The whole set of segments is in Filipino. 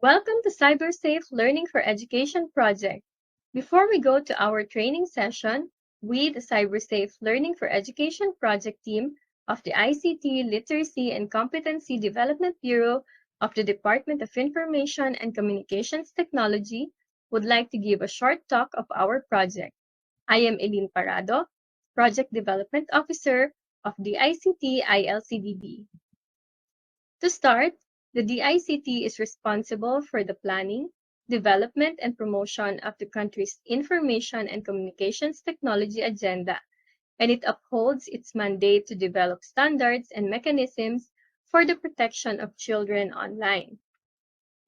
Welcome to Cybersafe Learning for Education project. Before we go to our training session, we, the Cybersafe Learning for Education project team of the ICT Literacy and Competency Development Bureau of the Department of Information and Communications Technology, would like to give a short talk of our project. I am Eileen Parado, Project Development Officer of the ICT ILCDB. To start, the DICT is responsible for the planning, development, and promotion of the country's information and communications technology agenda, and it upholds its mandate to develop standards and mechanisms for the protection of children online.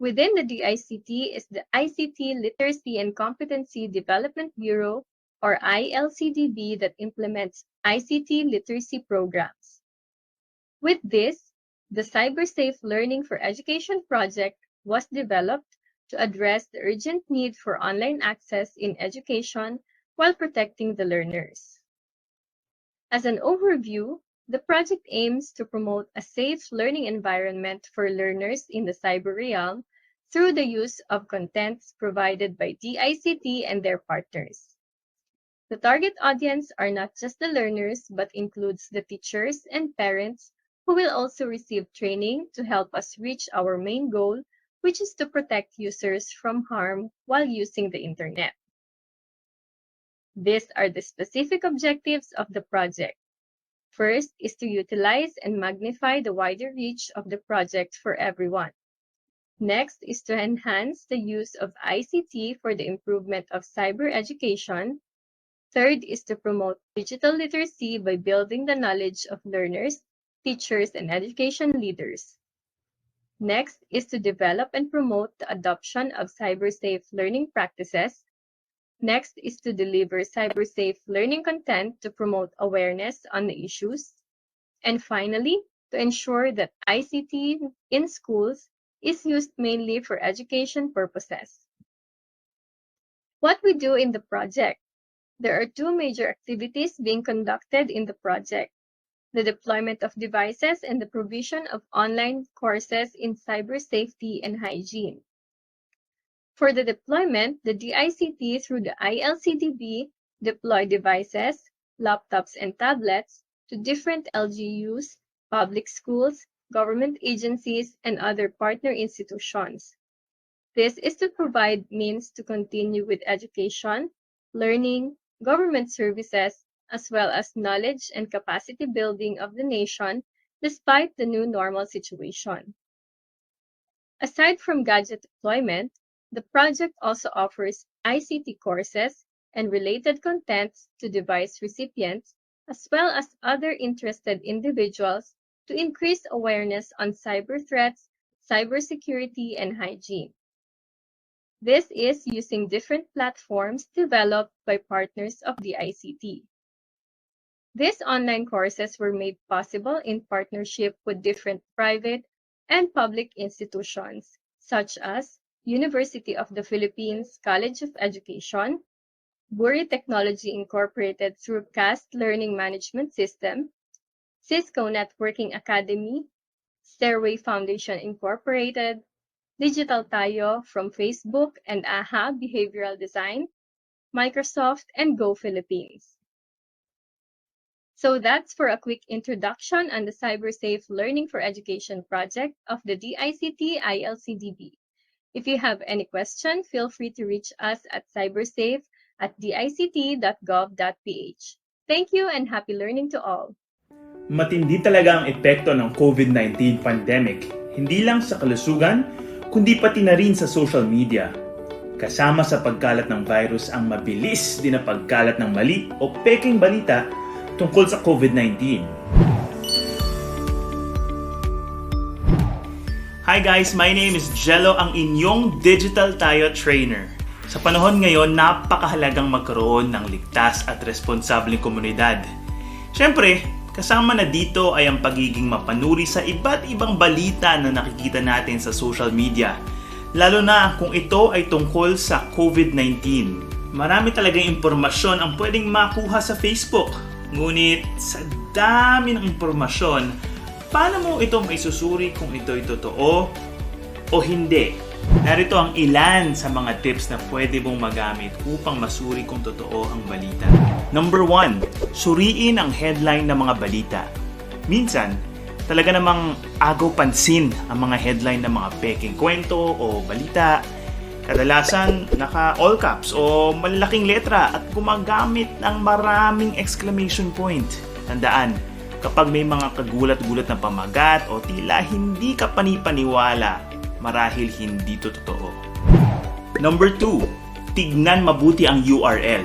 Within the DICT is the ICT Literacy and Competency Development Bureau, or ILCDB, that implements ICT literacy programs. With this, the Cybersafe Learning for Education project was developed to address the urgent need for online access in education while protecting the learners. As an overview, the project aims to promote a safe learning environment for learners in the cyber realm through the use of contents provided by DICT and their partners. The target audience are not just the learners, but includes the teachers and parents who will also receive training to help us reach our main goal, which is to protect users from harm while using the internet. These are the specific objectives of the project. First is to utilize and magnify the wider reach of the project for everyone. Next is to enhance the use of ICT for the improvement of cyber education. Third is to promote digital literacy by building the knowledge of learners, teachers, and education leaders. Next is to develop and promote the adoption of cyber-safe learning practices. Next is to deliver cyber-safe learning content to promote awareness on the issues. And finally, to ensure that ICT in schools is used mainly for education purposes. What we do in the project. There are two major activities being conducted in the project: the deployment of devices and the provision of online courses in cyber safety and hygiene. For the deployment, the DICT through the ILCDB deploy devices, laptops, and tablets to different LGUs, public schools, government agencies, and other partner institutions. This is to provide means to continue with education, learning, government services, as well as knowledge and capacity building of the nation despite the new normal situation. Aside from gadget deployment, the project also offers ICT courses and related contents to device recipients, as well as other interested individuals to increase awareness on cyber threats, cybersecurity, and hygiene. This is using different platforms developed by partners of the ICT. These online courses were made possible in partnership with different private and public institutions, such as University of the Philippines College of Education, Buri Technology Incorporated through CAST Learning Management System, Cisco Networking Academy, Stairway Foundation Incorporated, Digital Tayo from Facebook and AHA Behavioral Design, Microsoft, and Go Philippines. So that's for a quick introduction on the Cybersafe Learning for Education project of the DICT ILCDB. If you have any question, feel free to reach us at cybersafe@dict.gov.ph. Thank you and happy learning to all. Matindi talaga ang epekto ng COVID-19 pandemic, hindi lang sa kalusugan, kundi pati na rin sa social media. Kasama sa pagkalat ng virus ang mabilis din na pagkalat ng mali o peking balita tungkol sa COVID-19. Hi guys, my name is Jello, ang inyong Digital Tayo Trainer. Sa panahon ngayon, napakahalagang magkaroon ng ligtas at responsableng komunidad. Siyempre, kasama na dito ay ang pagiging mapanuri sa iba't ibang balita na nakikita natin sa social media, lalo na kung ito ay tungkol sa COVID-19. Marami talagang impormasyon ang pwedeng makuha sa Facebook. Ngunit sa dami ng impormasyon, paano mo ito maisusuri kung ito ay totoo o hindi? Narito ang ilan sa mga tips na pwede mong magamit upang masuri kung totoo ang balita. Number 1, suriin ang headline ng mga balita. Minsan, talaga namang agaw pansin ang mga headline ng mga peking kwento o balita. Kadalasan, naka all caps o malalaking letra at gumagamit ng maraming exclamation point. Tandaan, kapag may mga kagulat-gulat na pamagat o tila hindi ka panipaniwala, marahil hindi to totoo. Number 2, tignan mabuti ang URL.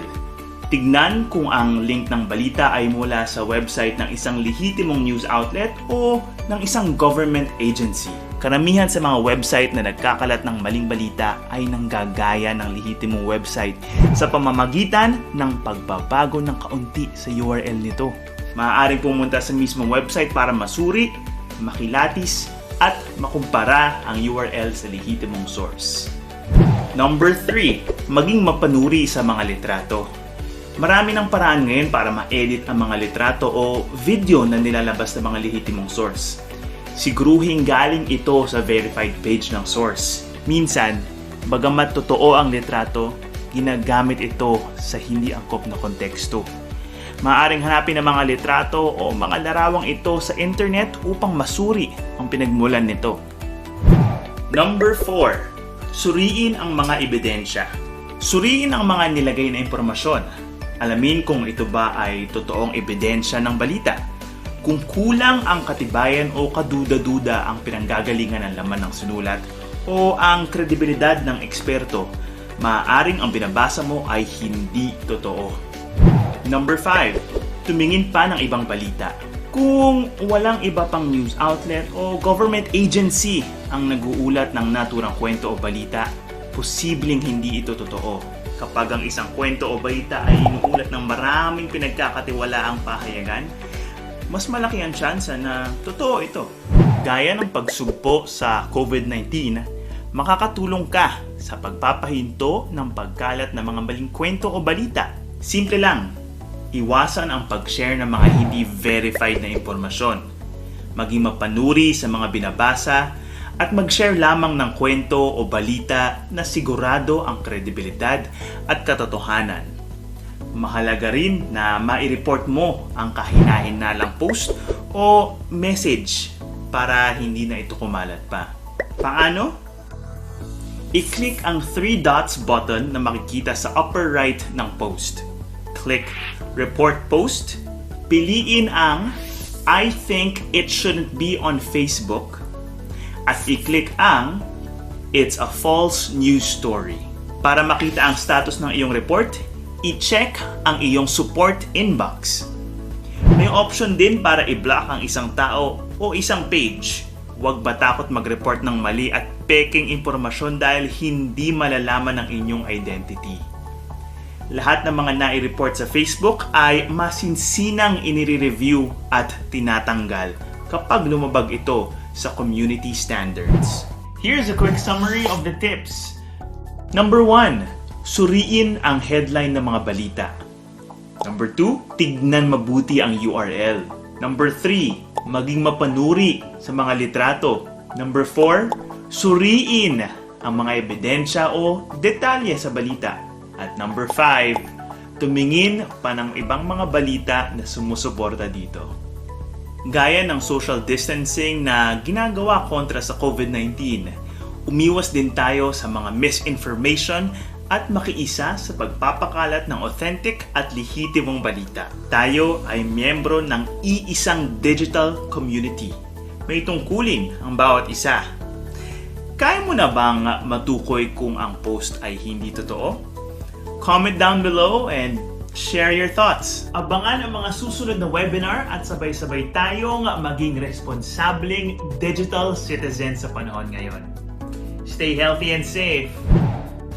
Tignan kung ang link ng balita ay mula sa website ng isang lehitimong news outlet o ng isang government agency. Karamihan sa mga website na nagkakalat ng maling balita ay nanggagaya ng lehitimong website sa pamamagitan ng pagbabago ng kaunti sa URL nito. Maaaring pumunta sa mismong website para masuri, makilatis, at makumpara ang URL sa lehitimong source. Number 3, maging mapanuri sa mga litrato. Marami ng paraan ngayon para ma-edit ang mga litrato o video na nilalabas ng mga lehitimong source. Siguruhin galing ito sa verified page ng source. Minsan, bagamat totoo ang litrato, ginagamit ito sa hindi angkop na konteksto. Maaring hanapin ang mga litrato o mga larawang ito sa internet upang masuri ang pinagmulan nito. Number 4, suriin ang mga ebidensya. Suriin ang mga nilagay na impormasyon. Alamin kung ito ba ay totoong ebidensya ng balita. Kung kulang ang katibayan o kaduda-duda ang pinanggagalingan ng laman ng sinulat o ang kredibilidad ng eksperto, maaaring ang binabasa mo ay hindi totoo. Number 5, tumingin pa ng ibang balita. Kung walang iba pang news outlet o government agency ang nag-uulat ng naturang kwento o balita, posibleng hindi ito totoo. Kapag ang isang kwento o balita ay inuulat ng maraming pinagkakatiwalaang pahayagan, mas malaki ang tsansa na totoo ito. Gaya ng pagsugpo sa COVID-19, makakatulong ka sa pagpapahinto ng pagkalat ng mga maling kwento o balita. Simple lang, iwasan ang pag-share ng mga hindi verified na impormasyon. Maging mapanuri sa mga binabasa at mag-share lamang ng kwento o balita na sigurado ang kredibilidad at katotohanan. Mahalaga rin na mai-report mo ang kahinahinnalang post o message para hindi na ito kumalat pa. Paano? I-click ang 3 dots button na makikita sa upper right ng post. Click Report Post. Piliin ang I think it shouldn't be on Facebook. At i-click ang It's a false news story. Para makita ang status ng iyong report, i-check ang iyong support inbox. May option din para i-block ang isang tao o isang page. Huwag matakot mag-report ng mali at peking impormasyon dahil hindi malalaman ang inyong identity. Lahat ng mga nai-report sa Facebook ay masinsinang inire-review at tinatanggal kapag lumabag ito sa community standards. Here's a quick summary of the tips. Number 1, suriin ang headline ng mga balita. Number 2, tignan mabuti ang URL. Number 3, maging mapanuri sa mga litrato. Number 4, suriin ang mga ebidensya o detalye sa balita. At number 5, tumingin pa ng ibang mga balita na sumusuporta dito. Gaya ng social distancing na ginagawa kontra sa COVID-19, umiwas din tayo sa mga misinformation at makiisa sa pagpapakalat ng authentic at lehitimong balita. Tayo ay miyembro ng iisang digital community. May tungkulin ang bawat isa. Kaya mo na bang matukoy kung ang post ay hindi totoo? Comment down below and share your thoughts. Abangan ang mga susunod na webinar at sabay-sabay tayong maging responsableng digital citizen sa panahon ngayon. Stay healthy and safe!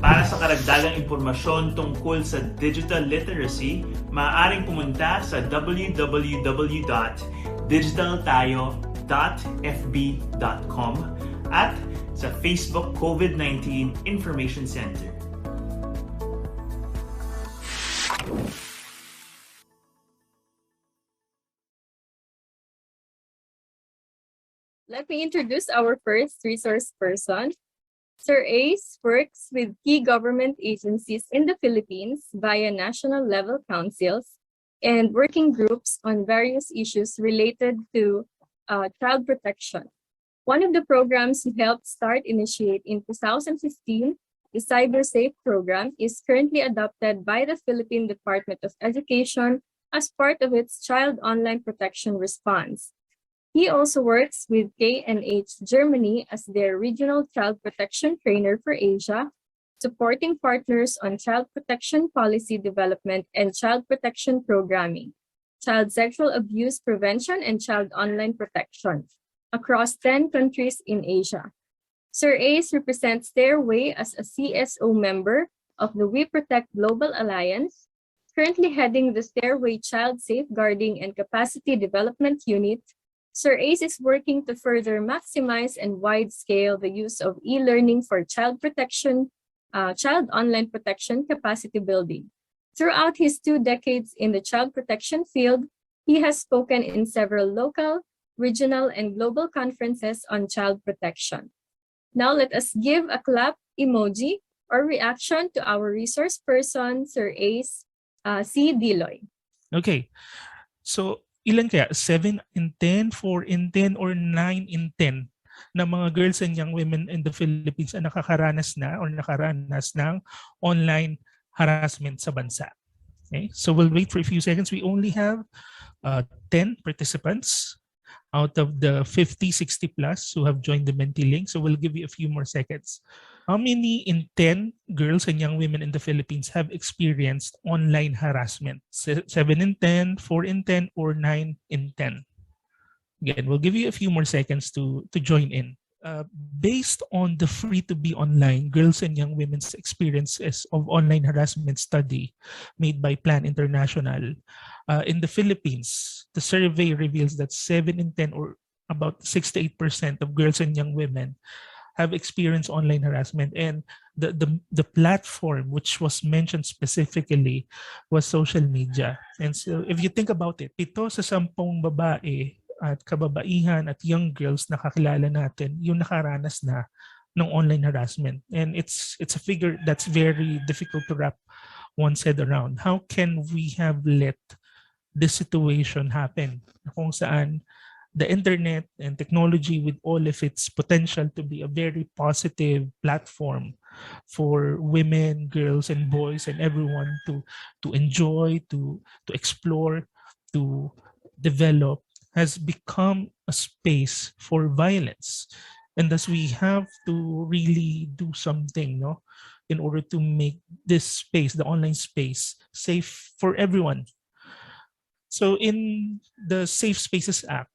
Para sa karagdagang impormasyon tungkol sa digital literacy, maaaring pumunta sa www.digitaltayo.fb.com at sa Facebook COVID-19 Information Center. Let me introduce our first resource person, Sir Ace works with key government agencies in the Philippines via national level councils and working groups on various issues related to child protection. One of the programs he helped initiate in 2015, the Cybersafe program, is currently adopted by the Philippine Department of Education as part of its child online protection response. He also works with K&H Germany as their regional child protection trainer for Asia, supporting partners on child protection policy development and child protection programming, child sexual abuse prevention, and child online protection across 10 countries in Asia. Sir Ace represents Stairway as a CSO member of the We Protect Global Alliance, currently heading the Stairway Child Safeguarding and Capacity Development Unit. Sir Ace is working to further maximize and wide-scale the use of e-learning for child protection, child online protection capacity building. Throughout his 2 decades in the child protection field, he has spoken in several local, regional, and global conferences on child protection. Now let us give a clap emoji or reaction to our resource person, Sir Ace C. Diloy. Okay. So, ilan kaya? 7 in 10, 4 in 10, or 9 in 10 na mga girls and young women in the Philippines ang nakakaranas na or nakaranas ng online harassment sa bansa. Okay? So, we'll wait for a few seconds. We only have 10 participants out of the 50, 60 plus who have joined the Menti link. So, we'll give you a few more seconds. How many in 10 girls and young women in the Philippines have experienced online harassment? 7 in 10, 4 in 10, or 9 in 10? Again, we'll give you a few more seconds to join in. Based on the Free-to-Be Online Girls and Young Women's Experiences of Online Harassment study made by Plan International, in the Philippines, the survey reveals that 7 in 10, or about 68% of girls and young women, have experienced online harassment, and the platform which was mentioned specifically was social media. And so if you think about it, 7 sa 10 babae at kababaihan at young girls na kakilala natin yung nakaranas na ng online harassment. And it's a figure that's very difficult to wrap one's head around. How can we have let this situation happen kung saan the internet and technology, with all of its potential to be a very positive platform for women, girls, and boys, and everyone to enjoy, to explore, to develop, has become a space for violence. And thus we have to really do something, no, in order to make this space, the online space, safe for everyone. So in the Safe Spaces Act,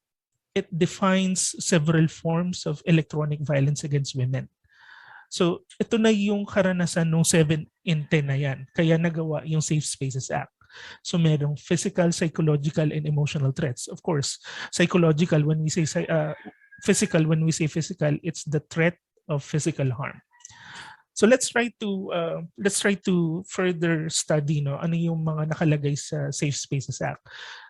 it defines several forms of electronic violence against women. So ito na yung karanasan ng 7 in 10 na yan. Kaya nagawa yung Safe Spaces Act. So merong physical, psychological, and emotional threats. Of course, psychological, when we say physical, it's the threat of physical harm. So let's try to further study ano yung mga nakalagay sa Safe Spaces Act.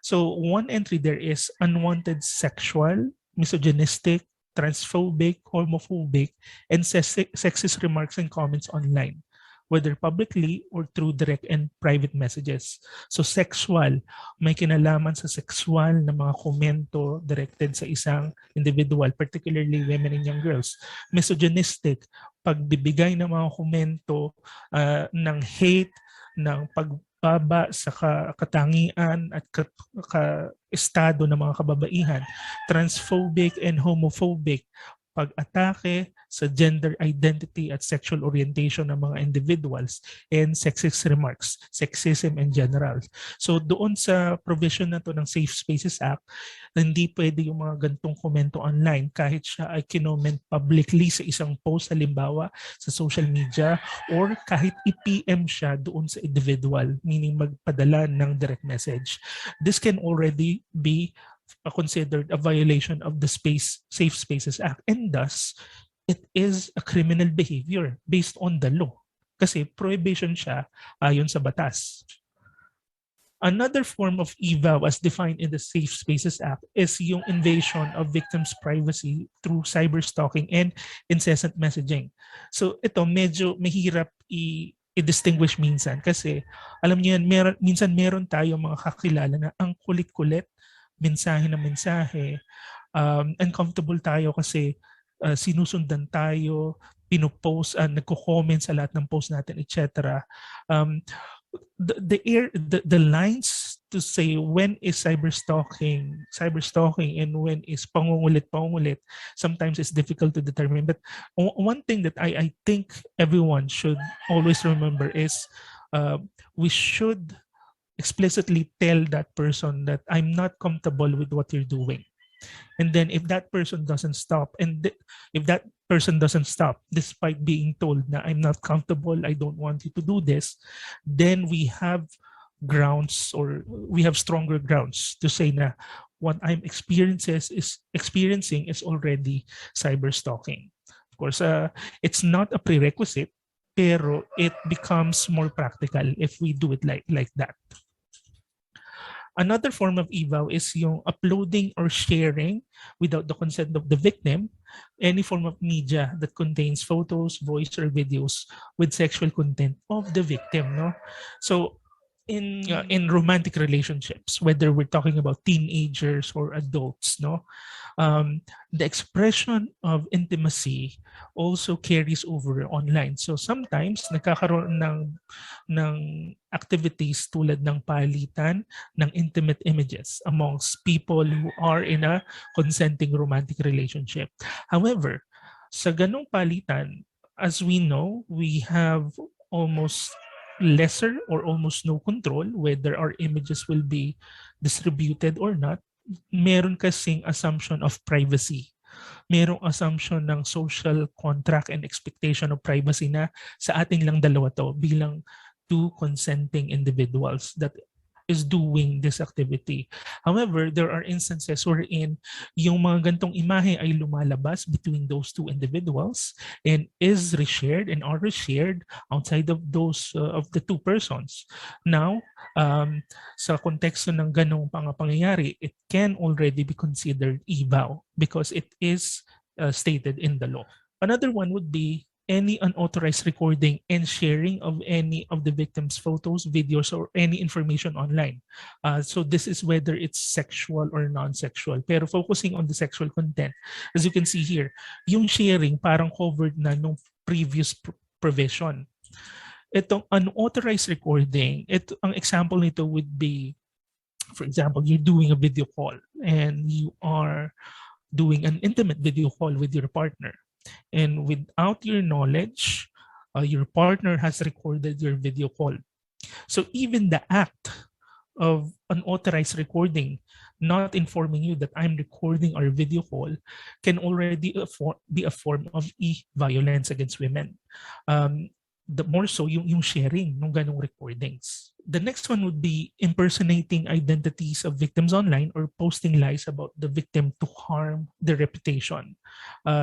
So one entry there is unwanted sexual, misogynistic, transphobic, homophobic, and sexist remarks and comments online, whether publicly or through direct and private messages. So sexual, may kinalaman sa sexual na mga komento directed sa isang individual, particularly women and young girls. Misogynistic, pagbibigay ng mga komento ng hate, ng pagbaba sa katangian at estado ng mga kababaihan. Transphobic and homophobic, pag-atake sa gender identity at sexual orientation ng mga individuals, and sexist remarks, sexism in general. So doon sa provision na to ng Safe Spaces Act, hindi pwede yung mga gantong komento online kahit siya ay kinoment publicly sa isang post, halimbawa sa social media, or kahit i-PM siya doon sa individual, meaning magpadala ng direct message. This can already be considered a violation of the Safe Spaces Act, and thus it is a criminal behavior based on the law kasi prohibition siya ayon sa batas. Another form of eval as defined in the Safe Spaces Act is yung invasion of victims' privacy through cyberstalking and incessant messaging. So ito medyo mahirap i-distinguish minsan kasi alam niyo yan, minsan meron tayo mga kakilala na ang kulit-kulit, mensahe na mensahe, uncomfortable tayo kasi sinusundan tayo, pinopost, nagko-comment sa lahat ng post natin, etc. Um, the lines to say when is cyberstalking and when is pangungulit sometimes it's difficult to determine. But one thing that I think everyone should always remember is we should explicitly tell that person that I'm not comfortable with what you're doing. And then if that person doesn't stop, if that person doesn't stop despite being told na I'm not comfortable, I don't want you to do this, then we have grounds, or we have stronger grounds to say na what I'm experiencing is already cyberstalking. Of course, it's not a prerequisite, pero it becomes more practical if we do it like that. Another form of eval is yung uploading or sharing without the consent of the victim any form of media that contains photos, voice, or videos with sexual content of the victim. No, so in romantic relationships, whether we're talking about teenagers or adults, no, the expression of intimacy also carries over online. So sometimes nagkakaroon ng activities tulad ng palitan ng intimate images amongst people who are in a consenting romantic relationship. However, sa ganong palitan, as we know, we have almost lesser or almost no control whether our images will be distributed or not. Meron kasing assumption of privacy. Merong assumption ng social contract and expectation of privacy na sa ating lang dalawa to bilang two consenting individuals that is doing this activity. However, there are instances wherein yung mga gantong imahe ay lumalabas between those two individuals and is reshared and are reshared outside of those of the two persons. Now, sa konteksto ng ganong pangyayari, it can already be considered eval because it is stated in the law. Another one would be any unauthorized recording and sharing of any of the victim's photos, videos, or any information online. So this is whether it's sexual or non-sexual. Pero focusing on the sexual content, as you can see here, yung sharing parang covered na nung previous provision. Itong unauthorized recording, ang example nito would be, for example, you're doing a video call and you are doing an intimate video call with your partner. And without your knowledge, your partner has recorded your video call. So even the act of unauthorized recording, not informing you that I'm recording our video call, can already be a form of violence against women. The more so yung sharing ng ganong recordings. The next one would be impersonating identities of victims online or posting lies about the victim to harm their reputation.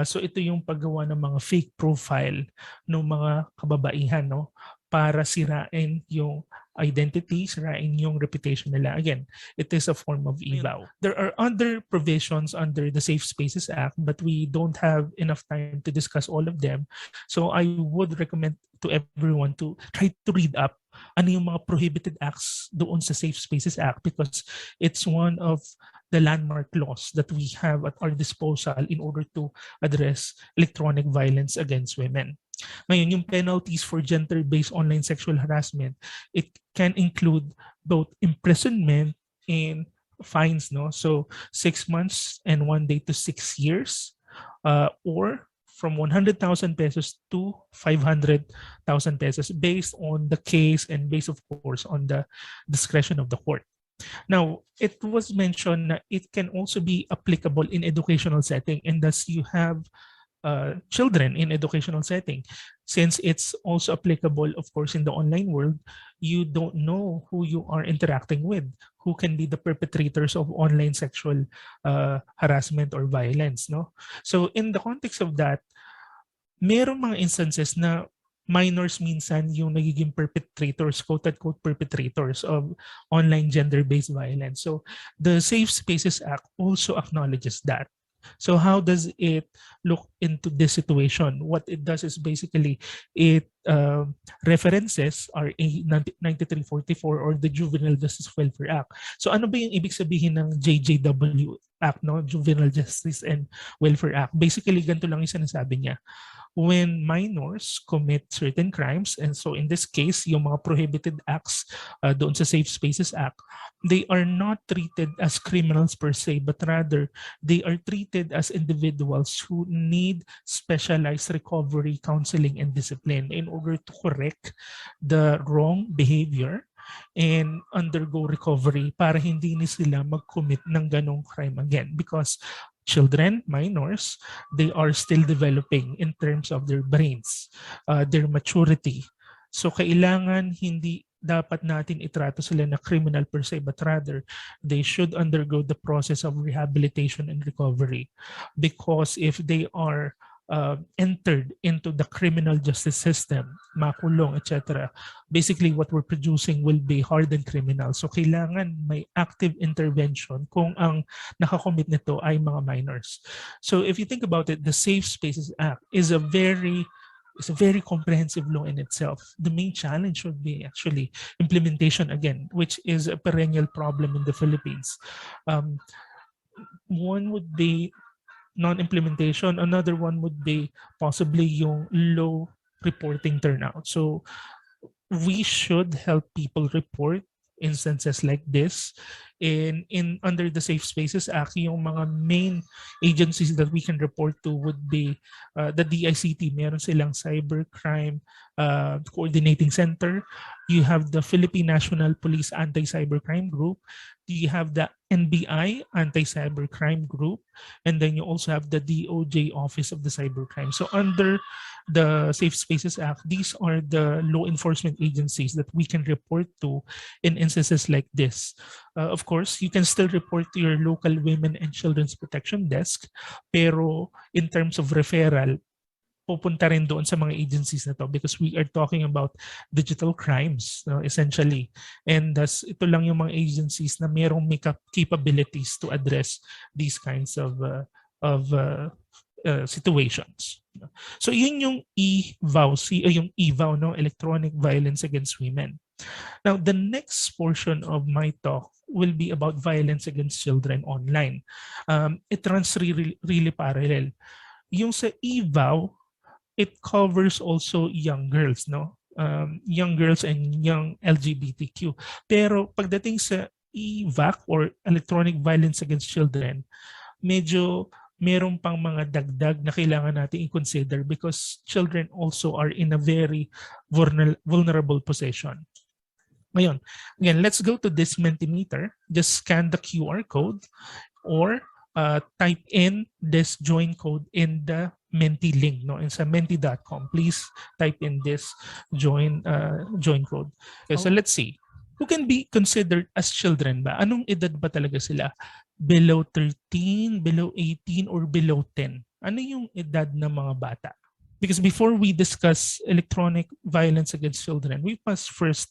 So ito yung paggawa ng mga fake profile ng mga kababaihan, no, para sirain yung identity, sirain yung reputation nila. Again, it is a form of eval. There are other provisions under the Safe Spaces Act, but we don't have enough time to discuss all of them. So I would recommend to everyone to try to read up ano yung mga prohibited acts doon sa Safe Spaces Act because it's one of the landmark laws that we have at our disposal in order to address electronic violence against women. Ngayon, yung penalties for gender-based online sexual harassment, it can include both imprisonment and fines, no? So 6 months and 1 day to 6 years, or from 100,000 pesos to 500,000 pesos based on the case and based, of course, on the discretion of the court. Now, it was mentioned that it can also be applicable in educational setting, and thus you have children in educational setting. Since it's also applicable, of course, in the online world, you don't know who you are interacting with, who can be the perpetrators of online sexual harassment or violence, no? So in the context of that, mayroong mga instances na minors minsan yung nagiging perpetrators, quote-unquote perpetrators of online gender-based violence. So the Safe Spaces Act also acknowledges that. So how does it look into this situation? What it does is basically it references RA 9344 or the Juvenile Justice Welfare Act. So ano ba yung ibig sabihin ng JJW Act, no? Juvenile Justice and Welfare Act? Basically, ganito lang yung sinasabi niya. When minors commit certain crimes, and so in this case, yung mga prohibited acts doon sa Safe Spaces Act, they are not treated as criminals per se, but rather they are treated as individuals who need specialized recovery, counseling, and discipline in order to correct the wrong behavior and undergo recovery para hindi na sila mag-commit ng ganong crime again. Because children, minors, they are still developing in terms of their brains, their maturity. So kailangan hindi dapat natin itrato sila na criminal per se, but rather they should undergo the process of rehabilitation and recovery. Because if they are entered into the criminal justice system, makulong, etc., basically what we're producing will be hardened criminals. So kailangan may active intervention kung ang nakakommit nito ay mga minors. So if you think about it, the Safe Spaces Act is a very comprehensive law in itself. The main challenge would be actually implementation again, which is a perennial problem in the Philippines. One would be non-implementation. Another one would be possibly yung low reporting turnout. So we should help people report instances like this. In under the Safe Spaces Act, yung mga main agencies that we can report to would be the DICT. Meron silang Cybercrime Coordinating Center. You have the Philippine National Police Anti-Cybercrime Group. You have the NBI Anti-Cybercrime Group. And then you also have the DOJ Office of the Cybercrime. So under the Safe Spaces Act, these are the law enforcement agencies that we can report to in instances like this. Of course, you can still report to your local women and children's protection desk, pero in terms of referral, pupunta rin doon sa mga agencies na to because we are talking about digital crimes, essentially. And thus, ito lang yung mga agencies na merong capabilities to address these kinds of situations. So yun yung yung EVAW, no? Electronic Violence Against Women. Now, the next portion of my talk will be about violence against children online. It runs really parallel. Yung sa EVAW, it covers also young girls, no? Young girls and young LGBTQ. Pero pagdating sa EVAC or Electronic Violence Against Children, medyo meron pang mga dagdag na kailangan natin i-consider because children also are in a very vulnerable position. Ngayon, again, let's go to this Mentimeter. Just scan the QR code or type in this join code in the Menti link, no? In sa menti.com. Please type in this join code. Okay, so let's see. Who can be considered as children ba? Anong edad ba talaga sila? Below 13, below 18, or below 10? Ano yung edad ng mga bata? Because before we discuss electronic violence against children, we must first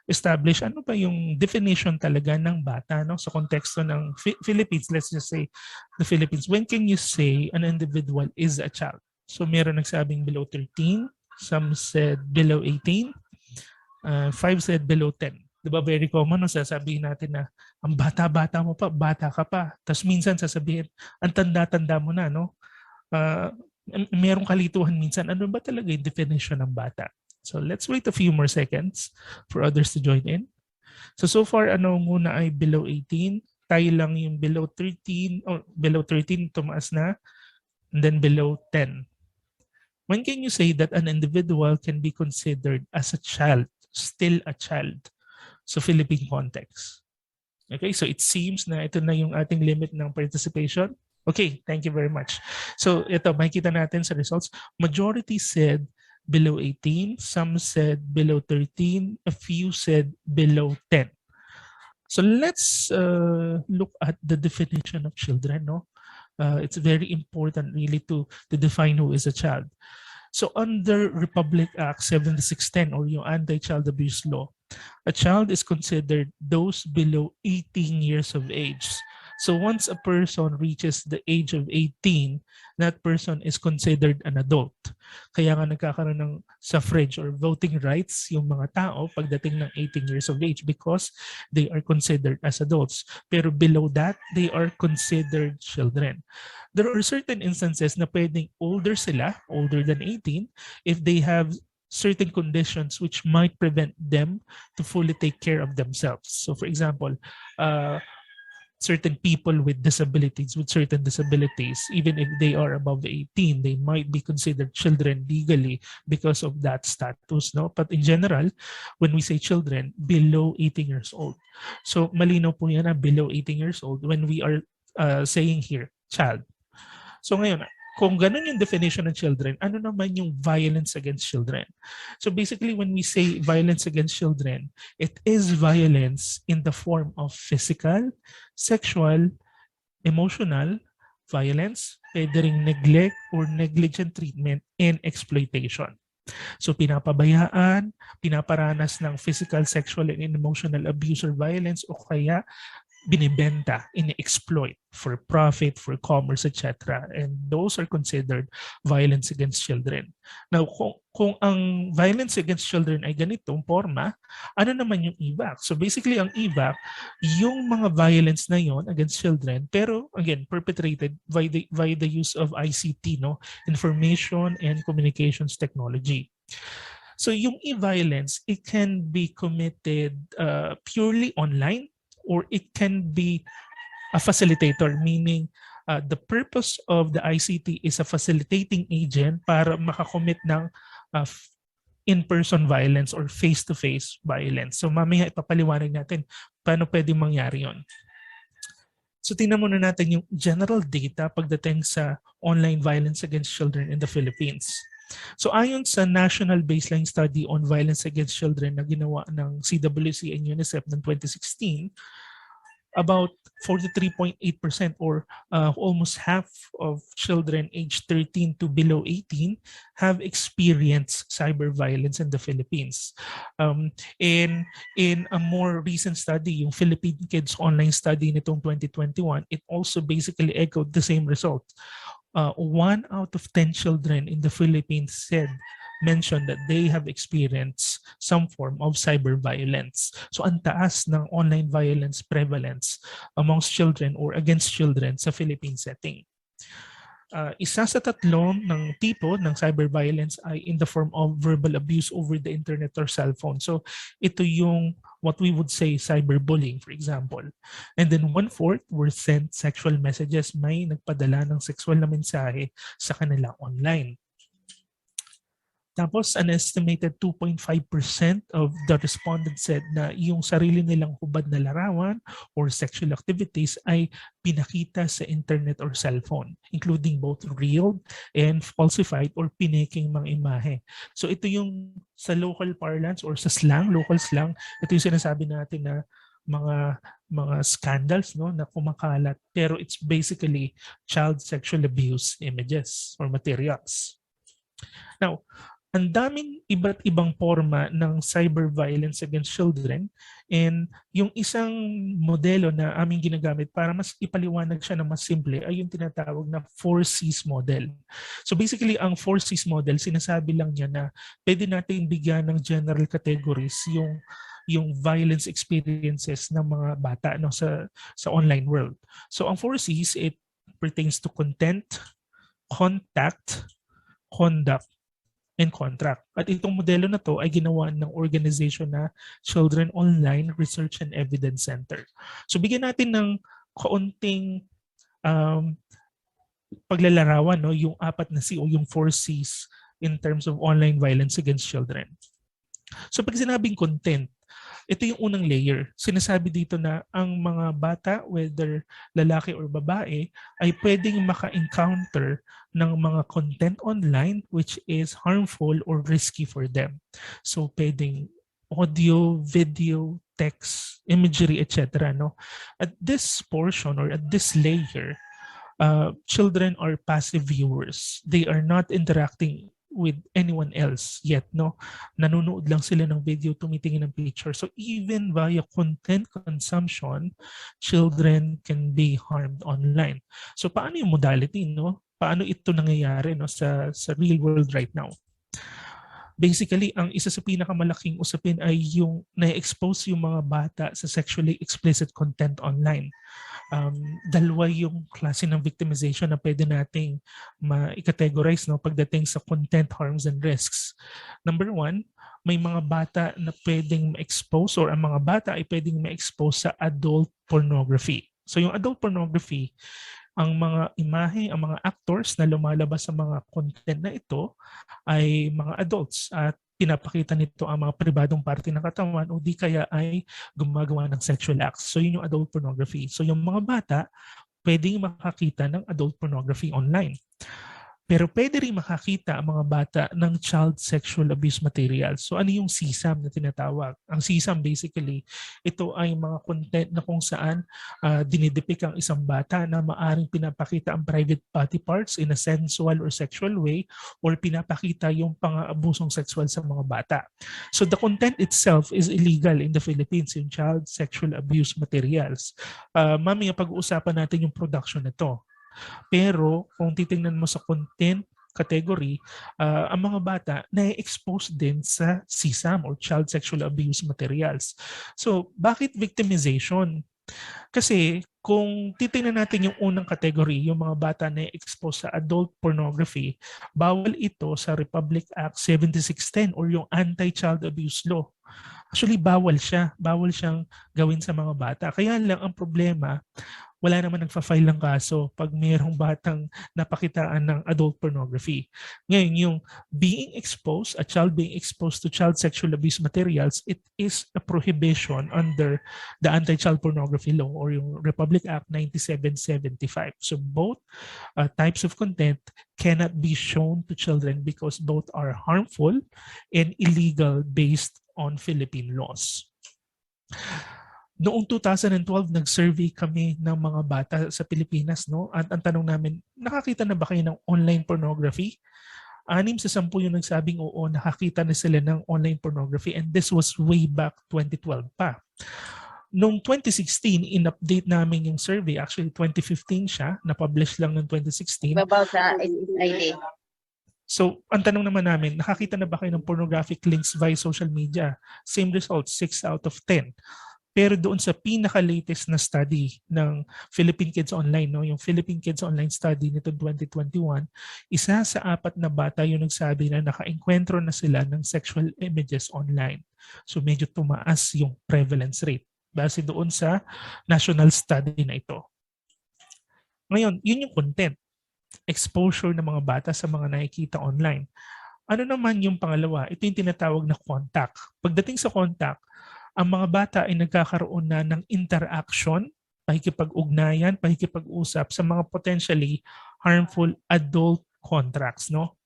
establish ano ba yung definition talaga ng bata, no? Sa konteksto ng Philippines, let's just say the Philippines. When can you say an individual is a child? So meron nagsabing below 13, some said below 18, 5 said below 10. Diba very common, no? Sasabihin natin na ang bata-bata mo pa, bata ka pa. Tapos minsan sasabihin, ang tanda-tanda mo na, no? Merong kalituhan minsan, ano ba talaga yung definition ng bata? So let's wait a few more seconds for others to join in. So far, ano muna ay below 18. Tayo lang yung below 13, or below 13, tumaas na. And then below 10. When can you say that an individual can be considered as a child, still a child? So Philippine context. Okay, so it seems na ito na yung ating limit ng participation. Okay, thank you very much. So ito, makikita natin sa results. Majority said below 18, some said below 13, a few said below 10. So let's look at the definition of children. No, it's very important really to define who is a child. So under Republic Act 7610 or yung Anti-Child Abuse Law, a child is considered those below 18 years of age. So once a person reaches the age of 18, that person is considered an adult. Kaya nga nagkakaroon ng suffrage or voting rights yung mga tao pagdating ng 18 years of age because they are considered as adults. Pero below that, they are considered children. There are certain instances na pwedeng older sila, older than 18, if they have certain conditions which might prevent them to fully take care of themselves. So for example, certain people with disabilities, even if they are above 18, they might be considered children legally because of that status. No? But in general, when we say children, below 18 years old. So malinaw po yan na below 18 years old when we are saying here, child. So ngayon, kung ganun yung definition ng children, ano naman yung violence against children? So basically, when we say violence against children, it is violence in the form of physical, sexual, emotional violence, pwede ring neglect or negligent treatment and exploitation. So pinapabayaan, pinaparanas ng physical, sexual, and emotional abuse or violence o kaya binibenta, in-exploit for profit, for commerce, etc. And those are considered violence against children. Now, kung ang violence against children ay ganitong forma, ano naman yung EVAC? So basically, ang EVAC, yung mga violence na yon against children, pero again, perpetrated by the use of ICT, no? Information and Communications Technology. So yung e-violence, it can be committed purely online, or it can be a facilitator, meaning the purpose of the ICT is a facilitating agent para makakommit ng in-person violence or face-to-face violence. So mamaya ipapaliwanag natin paano pwedeng mangyari yon. So tingnan muna natin yung general data pagdating sa online violence against children in the Philippines. So ayon sa National Baseline Study on Violence Against Children na ginawa ng CWC and UNICEF ng 2016, about 43.8% or almost half of children aged 13 to below 18 have experienced cyber violence in the Philippines. In a more recent study, yung Philippine Kids Online Study nitong 2021, it also basically echoed the same result. 1 out of 10 children in the Philippines mentioned that they have experienced some form of cyber violence. So ang taas ng online violence prevalence amongst children or against children sa Philippine setting. Isa sa tatlo ng tipo ng cyber violence ay in the form of verbal abuse over the internet or cell phone. So ito yung what we would say cyberbullying, for example. And then 1/4 were sent sexual messages, may nagpadala ng sexual na mensahe sa kanila online. Tapos, an estimated 2.5% of the respondents said na yung sarili nilang hubad na larawan or sexual activities ay pinakita sa internet or cellphone, including both real and falsified or pinaking mga imahe. So ito yung sa local parlance or sa slang, local slang, ito yung sinasabi natin na mga scandals, no, na kumakalat, pero it's basically child sexual abuse images or materials. Now, ang daming iba't ibang forma ng cyber violence against children, and yung isang modelo na aming ginagamit para mas ipaliwanag siya na mas simple ay yung tinatawag na 4Cs model. So basically, ang 4Cs model, sinasabi lang niya na pwede natin bigyan ng general categories yung violence experiences ng mga bata, no, sa online world. So ang 4Cs, it pertains to content, contact, conduct, and contract. At itong modelo na to ay ginawa ng organization na Children Online Research and Evidence Center. So bigyan natin ng kaunting paglalarawan, no, yung 4 na C o yung 4Cs in terms of online violence against children. So pag sinabing content, ito yung unang layer. Sinasabi dito na ang mga bata, whether lalaki or babae, ay pwedeng maka-encounter ng mga content online which is harmful or risky for them. So pwedeng audio, video, text, imagery, etc. No? At this portion or at this layer, children are passive viewers. They are not interacting with anyone else yet, no? Nanonood lang sila ng video, tumitingin ng picture. So even via content consumption, children can be harmed online. So paano yung modality, no? Paano ito nangyayari, no, sa real world right now? Basically, ang isa sa pinakamalaking usapin ay yung na-expose yung mga bata sa sexually explicit content online. Dalawa yung klase ng victimization na pwede nating ma-categorize, no, pagdating sa content harms and risks. Number one, may mga bata na pwedeng ma-expose or ang mga bata ay pwedeng ma-expose sa adult pornography. So yung adult pornography, ang mga imahe, ang mga actors na lumalabas sa mga content na ito ay mga adults at pinapakita nito ang mga pribadong parte ng katawan o di kaya ay gumagawa ng sexual acts. So yun yung adult pornography. So yung mga bata pwedeng makakita ng adult pornography online. Pero pwede rin makakita ang mga bata ng child sexual abuse materials. So ano yung CSAM na tinatawag? Ang CSAM basically, ito ay mga content na kung saan dinidepik ang isang bata na maaring pinapakita ang private body parts in a sensual or sexual way or pinapakita yung pang-abusong sexual sa mga bata. So the content itself is illegal in the Philippines, yung child sexual abuse materials. Mamaya pag-uusapan natin yung production nito. Pero kung titingnan mo sa content category, ang mga bata na-expose din sa CSAM or child sexual abuse materials. So, bakit victimization? Kasi kung titingnan natin yung unang category, yung mga bata na expose sa adult pornography, bawal ito sa Republic Act 7610 or yung Anti-Child Abuse Law. Actually, bawal siya. Bawal siyang gawin sa mga bata. Kaya lang ang problema, wala naman nagfa-file ng kaso pag mayroong batang napakitaan ng adult pornography. Ngayon, yung being exposed, a child being exposed to child sexual abuse materials, it is a prohibition under the Anti-Child Pornography Law or yung Republic Act 9775. So both types of content cannot be shown to children because both are harmful and illegal based on Philippine laws. Noong 2012, nag-survey kami ng mga bata sa Pilipinas, no? At ang tanong namin, nakakita na ba kayo ng online pornography? 6 sa 10 yung nagsabing oo, nakakita na sila ng online pornography, and this was way back 2012 pa. Noong 2016, in-update namin yung survey. Actually, 2015 siya. Na-publish lang ng 2016. About the ID. So, ang tanong naman namin, nakakita na ba kayo ng pornographic links via social media? Same results, 6 out of 10. Pero doon sa pinaka-latest na study ng Philippine Kids Online, no, yung Philippine Kids Online study nito 2021, 1 sa 4 na bata yung nagsabi na naka-enkwentro na sila ng sexual images online. So medyo tumaas yung prevalence rate base doon sa national study na ito. Ngayon, yun yung content. Exposure ng mga bata sa mga nakikita online. Ano naman yung pangalawa? Ito yung tinatawag na contact. Pagdating sa contact, ang mga bata ay nagkakaroon na ng interaction, pakikipag-ugnayan, pakikipag-usap sa mga potentially harmful adult contracts, no?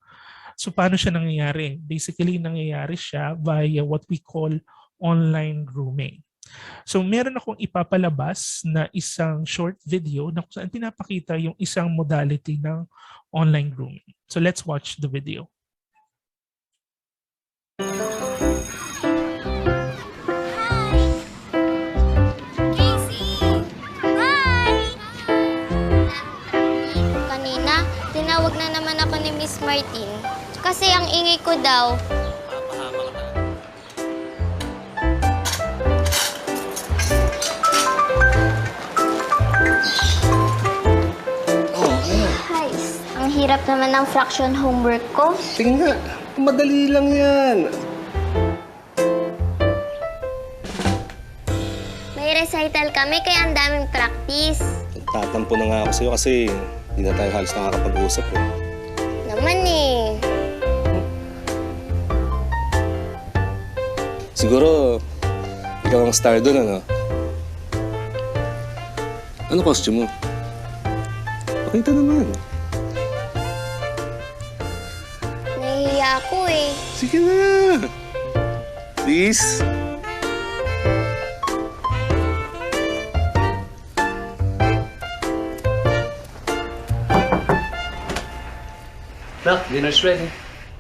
So paano siya nangyayari? Basically, nangyayari siya via what we call online grooming. So meron akong ipapalabas na isang short video na kung saan pinapakita yung isang modality ng online grooming. So let's watch the video. Tinawag na naman ako ni Miss Martin kasi ang ingay ko daw. Guys, ang hirap naman ng fraction homework ko. Sige nga, madali lang yan. May recital kami kaya ang daming practice. Tatampo na nga ako sa'yo kasi hindi na tayo halos nakakapag-usap eh. Naman eh. Siguro, ikaw ang star doon, ano? Ano costume mo? Pakita naman. Nahihiya ako eh. Sige na. Please. Nak, dinner's ready.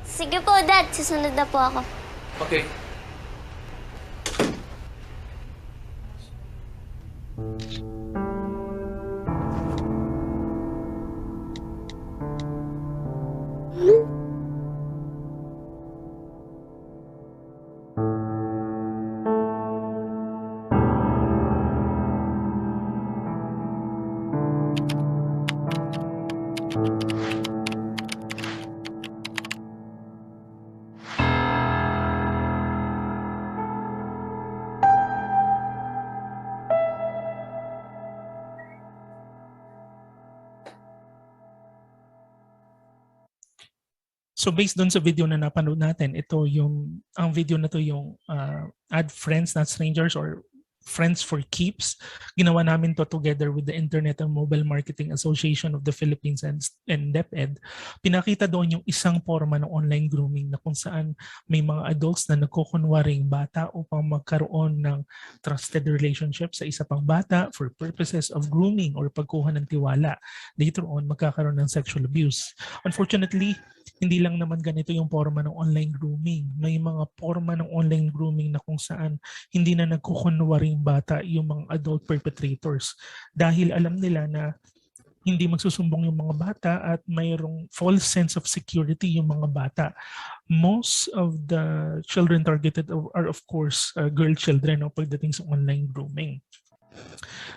Si Sige po, Dad. Susunod na po ako. Okay. So based doon sa video na napanood natin, ang video na to yung add friends not strangers or friends for keeps. Ginawa namin to together with the Internet and Mobile Marketing Association of the Philippines and DepEd. Pinakita doon yung isang forma ng online grooming na kung saan may mga adults na nagkukunwaring bata upang magkaroon ng trusted relationship sa isa pang bata for purposes of grooming or pagkuha ng tiwala. Later on, magkakaroon ng sexual abuse. Unfortunately, hindi lang naman ganito yung forma ng online grooming. May mga forma ng online grooming na kung saan hindi na nagkukunwaring bata yung mga adult perpetrators dahil alam nila na hindi magsusumbong yung mga bata at mayroong false sense of security yung mga bata. Most of the children targeted are of course girl children pagdating sa online grooming.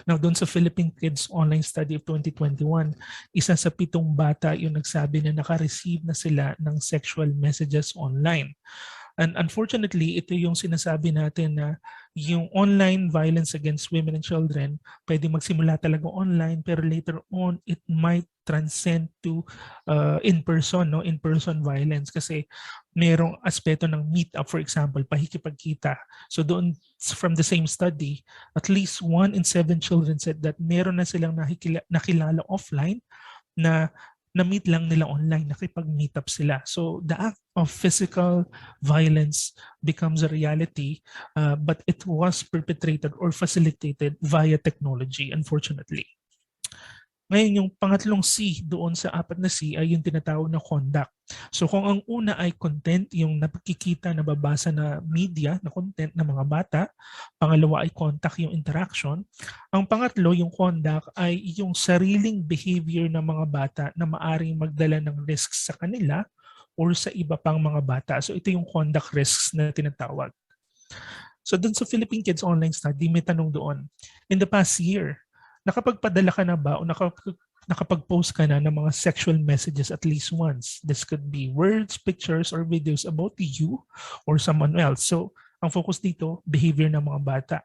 Now, doon sa Philippine Kids Online Study of 2021, isa sa 7 bata yung nagsabi na naka-receive na sila ng sexual messages online. And unfortunately, ito yung sinasabi natin na yung online violence against women and children, pwede magsimula talaga online, pero later on, it might transcend to in-person violence kasi merong aspeto ng meet-up, for example, pakikipagkita. So doon, from the same study, at least 1 in 7 children said that meron na silang nakilala offline na na-meet lang nila online, nakipag-meet up sila. So the act of physical violence becomes a reality, but it was perpetrated or facilitated via technology, unfortunately. Ngayon, yung pangatlong C doon sa 4 na C ay yung tinatawag na conduct. So kung ang una ay content, yung napakikita, nababasa na media, na content ng mga bata. Pangalawa ay contact, yung interaction. Ang pangatlo, yung conduct, ay yung sariling behavior ng mga bata na maaring magdala ng risks sa kanila or sa iba pang mga bata. So ito yung conduct risks na tinatawag. So doon sa Philippine Kids Online Study, may tanong doon. In the past year, nakapagpadala ka na ba o nakapag-post ka na ng mga sexual messages at least once? This could be words, pictures, or videos about you or someone else. So, ang focus dito, behavior ng mga bata.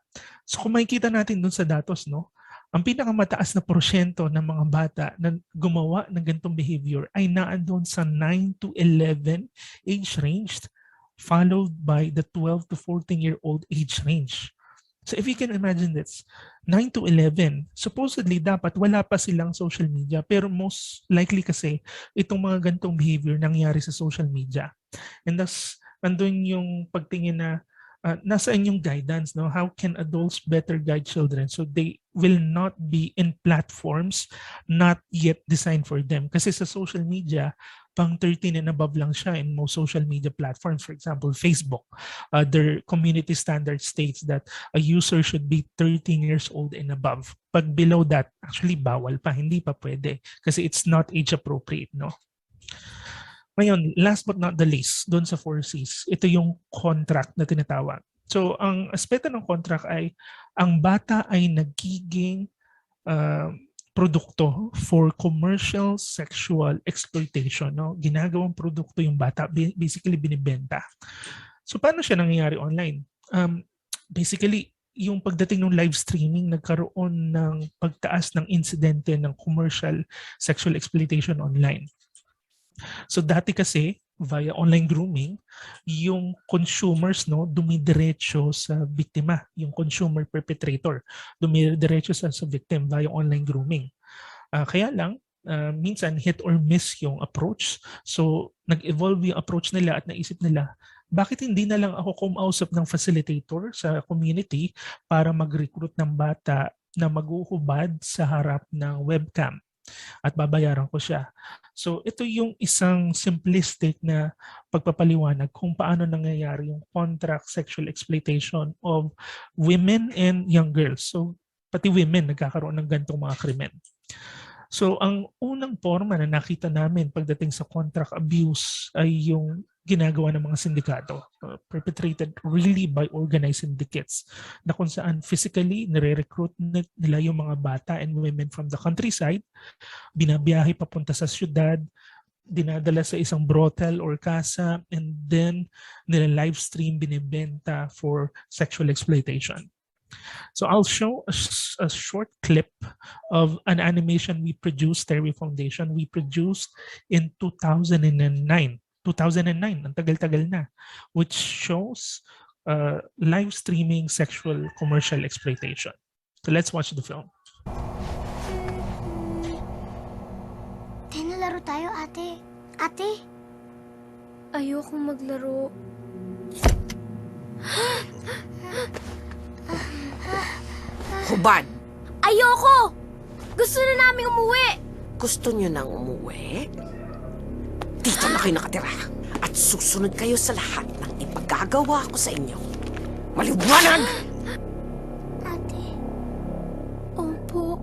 So, kung makikita natin dun sa datos, ang pinakamataas na porsyento ng mga bata na gumawa ng ganitong behavior ay naandun sa 9 to 11 age range, followed by the 12 to 14-year-old age range. So if you can imagine this, 9 to 11, supposedly dapat wala pa silang social media, pero most likely kasi itong mga ganitong behavior nangyari sa social media. And thus, nandun yung pagtingin na nasaan yung guidance, how can adults better guide children so they will not be in platforms not yet designed for them. Kasi sa social media, pang 13 and above lang siya in most social media platforms. For example, Facebook. Their community standard states that a user should be 13 years old and above. Pag below that, actually bawal pa, hindi pa pwede kasi it's not age appropriate, Ngayon, last but not the least, doon sa 4Cs, ito yung contract na tinatawag. So, ang aspeto ng contract ay ang bata ay nagiging produkto for commercial sexual exploitation. Ginagawang produkto yung bata, basically binibenta. So, paano siya nangyayari online? Basically, yung pagdating ng live streaming, nagkaroon ng pagtaas ng insidente ng commercial sexual exploitation online. So dati kasi via online grooming, yung consumers dumidiretso sa biktima, yung consumer perpetrator, dumidiretso sa victim via online grooming. Kaya lang minsan hit or miss yung approach. So nag-evolve yung approach nila at naisip nila, bakit hindi na lang ako kumausap ng facilitator sa community para mag-recruit ng bata na maghuhubad sa harap ng webcam? at babayaran ko siya. So ito yung isang simplistic na pagpapaliwanag kung paano nangyayari yung contract sexual exploitation of women and young girls. So pati women nagkakaroon ng ganitong mga krimen. So ang unang forma na nakita namin pagdating sa contract abuse ay yung ginagawa ng mga sindikato, perpetrated really by organized syndicates, na kung saan physically nire-recruit nila yung mga bata and women from the countryside, binabiyahe papunta sa syudad, dinadala sa isang brothel or casa, and then nila live stream binibenta for sexual exploitation. So I'll show a short clip of an animation we produced, Terry Foundation. We produced in 2009. 2009, ang tagal-tagal na, which shows live streaming sexual commercial exploitation. So let's watch the film. Laro tayo, ate. Ate? Ayokong maglaro. Hubad! Ayoko! Gusto na namin umuwi! Gusto niyo nang umuwi? Dito na kayo nakatira. At susunod kayo sa lahat ng ipagagawa ko sa inyo. Maliwanag! Ate. Opo.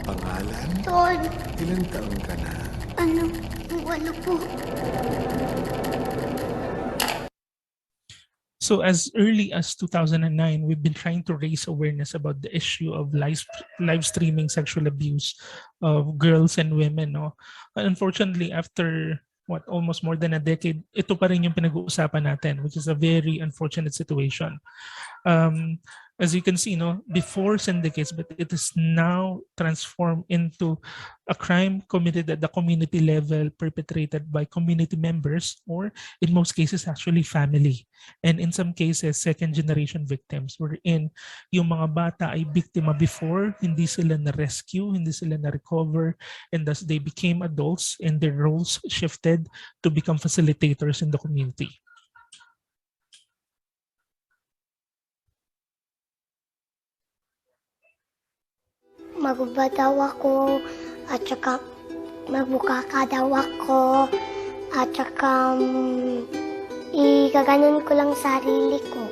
Pangalan? Tol. Ilang taon ka na? Ano? 8 po. So as early as 2009, we've been trying to raise awareness about the issue of live streaming sexual abuse of girls and women. No? Unfortunately, after almost more than a decade, ito pa rin yung pinag-uusapan natin, which is a very unfortunate situation. As you can see, before syndicates, but it is now transformed into a crime committed at the community level, perpetrated by community members, or in most cases, actually family. And in some cases, second-generation victims, wherein yung mga bata ay biktima before, hindi sila na-rescue, hindi sila na-recover, and thus they became adults and their roles shifted to become facilitators in the community. Magbaba daw ako, at saka magbukaka daw ako, at saka igaganon ko lang sarili ko.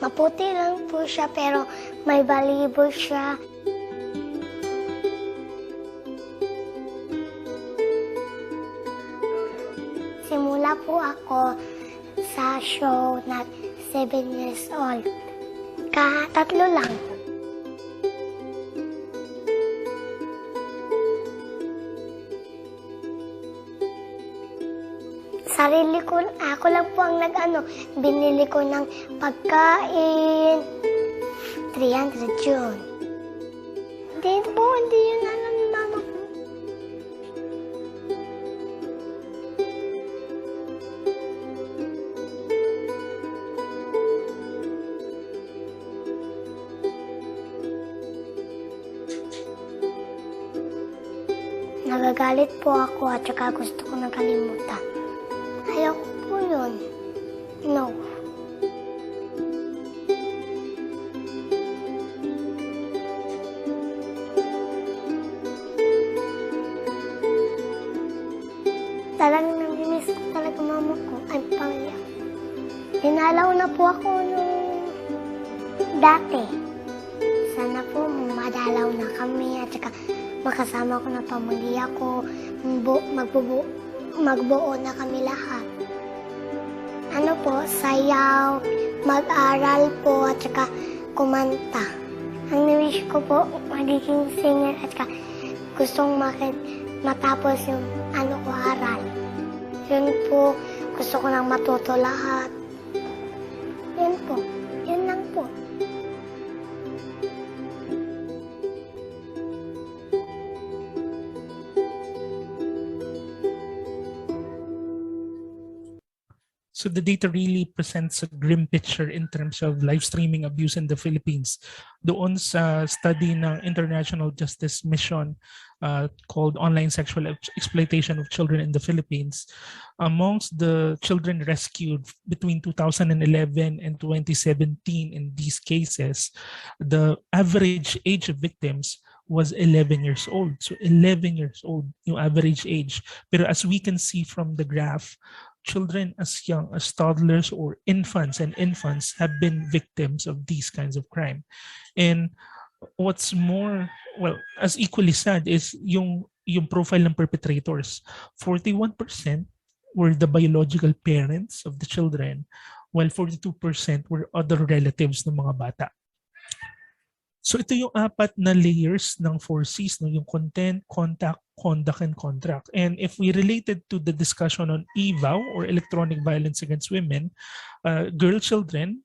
Maputi lang po siya pero may balibo siya. Simula po ako sa show na 7 years old. Tatlo lang. Ako lang po ang binili ko ng pagkain. 300 yun. Hindi yun alam ni mama ko. Nagagalit po ako at saka gusto ko nakalimutan. Ayaw ko po yun. No. Talagang nangimiss ko talaga mama ko. Ay, pangya. Dinalaw na po ako nung dati. Sana po madalaw na kami at saka makasama ko na pamilya ko. Magbuo na kami lahat. Sayaw, mag-aral po at saka kumanta. Ang na-wish ko po, magiging singer at saka gustong matapos yung aral. Yun po, gusto ko nang matuto lahat. Yun po, yun lang po. So the data really presents a grim picture in terms of live streaming abuse in the Philippines. Doon sa study ng International Justice Mission called Online Sexual Exploitation of Children in the Philippines, amongst the children rescued between 2011 and 2017 in these cases, the average age of victims was 11 years old. So 11 years old, yung average age. Pero as we can see from the graph, children as young as toddlers or infants have been victims of these kinds of crime. And what's more, well, as equally sad is yung profile ng perpetrators. 41% were the biological parents of the children, while 42% were other relatives ng mga bata. So ito yung 4 na layers ng 4Cs, no? Yung content, contact, conduct, and contract. And if we related to the discussion on EVAW or electronic violence against women, girl children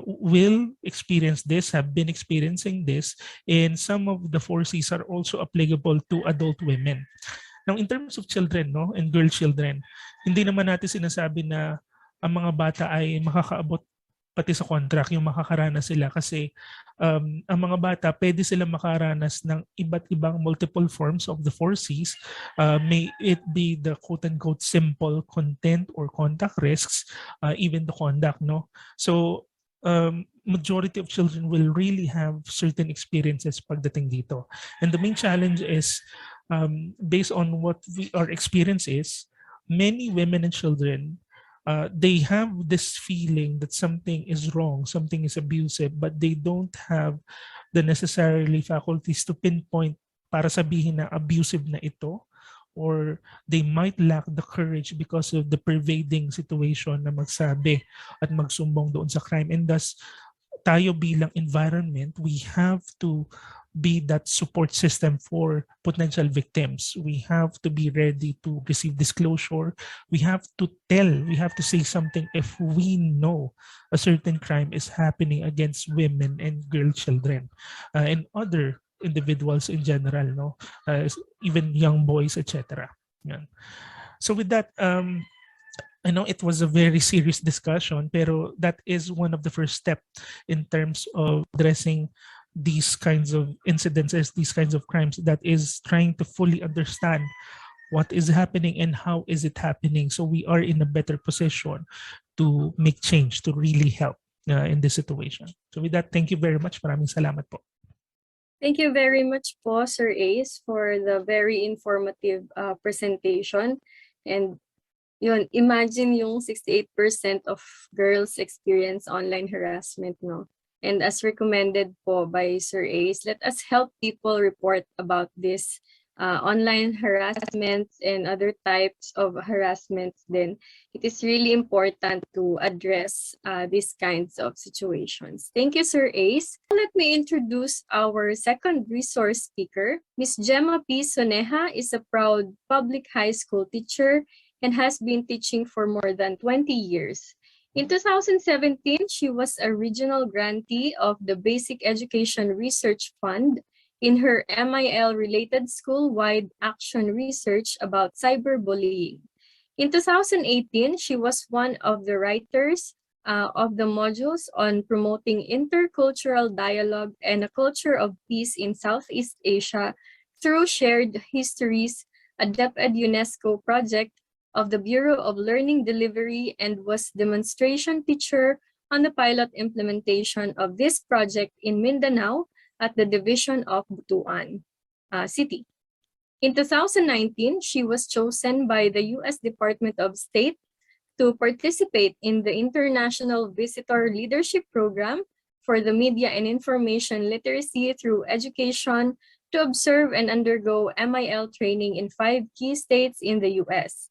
will experience this, have been experiencing this, and some of the 4Cs are also applicable to adult women. Now, in terms of children, no, and girl children, hindi naman natin sinasabi na ang mga bata ay makakaabot pati sa contract, yung makakaranas sila kasi ang mga bata, pwede silang makaranas ng iba't ibang multiple forms of the 4Cs. May it be the quote-unquote simple content or contact risks, even the conduct, no? So, majority of children will really have certain experiences pagdating dito. And the main challenge is, based on what our experience is, many women and children, they have this feeling that something is wrong, something is abusive, but they don't have the necessarily faculties to pinpoint para sabihin na abusive na ito, or they might lack the courage because of the pervading situation na magsabi at magsumbong doon sa crime. And thus, tayo bilang environment, we have to be that support system for potential victims. We have to be ready to receive disclosure. We have to say something if we know a certain crime is happening against women and girl children and other individuals in general, no, even young boys, etc. Yeah. So with that, I know it was a very serious discussion, pero that is one of the first steps in terms of addressing these kinds of incidences, these kinds of crimes, that is trying to fully understand what is happening and how is it happening, so we are in a better position to make change, to really help in this situation. So with that, thank you very much. Maraming salamat po. Thank you very much po, Sir Ace, for the very informative presentation. And yun, imagine yung 68% of girls experience online harassment, no? And as recommended po by Sir Ace, let us help people report about this online harassment and other types of harassments. Then it is really important to address these kinds of situations. Thank you, Sir Ace. Let me introduce our second resource speaker. Ms. Gemma P. Soneja is a proud public high school teacher and has been teaching for more than 20 years. In 2017, she was a regional grantee of the Basic Education Research Fund in her MIL-related school-wide action research about cyberbullying. In 2018, she was one of the writers of the modules on promoting intercultural dialogue and a culture of peace in Southeast Asia through shared histories, a DepEd UNESCO project of the Bureau of Learning Delivery, and was demonstration teacher on the pilot implementation of this project in Mindanao at the Division of Butuan City. In 2019, she was chosen by the U.S. Department of State to participate in the International Visitor Leadership Program for the Media and Information Literacy through Education to observe and undergo MIL training in 5 key states in the U.S.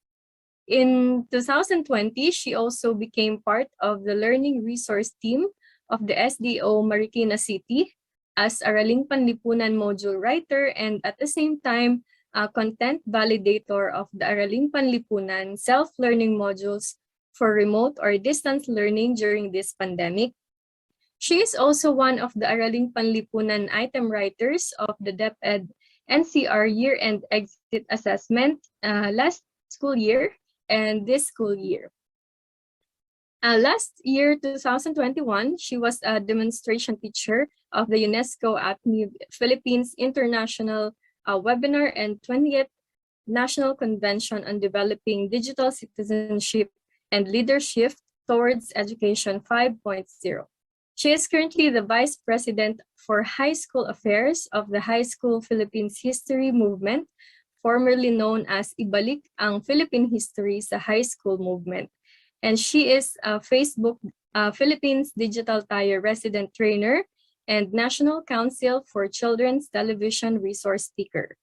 In 2020, she also became part of the learning resource team of the SDO Marikina City as Araling Panlipunan module writer, and at the same time, a content validator of the Araling Panlipunan self-learning modules for remote or distance learning during this pandemic. She is also one of the Araling Panlipunan item writers of the DepEd NCR year-end exit assessment last school year and this school year. Last year, 2021, she was a demonstration teacher of the UNESCO APNIB Philippines International Webinar and 20th National Convention on Developing Digital Citizenship and Leadership Towards Education 5.0. She is currently the Vice President for High School Affairs of the High School Philippines History Movement, formerly known as Ibalik ang Philippine History sa High School Movement. And she is a Facebook Philippines Digital Tayo Resident Trainer and National Council for Children's Television Resource Speaker.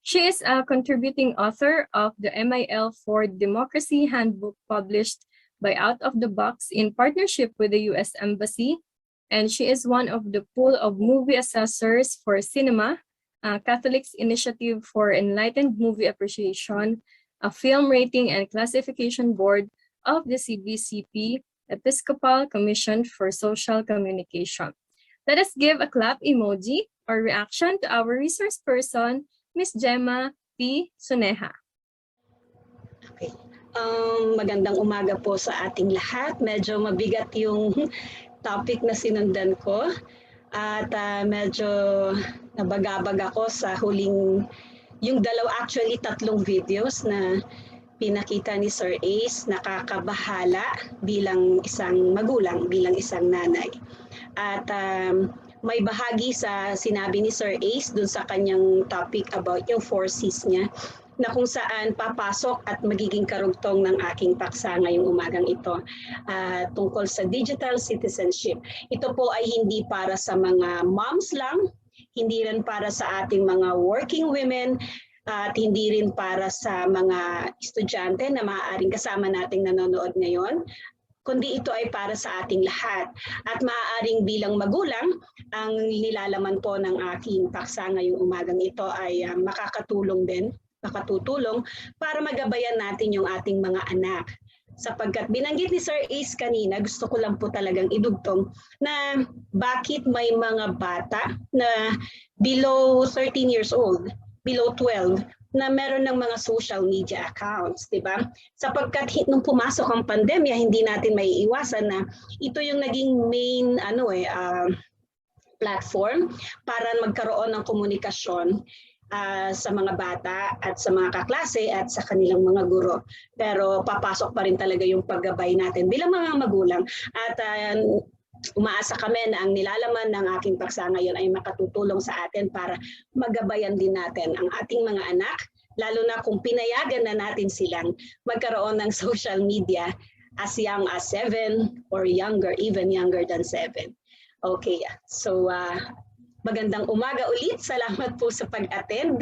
She is a contributing author of the MIL for Democracy Handbook published by Out of the Box in partnership with the U.S. Embassy, and she is one of the pool of movie assessors for cinema, Catholic's Initiative for Enlightened Movie Appreciation, a film rating and classification board of the CBCP, Episcopal Commission for Social Communication. Let us give a clap emoji or reaction to our resource person, Ms. Gemma P. Suneja. Okay. Magandang umaga po sa ating lahat. Medyo mabigat yung topic na sinundan ko at medyo nabagabag ako sa huling, yung actually tatlong videos na pinakita ni Sir Ace. Nakakabahala bilang isang magulang, bilang isang nanay. At may bahagi sa sinabi ni Sir Ace dun sa kanyang topic about yung 4 C's niya, na kung saan papasok at magiging karugtong ng aking paksa ngayong umagang ito tungkol sa digital citizenship. Ito po ay hindi para sa mga moms lang, hindi rin para sa ating mga working women, at hindi rin para sa mga estudyante na maaaring kasama nating nanonood ngayon, kundi ito ay para sa ating lahat. At maaaring bilang magulang, ang nilalaman po ng aking paksa ngayong umagang ito ay makakatulong para magabayan natin yung ating mga anak. Sapagkat binanggit ni Sir Ace kanina, gusto ko lang po talagang idugtong na bakit may mga bata na below 13 years old, below 12, na meron ng mga social media accounts, di ba? Sapagkat nung pumasok ang pandemya, hindi natin maiiwasan na ito yung naging main platform para magkaroon ng komunikasyon sa mga bata at sa mga kaklase at sa kanilang mga guro. Pero papasok pa rin talaga yung paggabay natin bilang mga magulang. At umaasa kami na ang nilalaman ng aking paksa ngayon ay makatutulong sa atin para magabayan din natin ang ating mga anak, lalo na kung pinayagan na natin silang magkaroon ng social media as young as 7 or younger, even younger than 7. Okay, so magandang umaga ulit. Salamat po sa pag-attend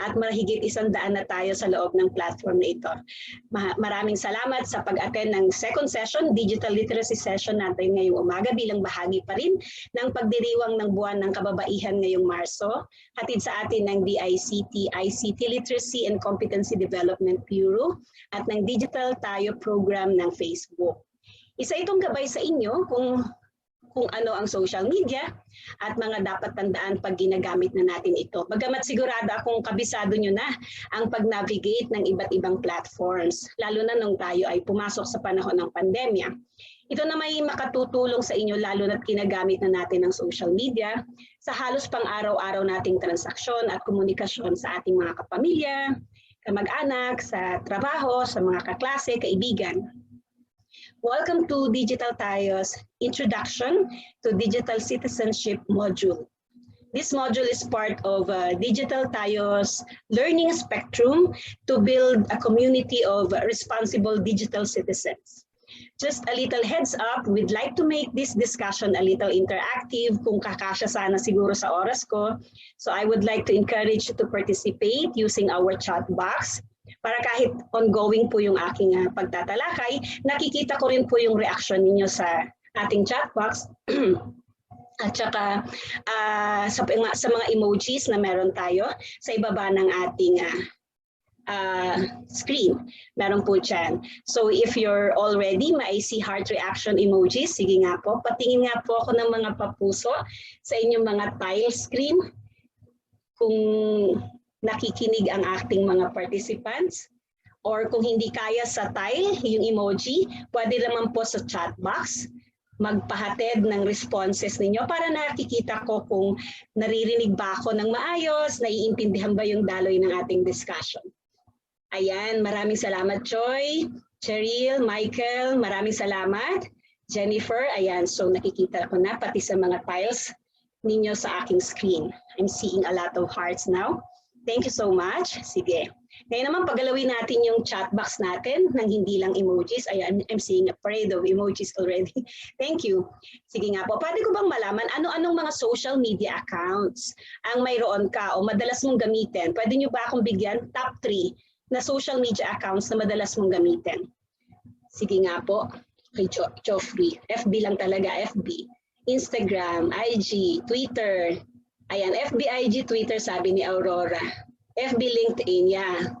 at mahigit 100 na tayo sa loob ng platform na ito. Maraming salamat sa pag-attend ng second session, digital literacy session natin ngayong umaga bilang bahagi pa rin ng pagdiriwang ng buwan ng kababaihan ngayong Marso. Hatid sa atin ng DICT, ICT Literacy and Competency Development Bureau at ng Digital Tayo program ng Facebook. Isa itong gabay sa inyo kung ano ang social media at mga dapat tandaan pag ginagamit na natin ito. Bagamat sigurado akong kabisado nyo na ang pag-navigate ng iba't ibang platforms, lalo na nung tayo ay pumasok sa panahon ng pandemya. Ito na may makatutulong sa inyo lalo na't ginagamit na natin ang social media sa halos pang-araw-araw nating transaksyon at komunikasyon sa ating mga kapamilya, kamag-anak, sa trabaho, sa mga kaklase, kaibigan. Welcome to Digital Tayo's Introduction to Digital Citizenship module. This module is part of Digital Tayo's learning spectrum to build a community of responsible digital citizens. Just a little heads up, we'd like to make this discussion a little interactive kung kakasya sana siguro sa oras ko. So I would like to encourage you to participate using our chat box. Para kahit ongoing po yung aking pagtatalakay, nakikita ko rin po yung reaction ninyo sa ating chat box at saka sa mga emojis na meron tayo sa ibaba ng ating screen. Meron po dyan. So if you're already, may see heart reaction emojis, sige nga po, patingin nga po ako ng mga papuso sa inyong mga tile screen kung nakikinig ang ating mga participants. or kung hindi kaya sa tile, yung emoji, pwede naman po sa chat box magpahatid ng responses ninyo para nakikita ko kung naririnig ba ako ng maayos, naiintindihan ba yung daloy ng ating discussion. Ayan, maraming salamat Joy, Cheryl, Michael, maraming salamat. Jennifer, ayan, so nakikita ko na pati sa mga tiles ninyo sa aking screen. I'm seeing a lot of hearts now. Thank you so much. Sige. Ngayon naman pagalawin natin yung chat box natin ng hindi lang emojis. Ayan, I'm seeing a parade of emojis already. Thank you. Sige nga po, pwede ko bang malaman ano-anong mga social media accounts ang mayroon ka o madalas mong gamitin? Pwede nyo ba akong bigyan top 3 na social media accounts na madalas mong gamitin? Sige nga po, kay Joffrey. FB lang talaga, FB. Instagram, IG, Twitter. Ayan, FB, IG, Twitter sabi ni Aurora. FB, LinkedIn, yeah.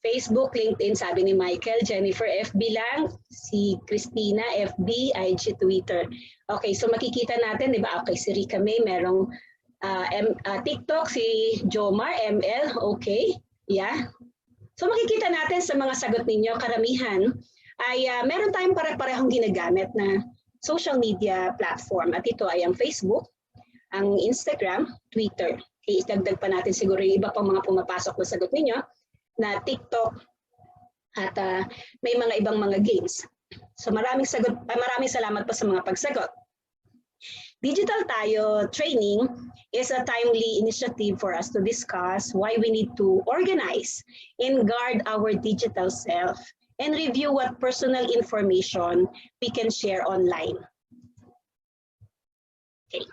Facebook, LinkedIn, sabi ni Michael. Jennifer, FB lang. Si Christina, FB, IG, Twitter. Okay, so makikita natin, di ba? Okay, si Rika May, merong TikTok, si Jomar, ML, okay. Yeah. So makikita natin sa mga sagot ninyo, karamihan, ay meron tayong pare-parehong ginagamit na social media platform. At ito ay ang Facebook, ang Instagram, Twitter. Okay, idagdag pa natin siguro yung iba pang mga pumapasok na sagot ninyo na TikTok at may mga ibang mga games. So maraming salamat po sa mga pagsagot. Digital Tayo training is a timely initiative for us to discuss why we need to organize and guard our digital self and review what personal information we can share online. Okay.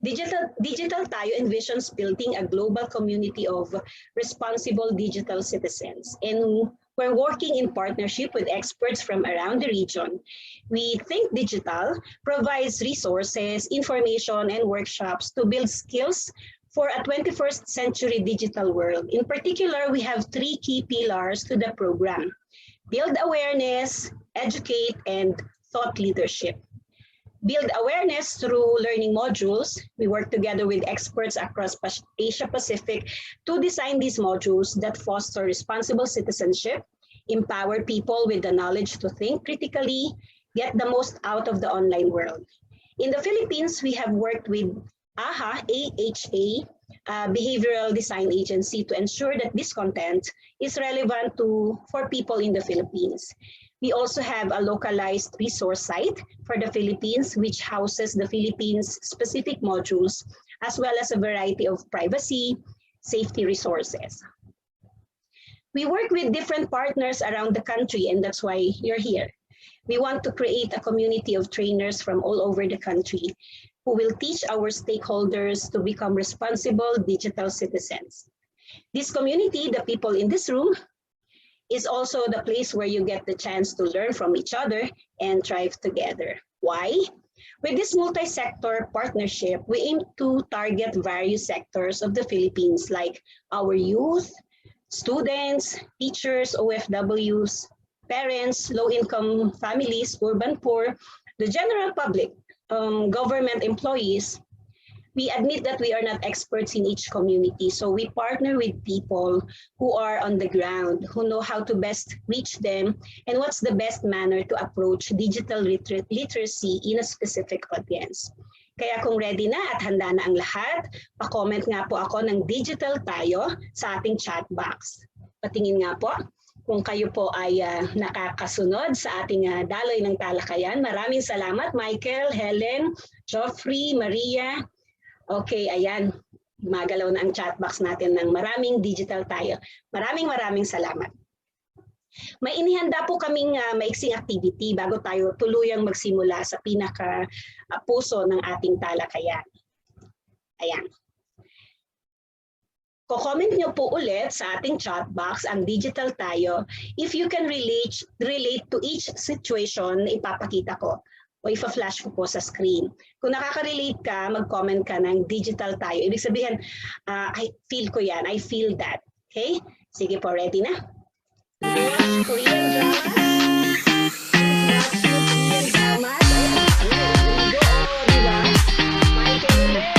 Digital Tayo envisions building a global community of responsible digital citizens, and we're working in partnership with experts from around the region. We think digital provides resources, information, and workshops to build skills for a 21st century digital world. In particular, we have 3 key pillars to the program: build awareness, educate, and thought leadership. Build awareness through learning modules. We work together with experts across Asia Pacific to design these modules that foster responsible citizenship, empower people with the knowledge to think critically, get the most out of the online world. In the Philippines, we have worked with AHA, behavioral design agency, to ensure that this content is relevant for people in the Philippines. We also have a localized resource site for the Philippines, which houses the Philippines specific modules, as well as a variety of privacy, safety resources. We work with different partners around the country, and that's why you're here. We want to create a community of trainers from all over the country who will teach our stakeholders to become responsible digital citizens. This community, the people in this room, is also the place where you get the chance to learn from each other and thrive together. Why? With this multi-sector partnership, we aim to target various sectors of the Philippines, like our youth, students, teachers, OFWs, parents, low-income families, urban poor, the general public, government employees. We admit that we are not experts in each community, so we partner with people who are on the ground, who know how to best reach them, and what's the best manner to approach digital literacy in a specific audience. Kaya kung ready na at handa na ang lahat, pa-comment nga po ako ng Digital Tayo sa ating chat box. Patingin nga po kung kayo po ay nakakasunod sa ating daloy ng talakayan. Maraming salamat, Michael, Helen, Joffrey, Maria. Okay, ayan. Magalaw na ang chat box natin ng maraming Digital Tayo. Maraming salamat. May inihanda po kaming maiksing activity bago tayo tuluyang magsimula sa pinaka-puso ng ating talakayan. Ayan. Ko-comment nyo po ulit sa ating chat box ang Digital Tayo if you can relate to each situation na ipapakita ko o ipa-flash ko po sa screen. Kung nakaka-relate ka, mag-comment ka ng Digital Tayo. Ibig sabihin, I feel ko yan, I feel that. Okay? Sige po, ready na? Watch Korean dramas. Watch Korean dramas. Diba? Michael ulit.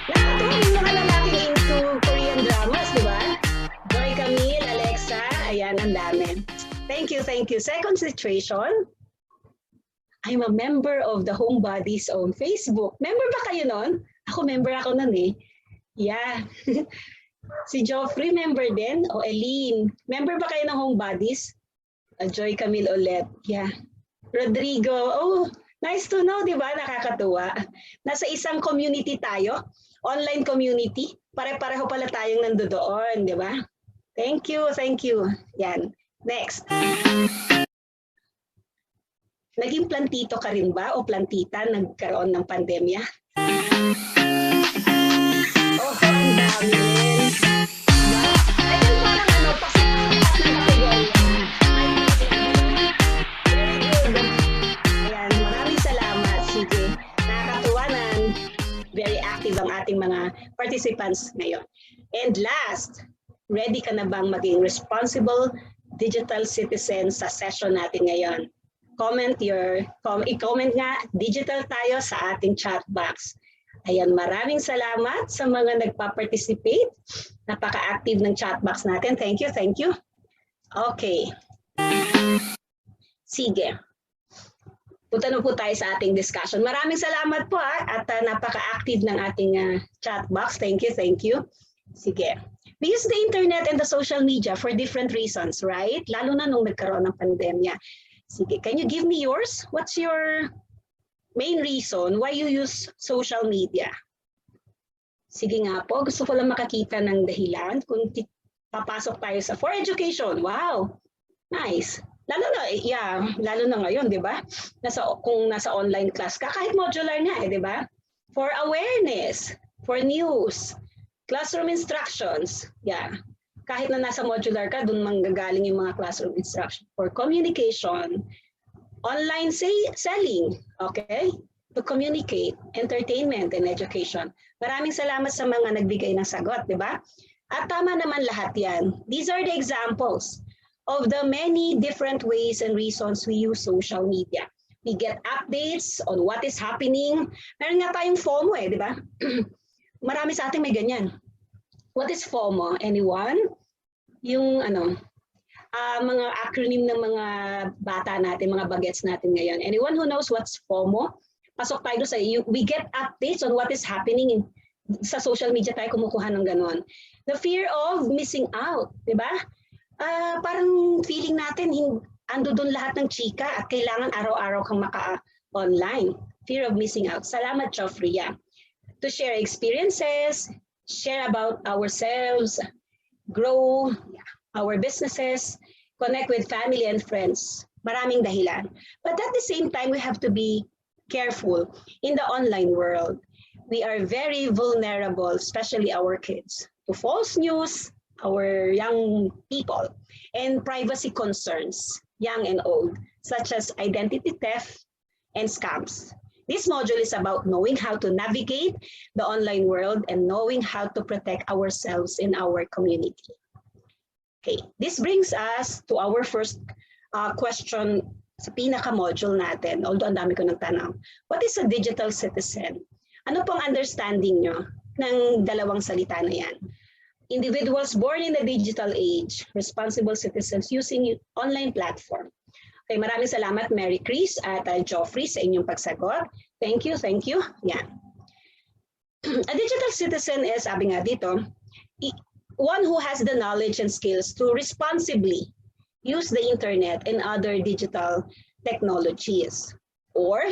Nakatuwa yung mga lalaking into Korean dramas, diba? Joy Camille, Alexa, Ayan, ang dami. Thank you, thank you. Second situation, I'm a member of the Homebodies on Facebook. Member ba kayo nun? Ako, member ako nun eh. Yeah. Si Joffrey, member din. O Eileen, member ba kayo ng Homebodies? Joy Camille ulit. Yeah. Rodrigo, oh, nice to know, di ba? Nakakatuwa. Nasa isang community tayo, online community. Pare-pareho pala tayong nandoon, di ba? Thank you, thank you. Yan. Next. Naging plantito ka rin ba o plantita nagkaroon ng pandemya? Oh, ang dami. Ayun, parang ano, pasikat ng kategorya. Ayan, maraming salamat. Sige, nakakatuwa na very active ang ating mga participants ngayon. And last, ready ka na bang maging responsible digital citizen sa session natin ngayon? I-comment nga, digital tayo sa ating chat box. Ayan, maraming salamat sa mga nagpa-participate. Napaka-active ng chat box natin. Thank you, thank you. Okay. Sige. Punta na po tayo sa ating discussion. Maraming salamat po at napaka-active ng ating chat box. Thank you, thank you. Sige. We use the internet and the social media for different reasons, right? Lalo na nung nagkaroon ng pandemya. Sige, can you give me yours? What's your main reason why you use social media? Sige nga po, gusto ko lang makakita ng dahilan kung papasok tayo sa for education. Wow, nice. Lalo na, yeah, lalo na ngayon, di ba? Kung nasa online class ka, kahit modular nga, di ba? For awareness, for news, classroom instructions, yeah. Kahit na nasa modular ka, doon manggagaling yung mga classroom instruction. For communication, online selling, okay? To communicate, entertainment, and education. Maraming salamat sa mga nagbigay ng sagot, di ba? At tama naman lahat yan. These are the examples of the many different ways and reasons we use social media. We get updates on what is happening. Meron nga tayong FOMO di ba? Marami sa atin may ganyan. What is FOMO? Anyone? Yung mga acronym ng mga bata natin, mga bagets natin ngayon. Anyone who knows what's FOMO? Pasok tayo sa we get updates on what is happening sa social media tayo kumukuha ng ganon. The fear of missing out, di ba? Parang feeling natin ando doon lahat ng chika at kailangan araw-araw kang maka-online. Fear of missing out. Salamat, Joffrey. To share experiences, share about ourselves, grow our businesses, connect with family and friends. Maraming dahilan. But at the same time, we have to be careful in the online world. We are very vulnerable, especially our kids, to false news, our young people, and privacy concerns, young and old, such as identity theft and scams. This module is about knowing how to navigate the online world and knowing how to protect ourselves in our community. Okay, this brings us to our first question sa pinaka-module natin, although ang dami ko nagtanong. What is a digital citizen? Ano pong understanding nyo ng dalawang salita na yan? Individuals born in the digital age, responsible citizens using online platform. Okay, maraming salamat Mary Chris at Joffrey sa inyong pagsagot. Thank you, thank you. Yan. A digital citizen is, sabi nga dito, one who has the knowledge and skills to responsibly use the internet and other digital technologies. Or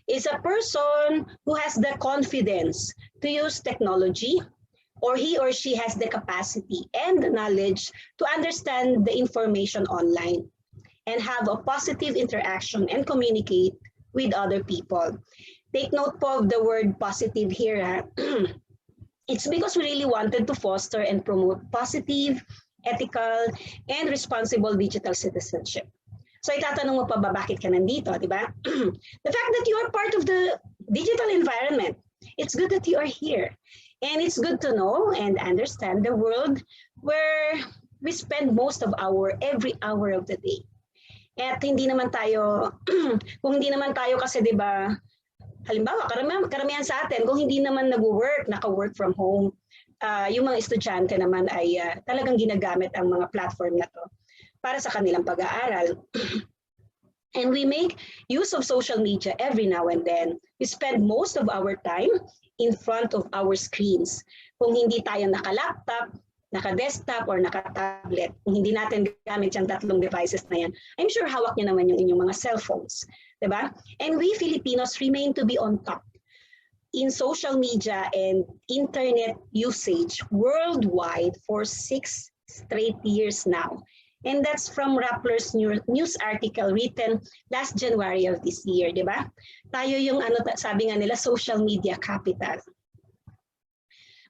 is a person who has the confidence to use technology, or he or she has the capacity and the knowledge to understand the information online and have a positive interaction and communicate with other people. Take note po of the word positive here. It's because we really wanted to foster and promote positive, ethical, and responsible digital citizenship. So itatanong mo pa ba bakit ka nandito, di ba? The fact that you are part of the digital environment, it's good that you are here. And it's good to know and understand the world where we spend most of every hour of the day. At hindi naman tayo, kung hindi naman tayo kasi di ba, halimbawa karamihan sa atin, kung hindi naman naka-work from home, yung mga estudyante naman ay talagang ginagamit ang mga platform na to para sa kanilang pag-aaral. And we make use of social media every now and then. We spend most of our time in front of our screens. Kung hindi tayo naka-laptop, naka-desktop, or naka-tablet, kung hindi natin gamit yung tatlong devices na yan, I'm sure hawak niyo naman yung inyong mga cellphones. Diba? And we Filipinos remain to be on top in social media and internet usage worldwide for 6 straight years now. And that's from Rappler's news article written last January of this year, di ba? Tayo yung sabi nga nila, social media capital.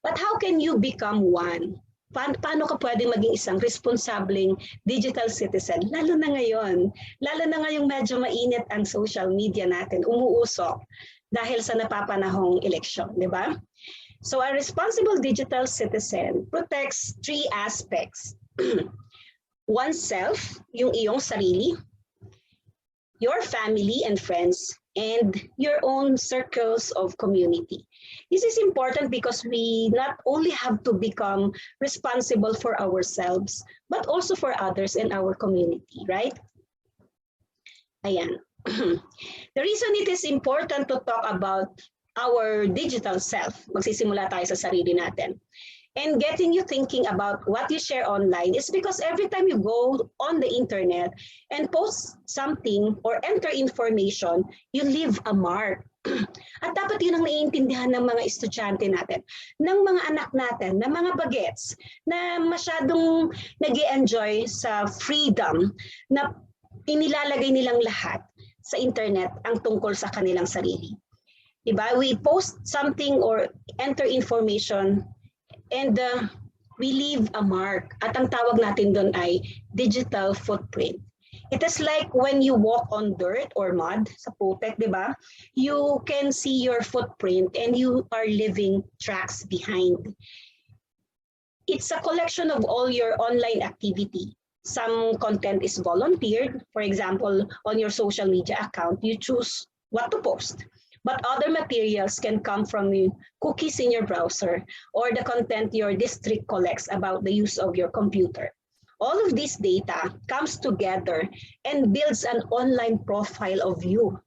But how can you become one? Paano ka pwedeng maging isang responsableng digital citizen? Lalo na ngayon. Lalo na ngayong medyo mainit ang social media natin, umuusok dahil sa napapanahong eleksyon, di ba? So a responsible digital citizen protects 3 aspects. Oneself, yung iyong sarili, your family and friends, and your own circles of community. This is important because we not only have to become responsible for ourselves, but also for others in our community, right? Ayan. The reason it is important to talk about our digital self, magsisimula tayo sa sarili natin, and getting you thinking about what you share online is because every time you go on the internet and post something or enter information, you leave a mark. At dapat yun ang naiintindihan ng mga estudyante natin, ng mga anak natin, ng mga bagets na masyadong nag-i-enjoy sa freedom na inilalagay nilang lahat sa internet ang tungkol sa kanilang sarili. Diba? We post something or enter information and we leave a mark. At ang tawag natin doon ay digital footprint. It is like when you walk on dirt or mud sa putek, di ba? You can see your footprint and you are leaving tracks behind. It's a collection of all your online activity. Some content is volunteered. For example, on your social media account, you choose what to post. But other materials can come from cookies in your browser or the content your district collects about the use of your computer. All of this data comes together and builds an online profile of you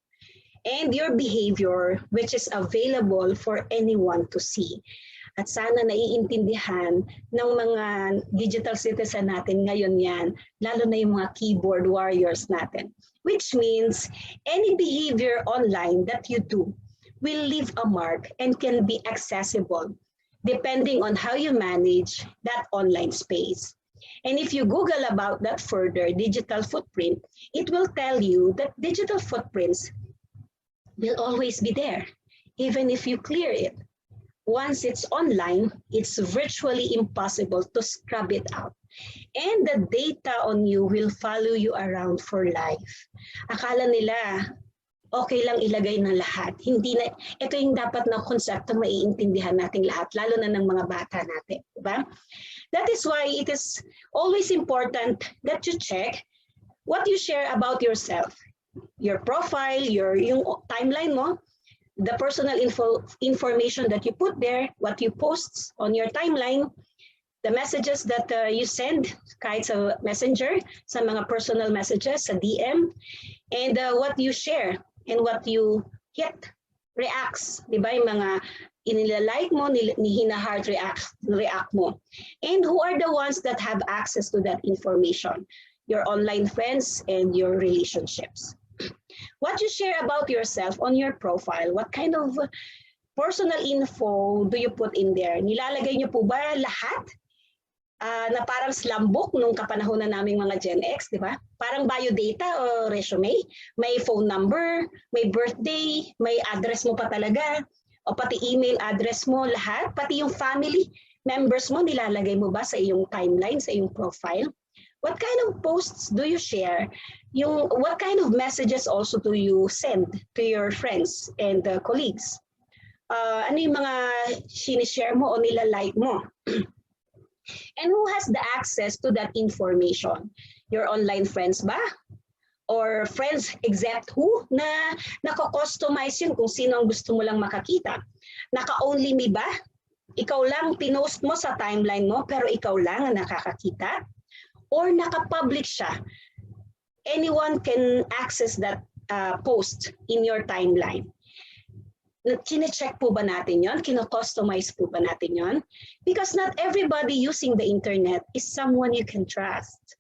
and your behavior, which is available for anyone to see. At sana naiintindihan ng mga digital citizen natin ngayon yan, lalo na yung mga keyboard warriors natin. Which means any behavior online that you do will leave a mark and can be accessible depending on how you manage that online space. And if you Google about that further, digital footprint, it will tell you that digital footprints will always be there, even if you clear it. Once it's online, it's virtually impossible to scrub it out. And the data on you will follow you around for life. Akala nila, okay lang ilagay ng lahat. Hindi na, ito yung dapat na konsepto maiintindihan nating lahat, lalo na ng mga bata natin. Diba? That is why it is always important that you check what you share about yourself. Your profile, yung timeline mo, the personal information that you put there, what you post on your timeline, the messages that you send kahit sa messenger, sa mga personal messages, sa DM, and what you share and what you hit, reacts, di ba? Yung mga inilalike mo, hina-heart react mo. And who are the ones that have access to that information? Your online friends and your relationships. What you share about yourself on your profile, what kind of personal info do you put in there? Nilalagay niyo po ba lahat? Na parang slam book nung kapanahon na naming mga Gen X, di ba? Parang biodata o resume, may phone number, may birthday, may address mo pa talaga, o pati email address mo, lahat, pati yung family members mo, nilalagay mo ba sa iyong timeline, sa iyong profile? What kind of posts do you share? What kind of messages also do you send to your friends and colleagues? Ano yung mga sinishare mo o nilalike mo? And who has the access to that information? Your online friends ba? Or friends except who na nako-customize yun kung sino ang gusto mo lang makakita? Naka-only me ba? Ikaw lang pinost mo sa timeline mo pero ikaw lang ang nakakakita? or nakapublic siya, anyone can access that post in your timeline. Kine-check po ba natin yon? Kino-customize po ba natin yon? Because not everybody using the internet is someone you can trust.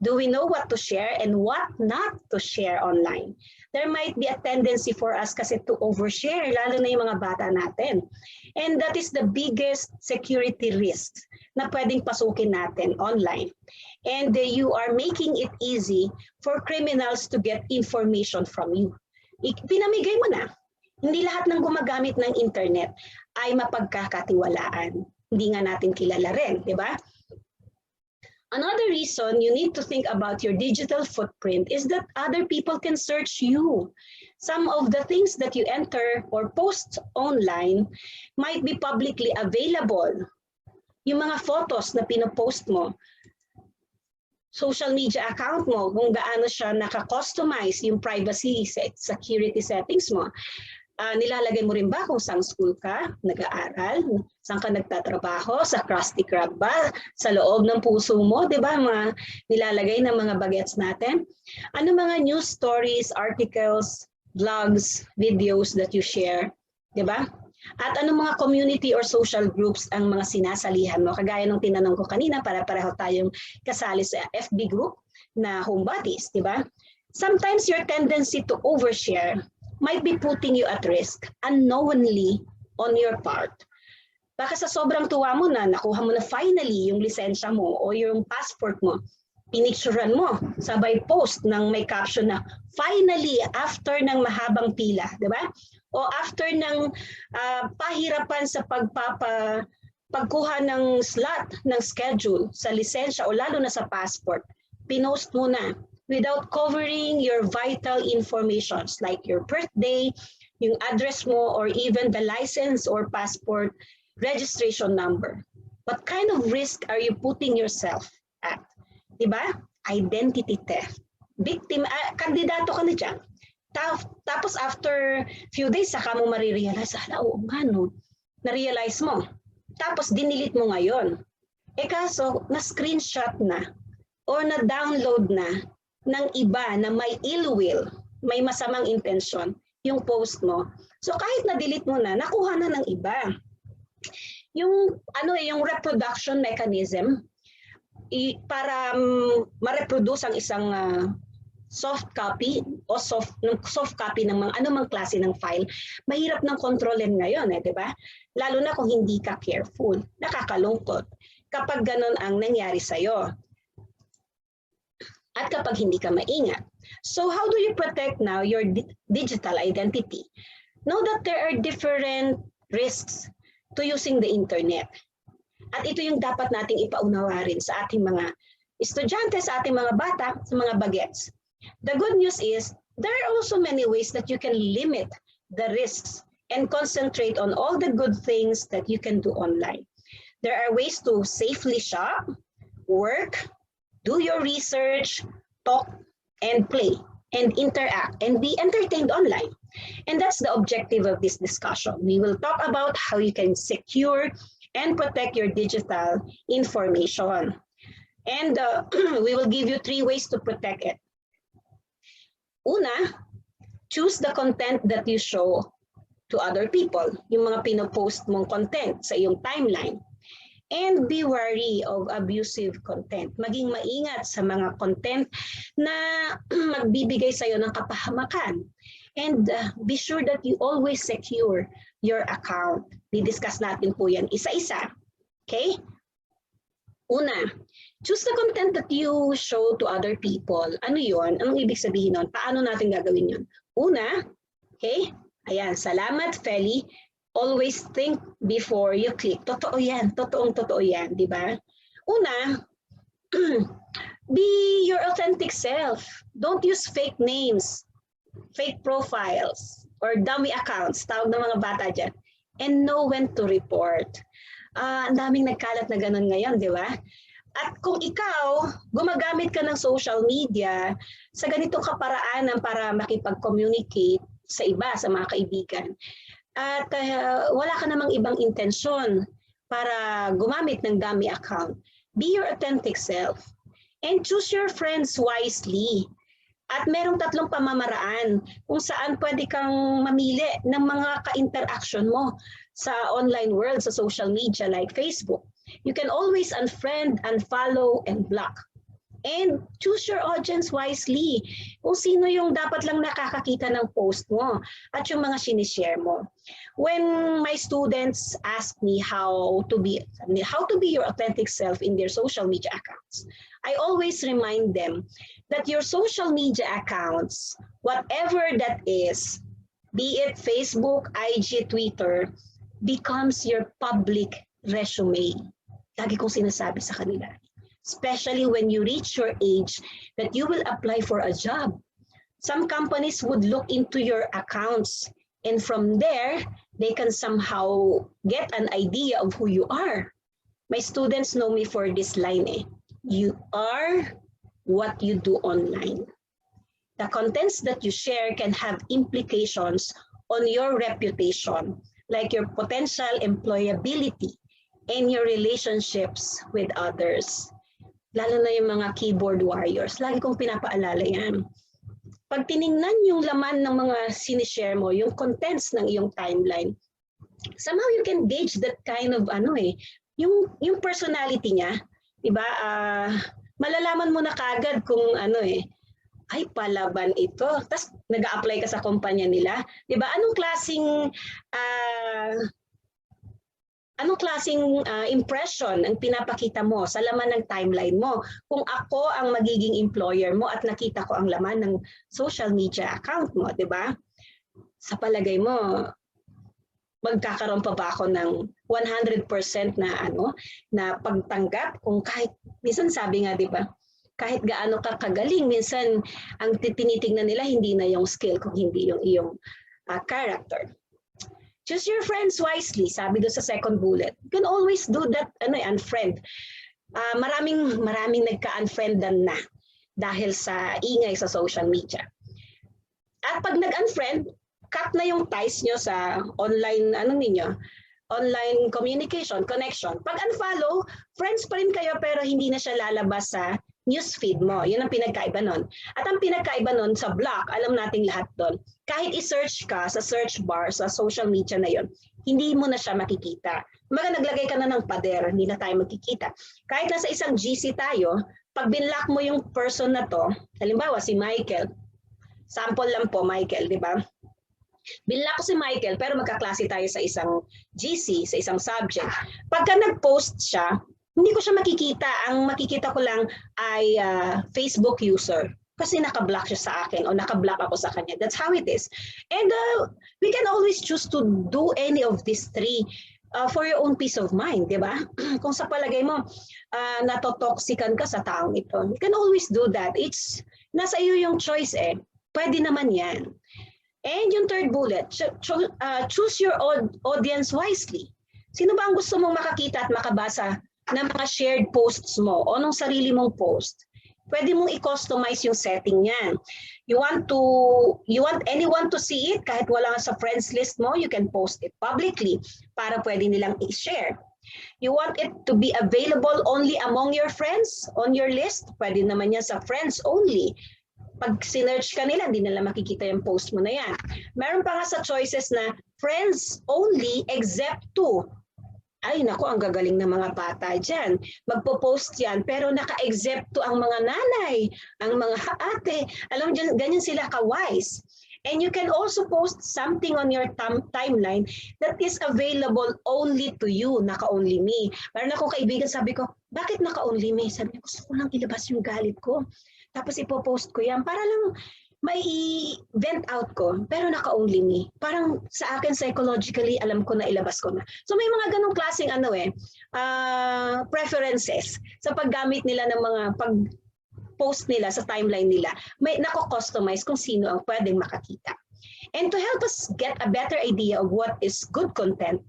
Do we know what to share and what not to share online? There might be a tendency for us kasi to overshare, lalo na yung mga bata natin. And that is the biggest security risk na pwedeng pasukin natin online. And you are making it easy for criminals to get information from you. Pinamigay mo na. Hindi lahat ng gumagamit ng internet ay mapagkakatiwalaan. Hindi nga natin kilala rin, di ba? Another reason you need to think about your digital footprint is that other people can search you. Some of the things that you enter or post online might be publicly available. Yung mga photos na pinopost mo, social media account mo, kung gaano siya naka-customize yung privacy security settings mo. Nilalagay mo rin ba kung saan school ka, nag-aaral, saan ka nagtatrabaho, sa Krusty Krab ba, sa loob ng puso mo, di ba, mga nilalagay ng mga bagets natin? Ano mga news stories, articles, blogs, videos that you share, di ba? At anong mga community or social groups ang mga sinasalihan mo? Kagaya nung tinanong ko kanina, para pareho tayong kasali sa FB group na home buddies, di ba? Sometimes your tendency to overshare might be putting you at risk unknowingly on your part. Baka sa sobrang tuwa mo na, nakuha mo na finally yung lisensya mo o yung passport mo, pinicturean mo, sabay post ng may caption na, finally, after ng mahabang pila, di ba? O after ng pahirapan sa pagkuha ng slot ng schedule sa lisensya o lalo na sa passport, pinost mo na, without covering your vital informations like your birthday, yung address mo, or even the license or passport registration number. What kind of risk are you putting yourself at? Diba? Identity theft. Victim, kandidato ka na dyan. Tapos after few days, saka mo marirealize, oo nga no, na-realize mo. Tapos dinilit mo ngayon. Kaso, na-screenshot na or na-download na ng iba na may ill will, may masamang intensyon, yung post mo. So kahit na-delete mo na, nakuha na ng iba. Yung reproduction mechanism para ma-reproduce ang isang soft copy o soft copy ng mga anumang klase ng file, mahirap ng kontrolin ngayon, di ba? Lalo na kung hindi ka careful, nakakalungkot kapag ganun ang nangyari sa'yo. At kapag hindi ka maingat. So how do you protect now your digital identity? Know that there are different risks to using the internet. At ito yung dapat nating ipaunawa rin sa ating mga estudyante, sa ating mga bata, sa mga bagets. The good news is, there are also many ways that you can limit the risks and concentrate on all the good things that you can do online. There are ways to safely shop, work, do your research, talk, and play, and interact, and be entertained online. And that's the objective of this discussion. We will talk about how you can secure and protect your digital information. And we will give you 3 ways to protect it. Una, choose the content that you show to other people, yung mga pinopost mong content sa iyong timeline. And be wary of abusive content. Maging maingat sa mga content na magbibigay sa iyo ng kapahamakan. And be sure that you always secure your account. Didiscuss natin po yan isa-isa. Okay? Una, choose the content that you show to other people. Ano yun? Anong ibig sabihin nun? Paano natin gagawin yun? Una, okay? Ayan, salamat, Feli. Always think before you click. Totoo yan. Totoo yan, di ba? Una, be your authentic self. Don't use fake names, fake profiles, or dummy accounts, tawag ng mga bata dyan. And know when to report. Ang daming nagkalat na ganun ngayon, di ba? At kung ikaw, gumagamit ka ng social media sa ganitong kaparaanan para makipag-communicate sa iba, sa mga kaibigan, at wala ka namang ibang intensyon para gumamit ng dummy account, be your authentic self. And choose your friends wisely. At merong 3 pamamaraan kung saan pwede kang mamili ng mga ka-interaction mo sa online world, sa social media like Facebook. You can always unfriend, unfollow, and block. And choose your audience wisely. Kung sino yung dapat lang nakakakita ng post mo at yung mga sinishare mo. When my students ask me how to be your authentic self in their social media accounts, I always remind them that your social media accounts, whatever that is, be it Facebook, IG, Twitter, becomes your public resume. Lagi kong sinasabi sa kanila. Especially when you reach your age that you will apply for a job. Some companies would look into your accounts, and from there, they can somehow get an idea of who you are. My students know me for this line. You are what you do online. The contents that you share can have implications on your reputation, like your potential employability and your relationships with others. Lalo na yung mga keyboard warriors. Lagi kong pinapaalala yan. Pag tiningnan yung laman ng mga sinishare mo, yung contents ng iyong timeline, somehow you can gauge that kind of yung personality niya, diba? Malalaman mo na kagad kung ay palaban ito. Tapos nag-a-apply ka sa kumpanya nila, diba? Anong klaseng impression ang pinapakita mo sa laman ng timeline mo? Kung ako ang magiging employer mo at nakita ko ang laman ng social media account mo, di ba? Sa palagay mo, magkakaroon pa ba ako ng 100% na pagtanggap? Kung kahit, minsan sabi nga, di ba? Kahit gaano ka kagaling, minsan ang tinitingnan nila hindi na yung skill, kung hindi yung iyong character. Choose your friends wisely, sabi doon sa second bullet. You can always do that, unfriend. Maraming nagka-unfriendan na dahil sa ingay sa social media. At pag nag-unfriend, cut na yung ties nyo sa online, online communication, connection. Pag unfollow, friends pa rin kayo pero hindi na siya lalabas sa newsfeed mo. Yun ang pinagkaiba nun. At ang pinagkaiba nun sa block, alam nating lahat doon, kahit i-search ka sa search bar, sa social media na yun, hindi mo na siya makikita. Naglagay ka na ng pader, hindi na tayo makikita. Kahit nasa isang GC tayo, pag binlock mo yung person na to, halimbawa si Michael, sample lang po Michael, di ba? Binlock ko si Michael pero magkaklase tayo sa isang GC, sa isang subject. Pagka nag-post siya, hindi ko siya makikita. Ang makikita ko lang ay Facebook user. Kasi naka-block siya sa akin o naka-block ako sa kanya. That's how it is. And we can always choose to do any of these three for your own peace of mind, di ba? Kung sa palagay mo, natotoxican ka sa taong ito, you can always do that. It's nasa iyo yung choice eh. Pwede naman yan. And yung third bullet, choose your audience wisely. Sino ba ang gusto mong makakita at makabasa ng mga shared posts mo o ng sarili mong post? Pwede mong i-customize yung setting niyan. You want anyone to see it, kahit wala sa friends list mo, you can post it publicly para pwede nilang i-share. You want it to be available only among your friends on your list, pwede naman yan sa friends only. Pag sinerch ka nila, hindi nila makikita yung post mo na yan. Meron pa nga sa choices na friends only except to. Ay naku, ang gagaling ng mga bata dyan. Magpo-post yan, pero naka-exempt to ang mga nanay, ang mga ate. Alam mo, ganyan sila ka-wise. And you can also post something on your timeline that is available only to you, naka-only me. Meron akong kaibigan, sabi ko, bakit naka-only me? Sabi ko, gusto ko lang ilabas yung galit ko. Tapos ipopost ko yan para lang may vent out ko, pero naka-only me. Parang sa akin, psychologically, alam ko na ilabas ko na. So may mga ganong klaseng preferences sa paggamit nila ng mga pag-post nila sa timeline nila. May nako-customize kung sino ang pwedeng makakita. And to help us get a better idea of what is good content,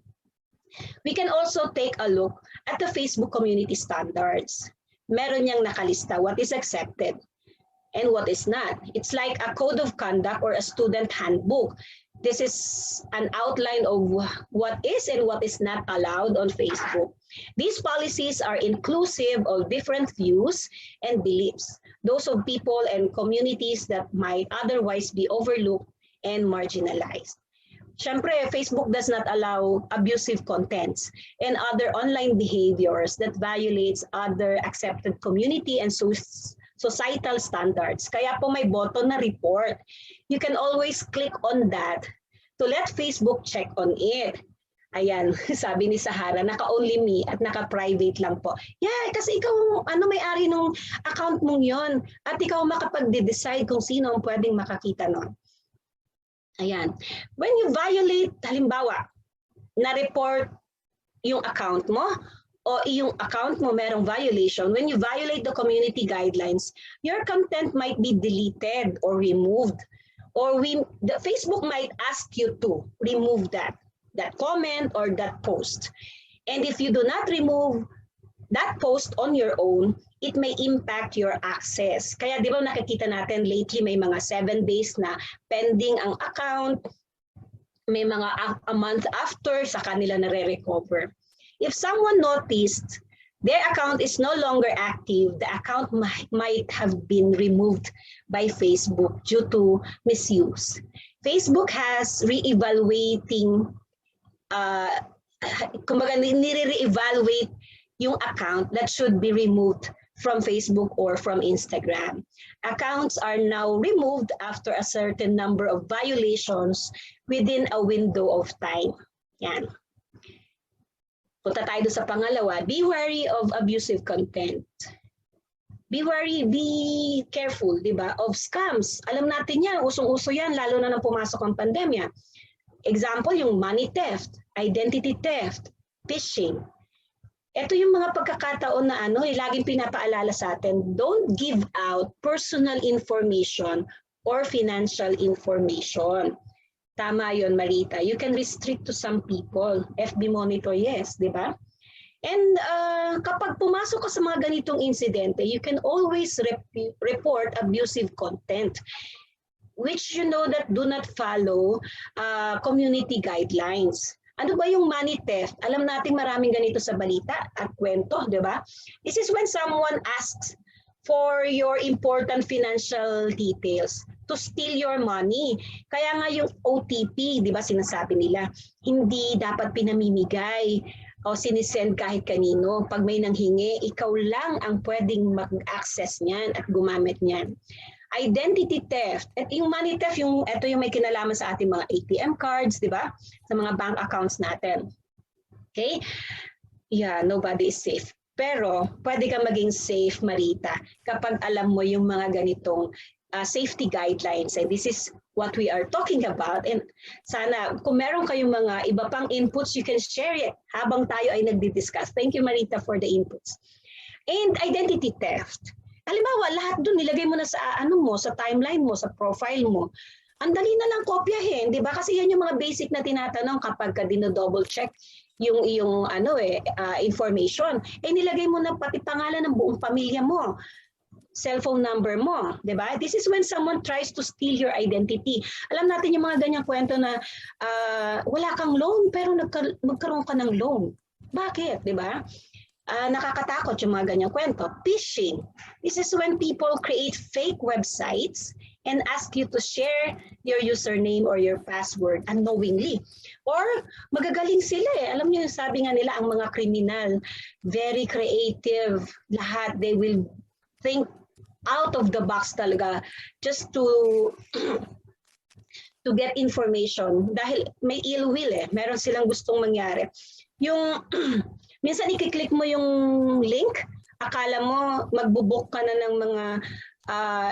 we can also take a look at the Facebook community standards. Meron niyang nakalista what is accepted and what is not. It's like a code of conduct or a student handbook. This is an outline of what is and what is not allowed on Facebook. These policies are inclusive of different views and beliefs, those of people and communities that might otherwise be overlooked and marginalized. Siyempre, Facebook does not allow abusive contents and other online behaviors that violates other accepted community and societal standards. Kaya po may button na report. You can always click on that to let Facebook check on it. Ayan, sabi ni Sahara, naka-only me at naka-private lang po. Yeah, kasi ikaw may-ari ng account mong yon at ikaw makapag-decide kung sino ang pwedeng makakita nun. Ayan. When you violate, halimbawa, na-report yung account mo o yung account mo merong violation, when you violate the community guidelines, your content might be deleted or removed. Or the Facebook might ask you to remove that comment or that post. And if you do not remove that post on your own, it may impact your access. Kaya di ba nakikita natin lately may mga 7 days na pending ang account, may mga a month after sa kanila nare-recover. If someone noticed their account is no longer active, the account might have been removed by Facebook due to misuse. Facebook has re-evaluating, kumbaga nire-evaluate yung account that should be removed from Facebook or from Instagram. Accounts are now removed after a certain number of violations within a window of time. Yan. Punta tayo sa pangalawa, be wary of abusive content. Be wary, be careful, di ba, of scams. Alam natin yan, usong-uso yan, lalo na nang pumasok ang pandemya. Example, yung money theft, identity theft, phishing. Ito yung mga pagkakataon na laging pinapaalala sa atin, don't give out personal information or financial information. Tama yon, Marita. You can restrict to some people. FB monitor, yes, di ba? And kapag pumasok ka sa mga ganitong insidente, you can always report abusive content, which you know that do not follow community guidelines. Ano ba yung money theft? Alam natin maraming ganito sa balita at kwento, di ba? This is when someone asks for your important financial details to steal your money. Kaya nga yung OTP, di ba sinasabi nila, hindi dapat pinamimigay o sinisend kahit kanino. Pag may nanghingi, ikaw lang ang pwedeng mag-access niyan at gumamit niyan. Identity theft. At yung money theft, ito yung may kinalaman sa ating mga ATM cards, di ba? Sa mga bank accounts natin. Okay? Yeah, nobody is safe. Pero pwede ka maging safe, Marita, kapag alam mo yung mga ganitong safety guidelines. And this is what we are talking about. And sana kung meron kayong mga iba pang inputs, you can share it habang tayo ay nagdi-discuss. Thank you, Marita, for the inputs. And identity theft. Halimbawa, lahat doon nilagay mo na sa sa timeline mo, sa profile mo. Ang dali na lang kopyahin, 'di ba? Kasi yan yung mga basic na tinatanong kapag ka dino-double check yung iyong information. Nilagay mo na pati pangalan ng buong pamilya mo, cellphone number mo, 'di ba? This is when someone tries to steal your identity. Alam natin yung mga ganyang kwento na wala kang loan pero nagkaroon ka ng loan. Bakit, 'di ba? Nakakatakot yung mga ganyang kwento. Phishing. This is when people create fake websites and ask you to share your username or your password unknowingly. Or magagaling sila Alam niyo, sabi nga nila, ang mga kriminal, very creative. Lahat, they will think out of the box talaga just to get information. Dahil may ill will meron silang gustong mangyari. Yung minsan i-click mo yung link, akala mo magbubook ka na ng mga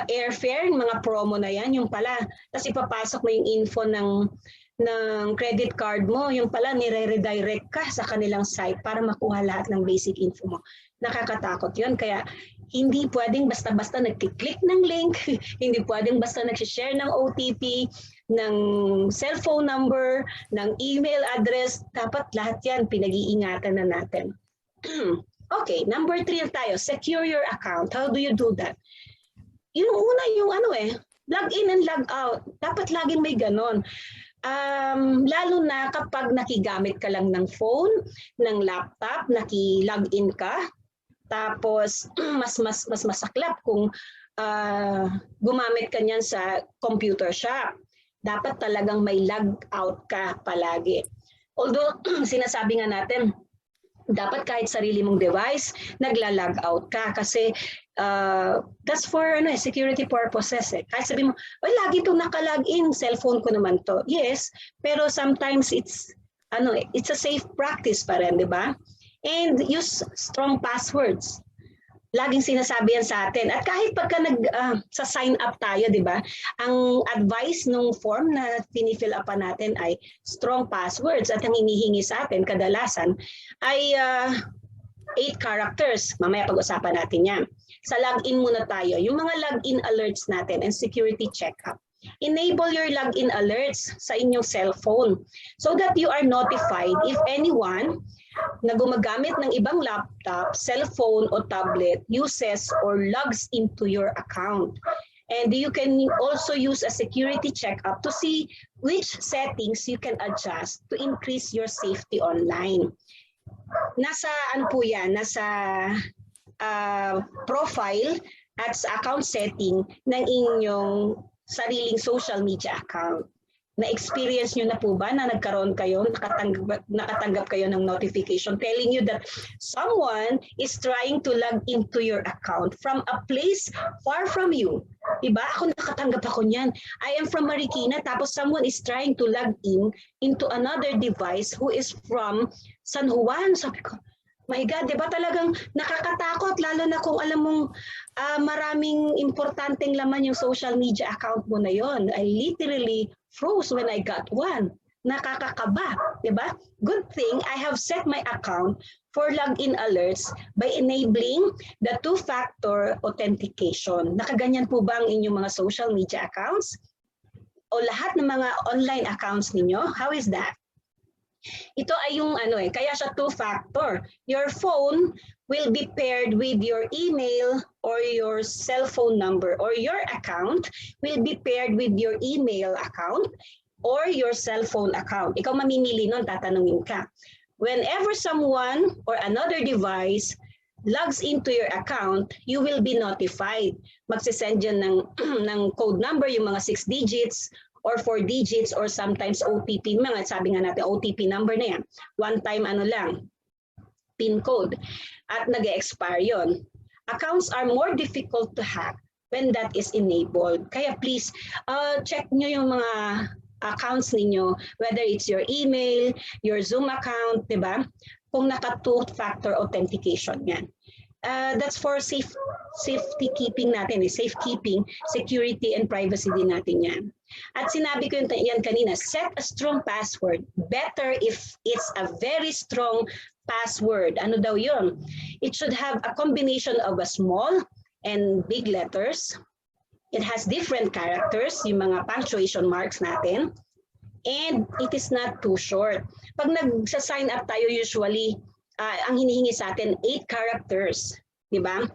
airfare, mga promo na yan, yung pala. Tapos ipapasok mo yung info ng credit card mo, yung pala nire-redirect ka sa kanilang site para makuha lahat ng basic info mo. Nakakatakot yun. Kaya hindi pwedeng basta-basta nag-click ng link, hindi pwedeng basta nag-share ng OTP, ng cellphone number, ng email address. Dapat lahat yan pinag-iingatan na natin. Okay, number 3 tayo. Secure your account. How do you do that? Yung una, yung log in and log out. Dapat laging may ganon. Lalo na kapag nakigamit ka lang ng phone, ng laptop, naki-login ka, tapos mas masaklap kung gumamit ka niyan sa computer shop. Dapat talagang may log out ka palagi. Although sinasabi nga natin, dapat kahit sarili mong device, nagla-log out ka kasi that's for security purposes. Kahit sabi mo, lagi itong naka-login, cellphone ko naman to. Yes, pero sometimes it's a safe practice pa rin, di ba? And use strong passwords. Laging sinasabi yan sa atin. At kahit pagka sa sign up tayo, di ba? Ang advice nung form na finifill up natin ay strong passwords. At ang hinihingi sa atin kadalasan ay 8 characters. Mamaya pag-usapan natin yan. Sa login muna tayo. Yung mga login alerts natin and security checkup. Enable your login alerts sa inyong cellphone so that you are notified if anyone na gumagamit ng ibang laptop, cellphone o tablet uses or logs into your account. And you can also use a security checkup to see which settings you can adjust to increase your safety online. Nasa po yan, nasa profile at sa account setting ng inyong sariling social media account. Na-experience nyo na po ba na nagkaroon kayo, nakatanggap kayo ng notification telling you that someone is trying to log into your account from a place far from you? Diba? Ako nakatanggap ako niyan. I am from Marikina, tapos someone is trying to log into another device who is from San Juan. Sabi ko, my God, diba talagang nakakatakot, lalo na kung alam mong maraming importanteng laman yung social media account mo na yon. I literally froze when I got one. Nakakakaba, diba? Good thing I have set my account for login alerts by enabling the two-factor authentication. Nakaganyan po ba ang inyong mga social media accounts? O lahat ng mga online accounts ninyo? How is that? Ito ay yung kaya siya two-factor. Your phone will be paired with your email or your cell phone number, or your account will be paired with your email account or your cell phone account. Ikaw mamimili nun, tatanungin ka. Whenever someone or another device logs into your account, you will be notified. Magsisend yan ng code number, yung mga 6 digits, or 4 digits, or sometimes OTP, mga sabi nga natin OTP number na yan. One time PIN code. At nag-expire yon. Accounts are more difficult to hack when that is enabled. Kaya please, check nyo yung mga accounts ninyo, whether it's your email, your Zoom account, di ba? Kung naka two-factor authentication yan. That's for safety keeping natin, safekeeping, security and privacy din natin yan. At sinabi ko yan kanina, set a strong password. Better if it's a very strong password. Ano daw yun? It should have a combination of a small and big letters. It has different characters, yung mga punctuation marks natin. And it is not too short. Pag nagsa-sign up tayo usually, ang hinihingi sa atin, 8 characters. Diba?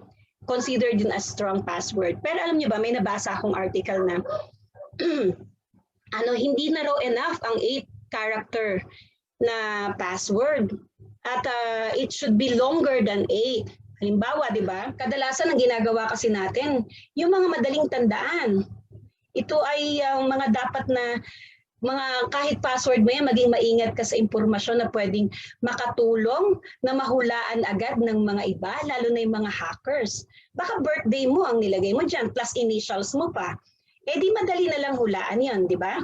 Considered yun as strong password. Pero alam niyo ba, may nabasa akong article na hindi na raw enough ang 8 character na password. At it should be longer than 8. Halimbawa, di ba? Kadalasan ang ginagawa kasi natin, yung mga madaling tandaan. Ito ay mga dapat na kahit password mo yan, maging maingat ka sa impormasyon na pwedeng makatulong na mahulaan agad ng mga iba, lalo na yung mga hackers. Baka birthday mo ang nilagay mo dyan, plus initials mo pa. Di madali na lang hulaan yan, di ba?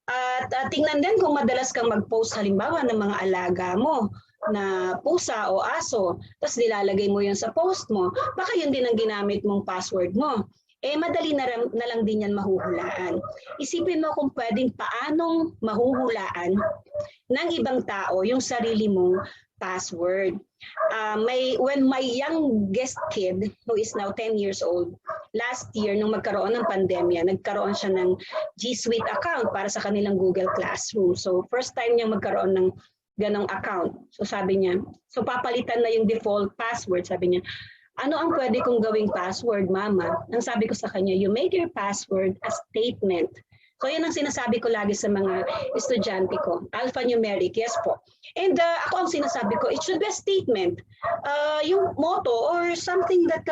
At tingnan din kung madalas kang mag-post halimbawa ng mga alaga mo na pusa o aso, tapos nilalagay mo yun sa post mo, baka yun din ang ginamit mong password mo. Madali na lang din yan mahuhulaan. Isipin mo kung pwedeng paanong mahuhulaan ng ibang tao yung sarili mong password. When my youngest kid, who is now 10 years old, last year nung magkaroon ng pandemya, nagkaroon siya ng G Suite account para sa kanilang Google Classroom. So first time niya magkaroon ng ganong account. So sabi niya, so papalitan na yung default password. Sabi niya, ano ang pwede kong gawing password, mama? Ang sabi ko sa kanya, you make your password a statement So yun ang sinasabi ko lagi sa mga estudyante ko. Alphanumeric, yes po. And ako ang sinasabi ko, it should be a statement. Yung motto or something that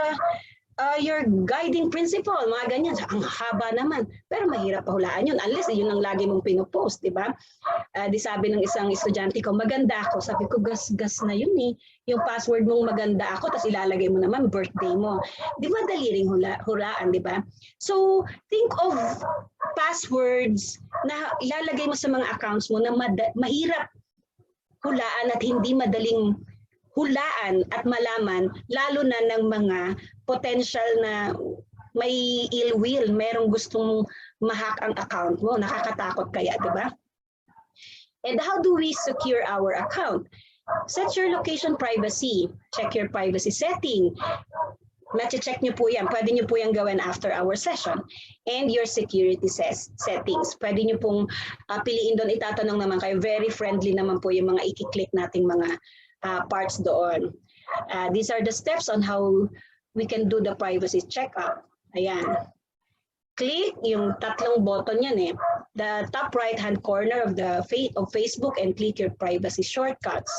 your guiding principle, mga ganyan. Ang haba naman. Pero mahirap pahulaan yun unless yun ang lagi mong pinupost, di ba? Di sabi ng isang estudyante ko, maganda ako. Sabi ko, gas-gas na yun eh. Yung password mong maganda ako, tapos ilalagay mo naman birthday mo. Di ba dali ring hulaan, di ba? So, think of passwords na ilalagay mo sa mga accounts mo na mahirap hulaan at hindi madaling hulaan at malaman, lalo na ng mga potential na may ill will, merong gustong ma-hack ang account mo. Nakakatakot kaya, di ba? And how do we secure our account? Set your location privacy. Check your privacy setting. Check nyo po yan. Pwede nyo po yan gawin after our session. And your security settings. Pwede nyo pong piliin doon. Itatanong naman kayo. Very friendly naman po yung mga i-click nating mga parts doon. These are the steps on how we can do the privacy checkup. Ayan. Click yung tatlong button yan eh. The top right-hand corner of Facebook and click your privacy shortcuts.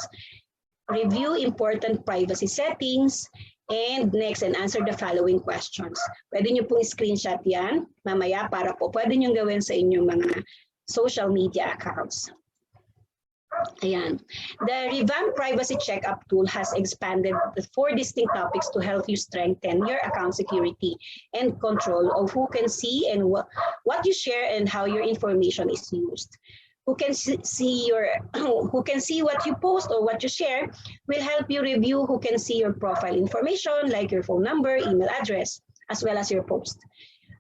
Review important privacy settings and next and answer the following questions. Pwede nyo pong screenshot yan mamaya para po pwede nyo gawin sa inyong mga social media accounts. Ayan. The revamped privacy checkup tool has expanded the 4 distinct topics to help you strengthen your account security and control of who can see and what you share and how your information is used. Who can see what you post or what you share will help you review who can see your profile information like your phone number, email address, as well as your post.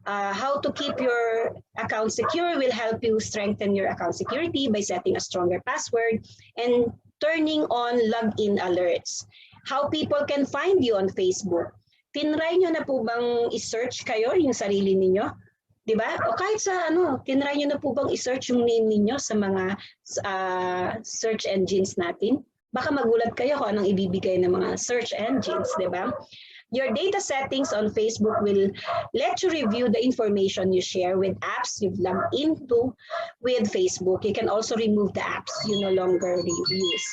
How to keep your account secure will help you strengthen your account security by setting a stronger password and turning on login alerts. How people can find you on Facebook. Tinry nyo na po bang i-search kayo yung sarili ninyo? Diba? O kahit sa tinry nyo na po bang i-search yung name ninyo sa mga search engines natin? Baka magulat kayo kung anong ibibigay ng mga search engines, diba? Your data settings on Facebook will let you review the information you share with apps you've logged into with Facebook. You can also remove the apps you no longer use.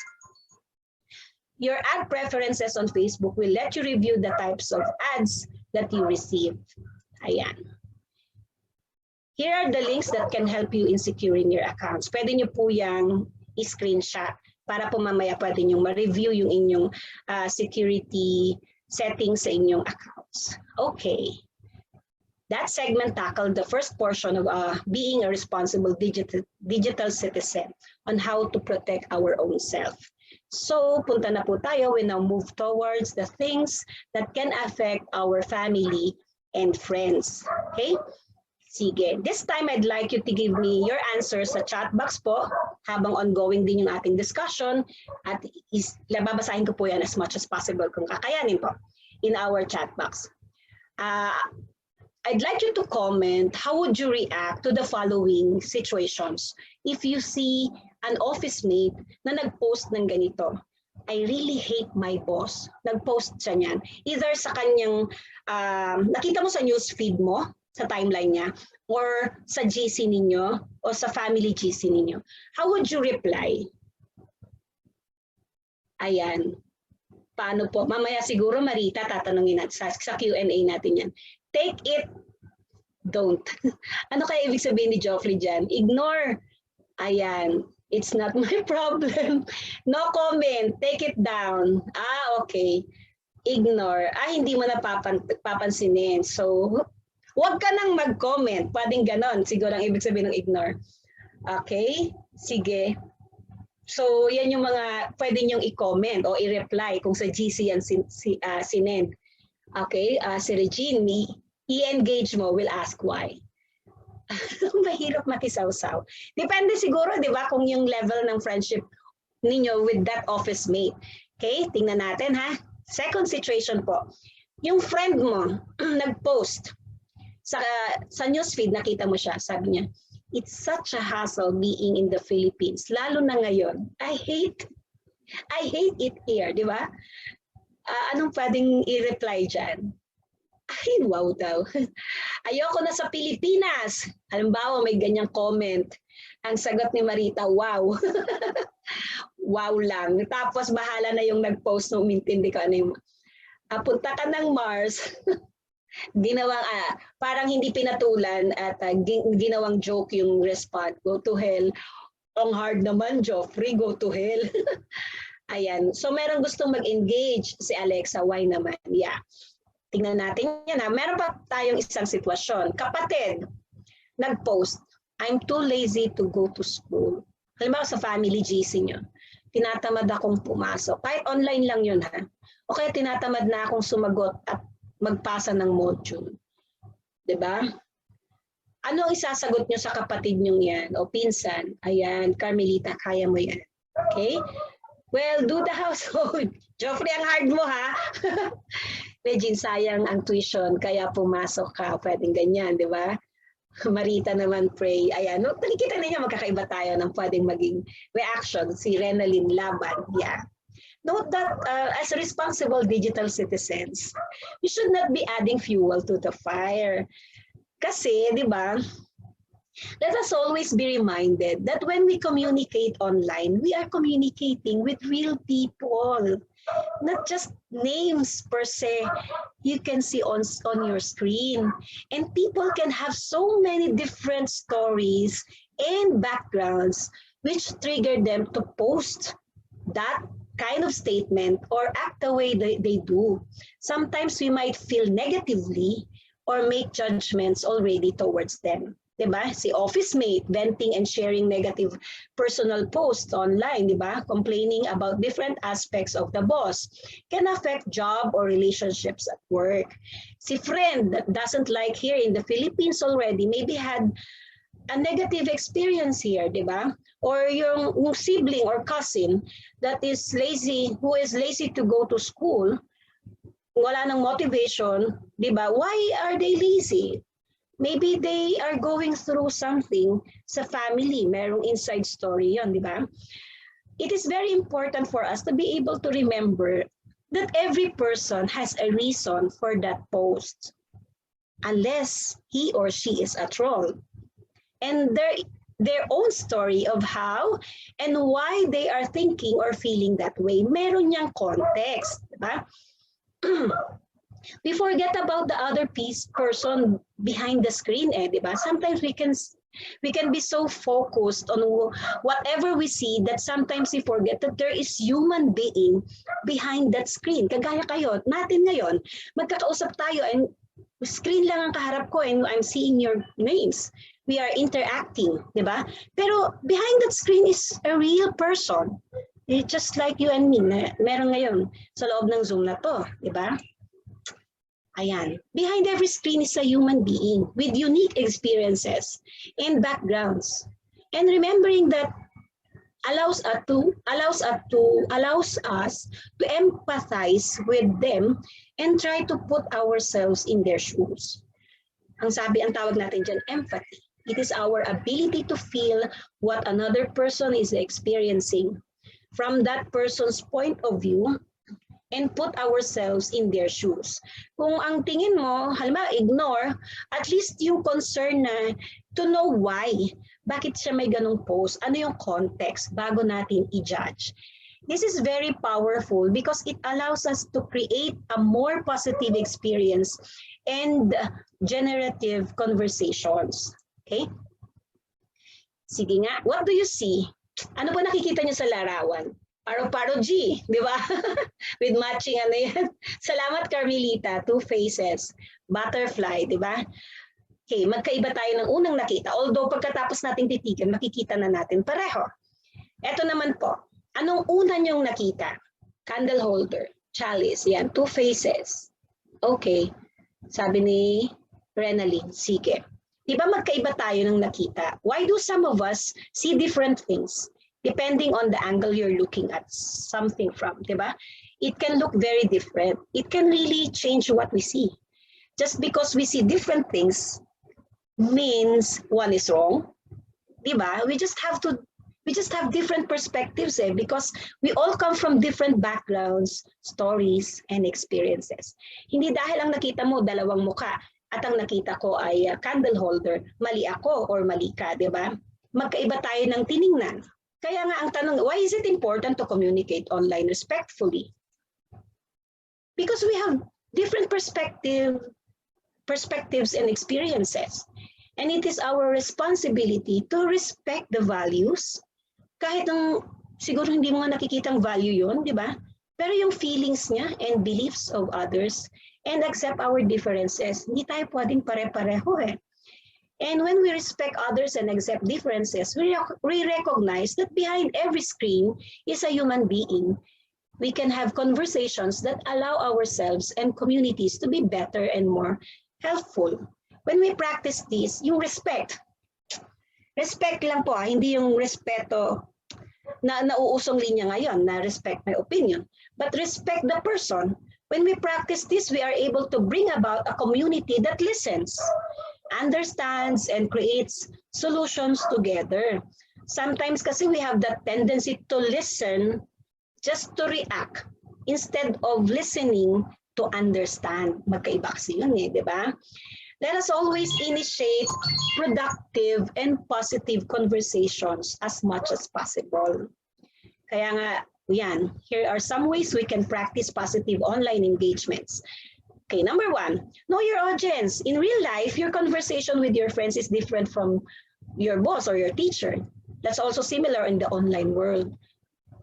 Your ad preferences on Facebook will let you review the types of ads that you receive. Ayan. Here are the links that can help you in securing your accounts. Pwede nyo po yung i-screenshot para po mamaya pwede nyo ma-review yung inyong security settings sa inyong accounts. Okay. That segment tackled the first portion of being a responsible digital citizen on how to protect our own self. So, punta na po tayo. We now move towards the things that can affect our family and friends. Okay? Sige. This time, I'd like you to give me your answers sa chat box po habang ongoing din yung ating discussion at babasahin ko po yan as much as possible kung kakayanin po in our chat box. I'd like you to comment how would you react to the following situations if you see an office mate na nag-post ng ganito. I really hate my boss. Nag-post siya niyan. Either sa kanyang, nakita mo sa news feed mo, sa timeline niya, or sa GC ninyo, o sa family GC ninyo. How would you reply? Ayan. Paano po? Mamaya siguro, Marita, tatanungin natin sa Q&A natin yan. Take it, don't. Ano kaya ibig sabihin ni Joffrey dyan? Ignore. Ayan. It's not my problem. No comment. Take it down. Okay. Ignore. Hindi mo na papansinin. So, huwag ka nang mag-comment. Pwedeng ganon. Siguro ang ibig sabihin ng ignore. Okay? Sige. So, yan yung mga pwede nyong i-comment o i-reply kung sa GC yan sinend. Okay? Si Regine, i-engage mo, will ask why. Mahirap makisawsaw. Depende siguro, di ba, kung yung level ng friendship ninyo with that office mate. Okay? Tingnan natin, ha? Second situation po. Yung friend mo, nag-post. Sa newsfeed, nakita mo siya, sabi niya, it's such a hassle being in the Philippines, lalo na ngayon. I hate it here, di ba? Anong pwedeng i-reply dyan? Ay, wow daw. Ayoko na sa Pilipinas. Halimbawa, may ganyang comment. Ang sagot ni Marita, wow. Wow lang. Tapos bahala na yung nag-post na umintindi ko ano yung punta ka ng Mars. Ginawang, parang hindi pinatulan at ginawang joke yung response. Go to hell. Ang hard naman, Joffrey. Go to hell. Ayan. So, merong gustong mag-engage si Alexa. Why naman? Yeah. Tingnan natin yan. Meron pa tayong isang sitwasyon. Kapatid, nag-post, I'm too lazy to go to school. Halimbawa sa family GC nyo, tinatamad akong pumasok. Kahit online lang yun ha. O kaya tinatamad na akong sumagot at magpasa ng module. Diba? Ano ang isasagot nyo sa kapatid nyo yan? O pinsan? Ayan, Carmelita, kaya mo yan. Okay? Well, do the household. Joffrey, ang hard mo ha. Regine, sayang ang tuition, kaya pumasok ka. Pwedeng ganyan, di ba? Marita naman, pray. Ayan, no, nakikita ninyo, magkakaiba tayo ng pwedeng maging reaction. Si Renalyn Laban, yeah. Note that as responsible digital citizens, we should not be adding fuel to the fire. Kasi, di ba, let us always be reminded that when we communicate online, we are communicating with real people. Not just names per se you can see on your screen. And people can have so many different stories and backgrounds which trigger them to post that kind of statement or act the way they do. Sometimes we might feel negatively or make judgments already towards them. Diba? Si office mate venting and sharing negative personal posts online, diba? Complaining about different aspects of the boss can affect job or relationships at work. Si friend that doesn't like here in the Philippines already maybe had a negative experience here, diba? Or yung sibling or cousin that is lazy, who is lazy to go to school, wala nang motivation, diba? Why are they lazy? Maybe they are going through something sa family. Merong inside story yon, di ba? It is very important for us to be able to remember that every person has a reason for that post, unless he or she is a troll. And their own story of how and why they are thinking or feeling that way. Meron niyang context, di ba? We forget about the other person behind the screen, di ba? Sometimes we can be so focused on whatever we see that sometimes we forget that there is human being behind that screen. Kagaya kayo, natin ngayon, magkakausap tayo and screen lang ang kaharap ko and I'm seeing your names. We are interacting, di ba? Pero behind that screen is a real person. Just like you and me, meron ngayon sa loob ng Zoom na to, di ba? Ayan. Behind every screen is a human being with unique experiences and backgrounds. And remembering that allows us to empathize with them and try to put ourselves in their shoes. Ang tawag natin dyan, empathy. It is our ability to feel what another person is experiencing from that person's point of view and put ourselves in their shoes. Kung ang tingin mo, halimbawa, ignore, at least yung concern na to know why, bakit siya may ganong post, ano yung context bago natin i-judge. This is very powerful because it allows us to create a more positive experience and generative conversations. Okay? Sige nga, what do you see? Ano ba nakikita niyo sa larawan? Paro-paro G, di ba? With matching ano yan. Salamat Carmelita, two faces, butterfly, di ba? Okay, magkaiba tayo ng unang nakita. Although pagkatapos nating titigan, makikita na natin pareho. Ito naman po, anong una niyong nakita? Candle holder, chalice, yan, two faces. Okay, sabi ni Renalyn, sige. Di ba magkaiba tayo ng nakita? Why do some of us see different things? Depending on the angle you're looking at something from, diba? It can look very different. It can really change what we see. Just because we see different things means one is wrong, diba? We just have to We just have different perspectives because we all come from different backgrounds, stories, and experiences. Hindi dahil ang nakita mo dalawang muka at ang nakita ko ay candle holder, mali ako or mali ka, di ba? Magkaiba tayo ng tiningnan. Kaya nga ang tanong, why is it important to communicate online respectfully? Because we have different perspectives and experiences. And it is our responsibility to respect the values. Kahit siguro hindi mo nga nakikitang value yun, di ba? Pero yung feelings niya and beliefs of others and accept our differences, hindi tayo pwedeng pare-pareho eh. And when we respect others and accept differences, we recognize that behind every screen is a human being. We can have conversations that allow ourselves and communities to be better and more helpful. When we practice this, yung respect lang po, hindi yung respeto na nauusong linya ngayon, na respect my opinion, but respect the person. When we practice this, we are able to bring about a community that listens, understands, and creates solutions together. Sometimes kasi we have that tendency to listen just to react instead of listening to understand. Magkaiba kasi yun eh, di ba? Let us always initiate productive and positive conversations as much as possible. Kaya nga, yan, here are some ways we can practice positive online engagements. Okay, number 1, know your audience. In real life, your conversation with your friends is different from your boss or your teacher. That's also similar in the online world.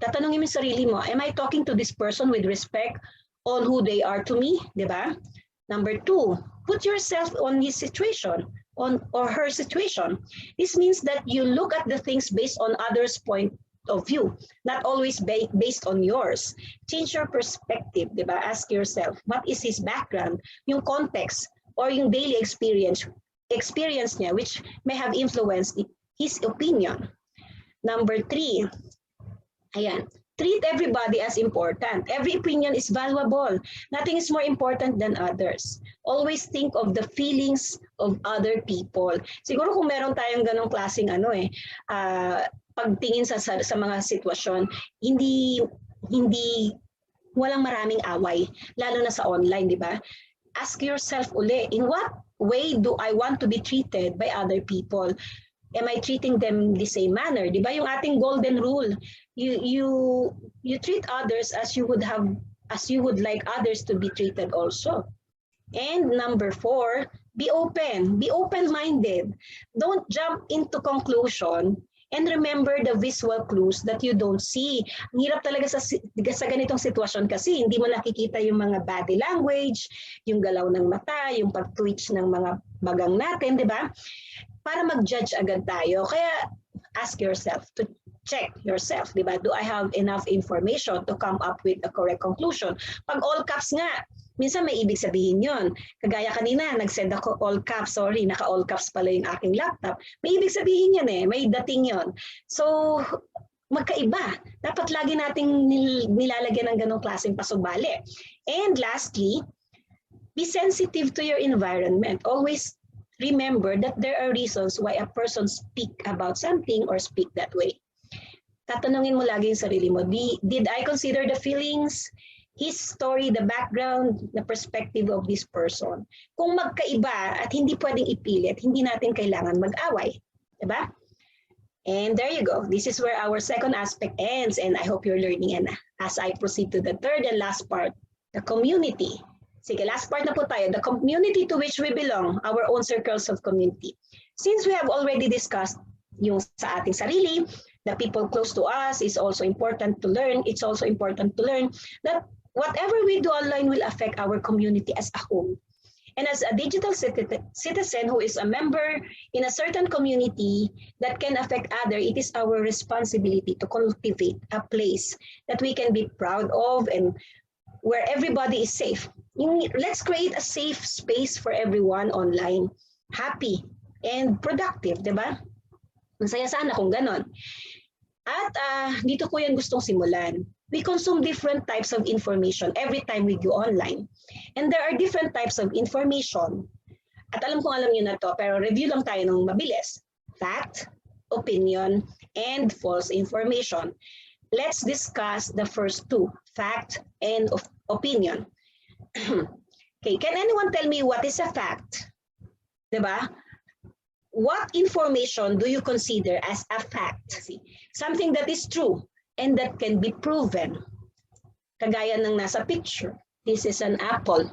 Tatanungin mo sarili mo, am I talking to this person with respect on who they are to me? Diba? Number 2, put yourself on his situation or her situation. This means that you look at the things based on others' point of view, not always based on yours. Change your perspective, diba? Ask yourself, what is his background, yung context, or yung daily experience niya, which may have influenced his opinion. Number 3, ayan, treat everybody as important. Every opinion is valuable. Nothing is more important than others. Always think of the feelings of other people. Siguro kung meron tayong ganong klaseng pagtingin sa mga sitwasyon, hindi walang maraming away, lalo na sa online, di ba? Ask yourself uli, in what way do I want to be treated by other people? Am I treating them the same manner? Di ba yung ating golden rule? You treat others as you would like others to be treated also. And number 4, be open. Be open-minded. Don't jump into conclusion and remember the visual clues that you don't see. Ang hirap talaga sa ganitong sitwasyon kasi hindi mo nakikita yung mga body language, yung galaw ng mata, yung pag-twitch ng mga bagang natin, di ba? Para mag-judge agad tayo. Kaya ask yourself, to check yourself, di ba? Do I have enough information to come up with a correct conclusion? Pag all caps nga, minsan may ibig sabihin yon. Kagaya kanina, nag-send ako all caps, sorry, naka-all caps pala yung aking laptop. May ibig sabihin yun eh, may dating yon. So, magkaiba. Dapat lagi nating nilalagyan ng ganong klaseng pasubali. And lastly, be sensitive to your environment. Always remember that there are reasons why a person speak about something or speak that way. Tatanungin mo lagi yung sarili mo, did I consider the feelings, his story, the background, the perspective of this person? Kung magkaiba at hindi pwedeng ipilit, hindi natin kailangan mag-away. Diba? And there you go. This is where our second aspect ends, and I hope you're learning. And as I proceed to the third and last part, the community. Sige, last part na po tayo. The community to which we belong, our own circles of community. Since we have already discussed yung sa ating sarili, the people close to us is also important to learn. It's also important to learn that whatever we do online will affect our community as a whole. And as a digital citizen who is a member in a certain community that can affect others, it is our responsibility to cultivate a place that we can be proud of and where everybody is safe. Let's create a safe space for everyone online, happy and productive, diba? Masaya sana kung ganon. At dito ko yan gustong simulan. We consume different types of information every time we go online. And there are different types of information. At alam niyo na to, pero review lang tayo ng mabilis. Fact, opinion, and false information. Let's discuss the first two, fact and opinion. Okay, can anyone tell me what is a fact? Diba? What information do you consider as a fact? Something that is true and that can be proven. Kagaya ng nasa picture. This is an apple.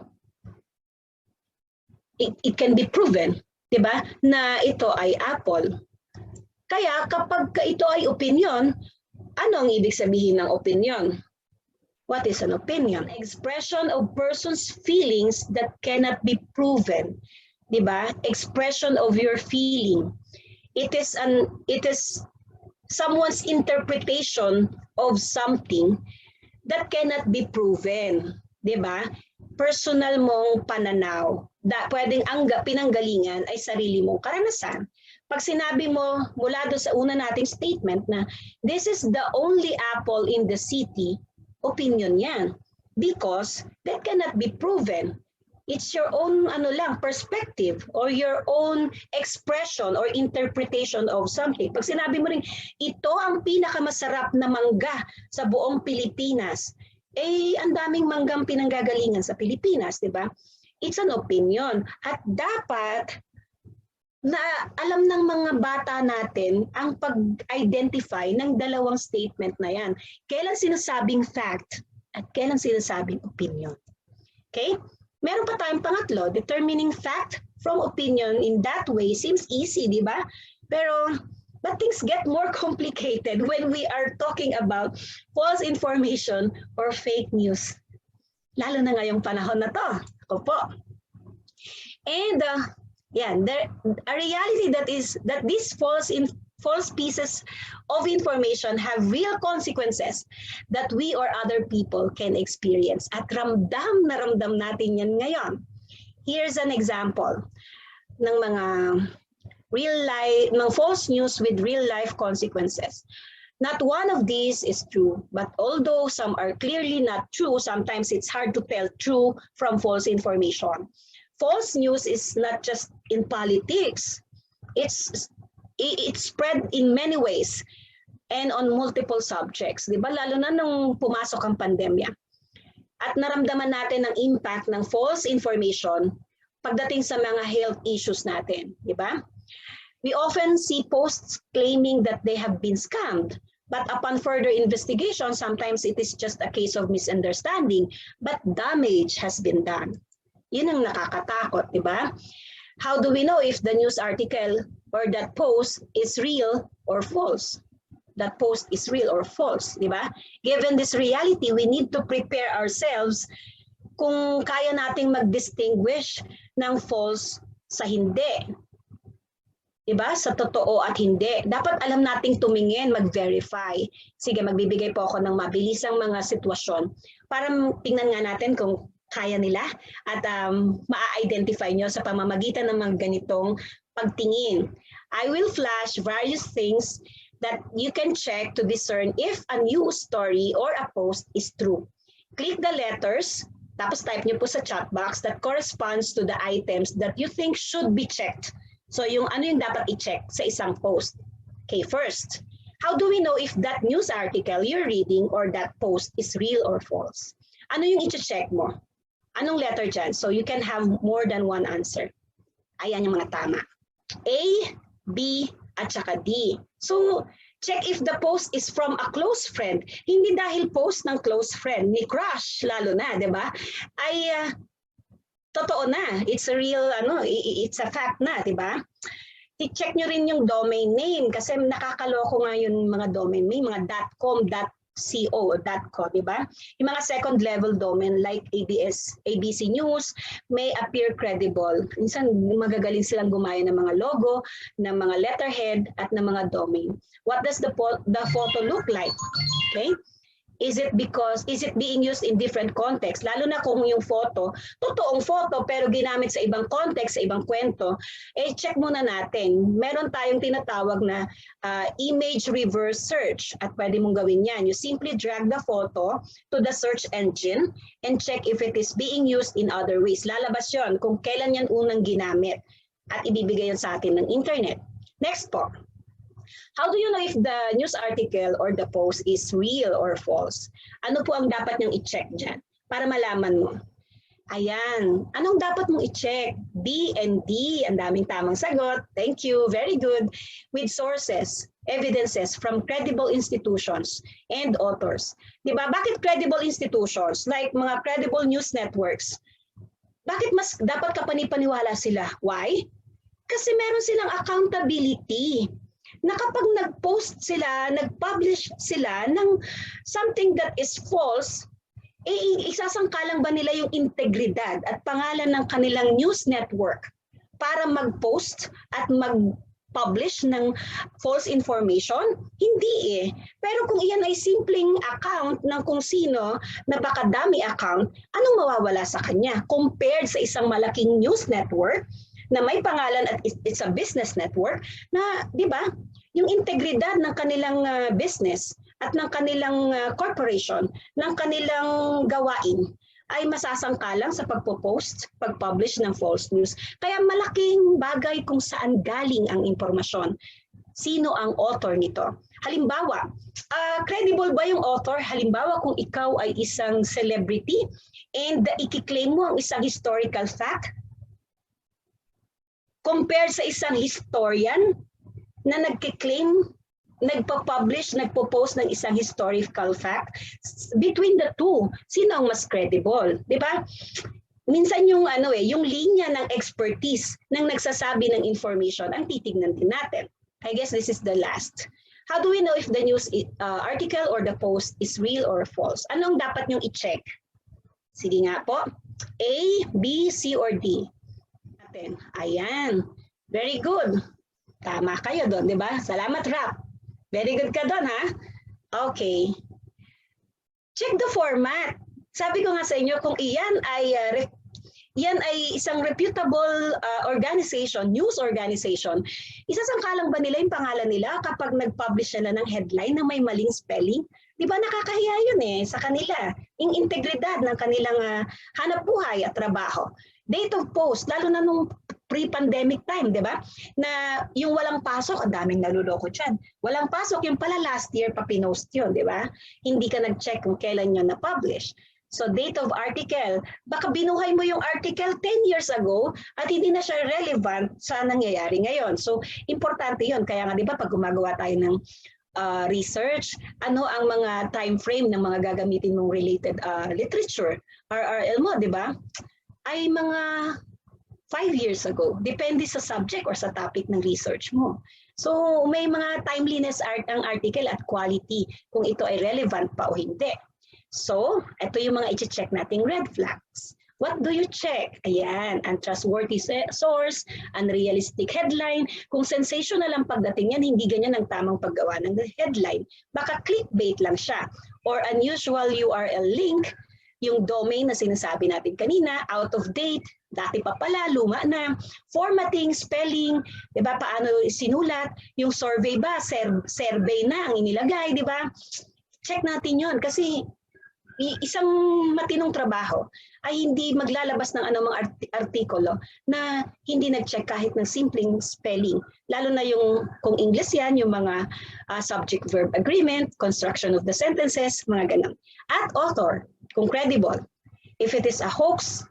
It can be proven, diba, na ito ay apple. Kaya kapag ito ay opinion, ano ang ibig sabihin ng opinion? What is an opinion? An expression of person's feelings that cannot be proven. Diba? Expression of your feeling. It is someone's interpretation of something that cannot be proven. Diba? Personal mong pananaw. Pwedeng pinanggalingan ay sarili mong karanasan. Pag sinabi mo mula doon sa una nating statement na this is the only apple in the city, opinion yan. Because that cannot be proven. It's your own perspective or your own expression or interpretation of something. Pag sinabi mo rin, ito ang pinakamasarap na mangga sa buong Pilipinas, ang daming manggang pinanggagalingan sa Pilipinas, di ba? It's an opinion. At dapat na alam ng mga bata natin ang pag-identify ng dalawang statement na yan. Kailan sinasabing fact at kailan sinasabing opinion. Okay? Meron pa tayong pangatlo, determining fact from opinion in that way seems easy, di ba? But things get more complicated when we are talking about false information or fake news. Lalo na ngayong panahon na to. Ako po. And a reality that these false pieces of information have real consequences that we or other people can experience. At ramdam na ramdam natin yan ngayon. Here's an example ng mga ng false news with real life consequences. Not one of these is true, but although some are clearly not true, sometimes it's hard to tell true from false information. False news is not just in politics. It's spread in many ways and on multiple subjects. Di ba? Lalo na nung pumasok ang pandemya. At naramdaman natin ang impact ng false information pagdating sa mga health issues natin. Di ba? We often see posts claiming that they have been scammed. But upon further investigation, sometimes it is just a case of misunderstanding, but damage has been done. Yun ang nakakatakot, di ba? How do we know if the news article or that post is real or false? That post is real or false, di ba? Given this reality, we need to prepare ourselves kung kaya nating mag-distinguish ng false sa hindi. Diba? Sa totoo at hindi. Dapat alam nating tumingin, mag-verify. Sige, magbibigay po ako ng mabilisang mga sitwasyon para tingnan nga natin kung kaya nila at ma-identify nyo sa pamamagitan ng mga ganitong pagtingin. I will flash various things that you can check to discern if a news story or a post is true. Click the letters, tapos type nyo po sa chat box that corresponds to the items that you think should be checked. So yung dapat i-check sa isang post. Okay, first, how do we know if that news article you're reading or that post is real or false? Ano yung i-check mo? Anong letter dyan? So you can have more than one answer. Ayan yung mga tama. A, B, at saka D. So check if the post is from a close friend. Hindi dahil post ng close friend, ni crush lalo na, di ba? Ay totoo na, it's a real, it's a fact na, di ba? I-check nyo rin yung domain name kasi nakakaloko nga yung mga domain name, mga .com, .co, .co, di ba? Yung mga second level domain like ABC News may appear credible. Minsan magagaling silang gumaya ng mga logo, ng mga letterhead, at ng mga domain. What does the photo look like? Okay? Is it being used in different contexts? Lalo na kung yung photo, totoong photo pero ginamit sa ibang context, sa ibang kwento, check muna natin. Meron tayong tinatawag na image reverse search at pwede mong gawin yan. You simply drag the photo to the search engine and check if it is being used in other ways. Lalabas yon kung kailan yan unang ginamit at ibibigay yan sa atin ng internet. Next po. How do you know if the news article or the post is real or false? Ano po ang dapat niyong i-check dyan para malaman mo? Ayan. Anong dapat mong i-check? B and D. Ang daming tamang sagot. Thank you. Very good. With sources, evidences from credible institutions and authors. Diba? Bakit credible institutions? Like mga credible news networks. Bakit mas dapat kapanipaniwala sila? Why? Kasi meron silang accountability. Na kapag nag-post sila, nag-publish sila ng something that is false, isasangkalang ba nila yung integridad at pangalan ng kanilang news network para mag-post at mag-publish ng false information? Hindi eh. Pero kung iyan ay simpleng account ng kung sino na baka dami account, anong mawawala sa kanya compared sa isang malaking news network na may pangalan at it's a business network na, di ba, yung integridad ng kanilang business at ng kanilang corporation, ng kanilang gawain ay masasangkalang sa pagpo-post, pag-publish ng false news. Kaya malaking bagay kung saan galing ang impormasyon. Sino ang author nito? Halimbawa, credible ba yung author? Halimbawa, kung ikaw ay isang celebrity and ikiklaim mo ang isang historical fact compared sa isang historian na nagkiklaim, nagpa-publish, nagpo-post ng isang historical fact, between the two, sino ang mas credible, di ba? Minsan yung yung linya ng expertise ng nagsasabi ng information ang titignan din natin. I guess this is the last. How do we know if the news article or the post is real or false? Anong dapat niyong i-check? Sige nga po. A, B, C, or D? Ayan. Very good. Tama kayo doon, di ba? Salamat, Rap. Very good ka doon, ha? Okay. Check the format. Sabi ko nga sa inyo, kung iyan ay isang reputable organization, news organization, isasangkalang ba nila yung pangalan nila kapag nag-publish sila ng headline na may maling spelling? Di ba nakakahiya yun sa kanila? Yung integridad ng kanilang hanap buhay at trabaho. Date of post, lalo na nung pre-pandemic time, di ba? Na yung walang pasok, ang daming naluloko dyan. Walang pasok, yung pala last year pa pinost yun, di ba? Hindi ka nag-check kung kailan yun na-publish. So date of article, baka binuhay mo yung article 10 years ago at hindi na siya relevant sa nangyayari ngayon. So importante yun. Kaya nga di ba pag gumagawa tayo ng research, ano ang mga time frame ng mga gagamitin mong related literature, RRL mo, di ba? Ay mga 5 years ago. Depende sa subject or sa topic ng research mo. So may mga timeliness ang article at quality kung ito ay relevant pa o hindi. So ito yung mga i-check nating red flags. What do you check? Ayan, untrustworthy source, unrealistic headline. Kung sensational ang pagdating yan, hindi ganyan ang tamang paggawa ng headline. Baka clickbait lang siya. Or unusual URL link, yung domain na sinasabi natin kanina, out of date, dati pa pala, luma na, formatting, spelling, di ba, paano sinulat, yung survey ba, survey na ang inilagay, di ba? Check natin yun kasi isang matinong trabaho ay hindi maglalabas ng anumang artikulo na hindi nag-check kahit ng simpleng spelling. Lalo na yung, kung English yan, yung mga subject-verb agreement, construction of the sentences, mga ganun. At author, kung credible. If it is a hoax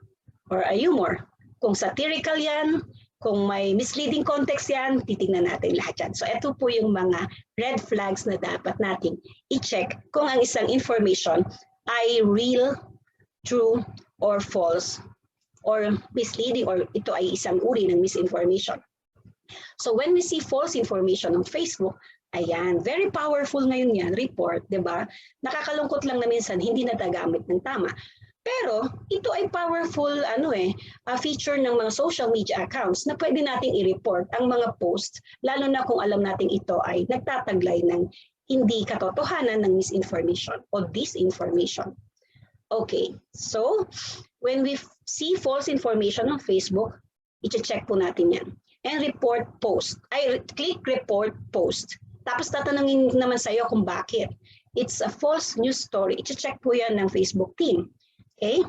or a humor, kung satirical yan, kung may misleading context yan, titingnan natin lahat yan. So ito po yung mga red flags na dapat natin i-check kung ang isang information ay real, true, or false, or misleading, or ito ay isang uri ng misinformation. So when we see false information on Facebook, ayan, very powerful ngayon yan, report, di ba? Nakakalungkot lang na minsan hindi natagamit ng tama. Pero ito ay powerful feature ng mga social media accounts na pwede nating i-report ang mga post, lalo na kung alam nating ito ay nagtataglay ng hindi katotohanan ng misinformation o disinformation. Okay, so when we see false information on Facebook, i-check po natin yan. And report post, click report post. Tapos tatanungin naman sa'yo kung bakit. It's a false news story. I-check po yan ng Facebook team. Okay?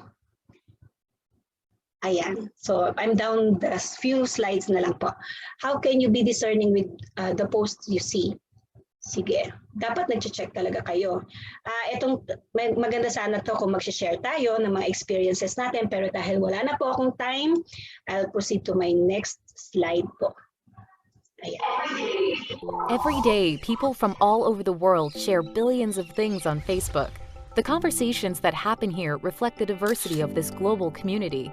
Ayan. So I'm down the few slides na lang po. How can you be discerning with the posts you see? Sige, dapat nag-check talaga kayo. Itong maganda sana to kung mag-share tayo ng mga experiences natin, pero dahil wala na po akong time, I'll proceed to my next slide po. Ayan. Every day, people from all over the world share billions of things on Facebook. The conversations that happen here reflect the diversity of this global community.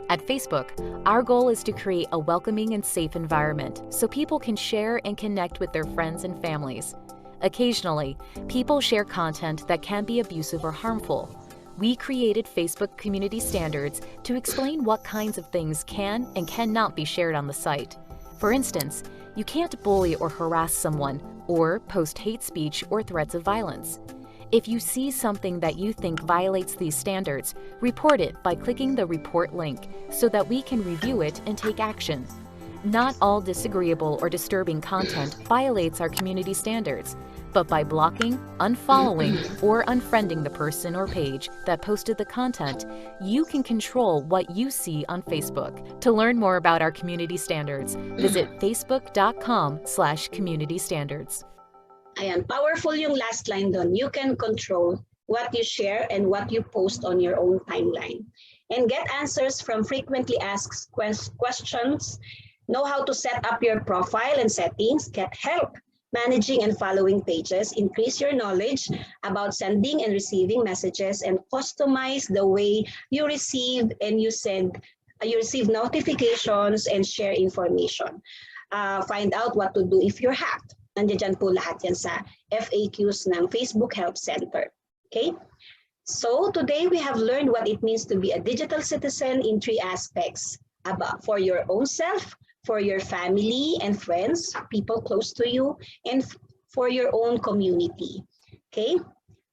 At Facebook, our goal is to create a welcoming and safe environment so people can share and connect with their friends and families. Occasionally, people share content that can be abusive or harmful. We created Facebook community standards to explain what kinds of things can and cannot be shared on the site. For instance, you can't bully or harass someone or post hate speech or threats of violence. If you see something that you think violates these standards, report it by clicking the report link so that we can review it and take action. Not all disagreeable or disturbing content violates our community standards, but by blocking, unfollowing, or unfriending the person or page that posted the content, you can control what you see on Facebook. To learn more about our community standards, visit facebook.com/communitystandards. Ayan, powerful yung last line doon. You can control what you share and what you post on your own timeline. And get answers from frequently asked questions. Know how to set up your profile and settings. Get help managing and following pages. Increase your knowledge about sending and receiving messages, and customize the way you receive and you receive notifications and share information. Find out what to do if you're hacked. Nandiyan po lahat yan sa FAQs ng Facebook Help Center. Okay? So today we have learned what it means to be a digital citizen in 3 aspects. For your own self, for your family and friends, people close to you, and for your own community. Okay?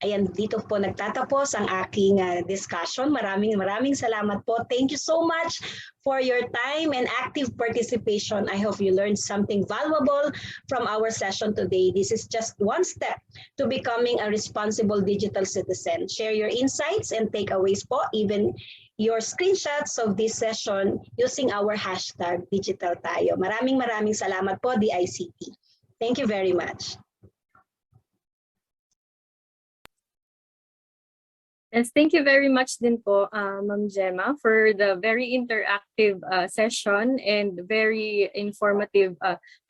Ayan, dito po nagtatapos ang aking discussion. Maraming salamat po. Thank you so much for your time and active participation. I hope you learned something valuable from our session today. This is just one step to becoming a responsible digital citizen. Share your insights and takeaways po, even your screenshots of this session using our hashtag Digital Tayo. Maraming salamat po, DICT. Thank you very much. Yes, thank you very much din po, Ma'am Gemma, for the very interactive session and very informative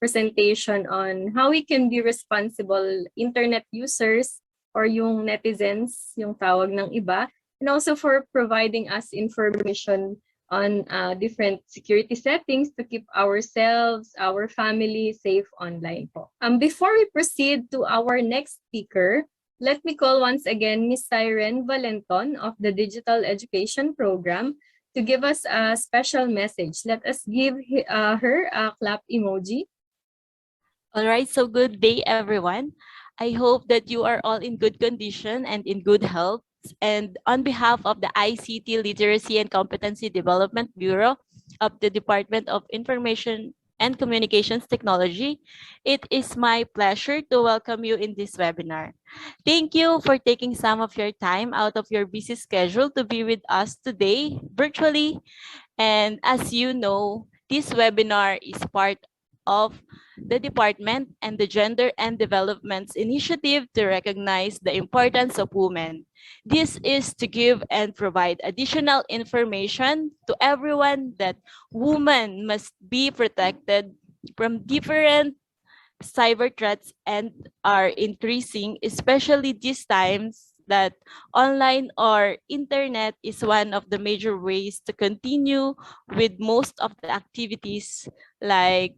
presentation on how we can be responsible internet users or yung netizens, yung tawag ng iba, and also for providing us information on different security settings to keep ourselves, our family safe online po. Before we proceed to our next speaker, let me call once again Ms. Siren Valenton of the Digital Education Program to give us a special message. Let us give her a clap emoji. All right, so good day, everyone. I hope that you are all in good condition and in good health. And on behalf of the ICT Literacy and Competency Development Bureau of the Department of Information and Communications Technology, it is my pleasure to welcome you in this webinar. Thank you for taking some of your time out of your busy schedule to be with us today virtually. And as you know, this webinar is part of the department and the Gender and Developments Initiative to recognize the importance of women. This is to give and provide additional information to everyone that women must be protected from different cyber threats and are increasing, especially these times that online or internet is one of the major ways to continue with most of the activities like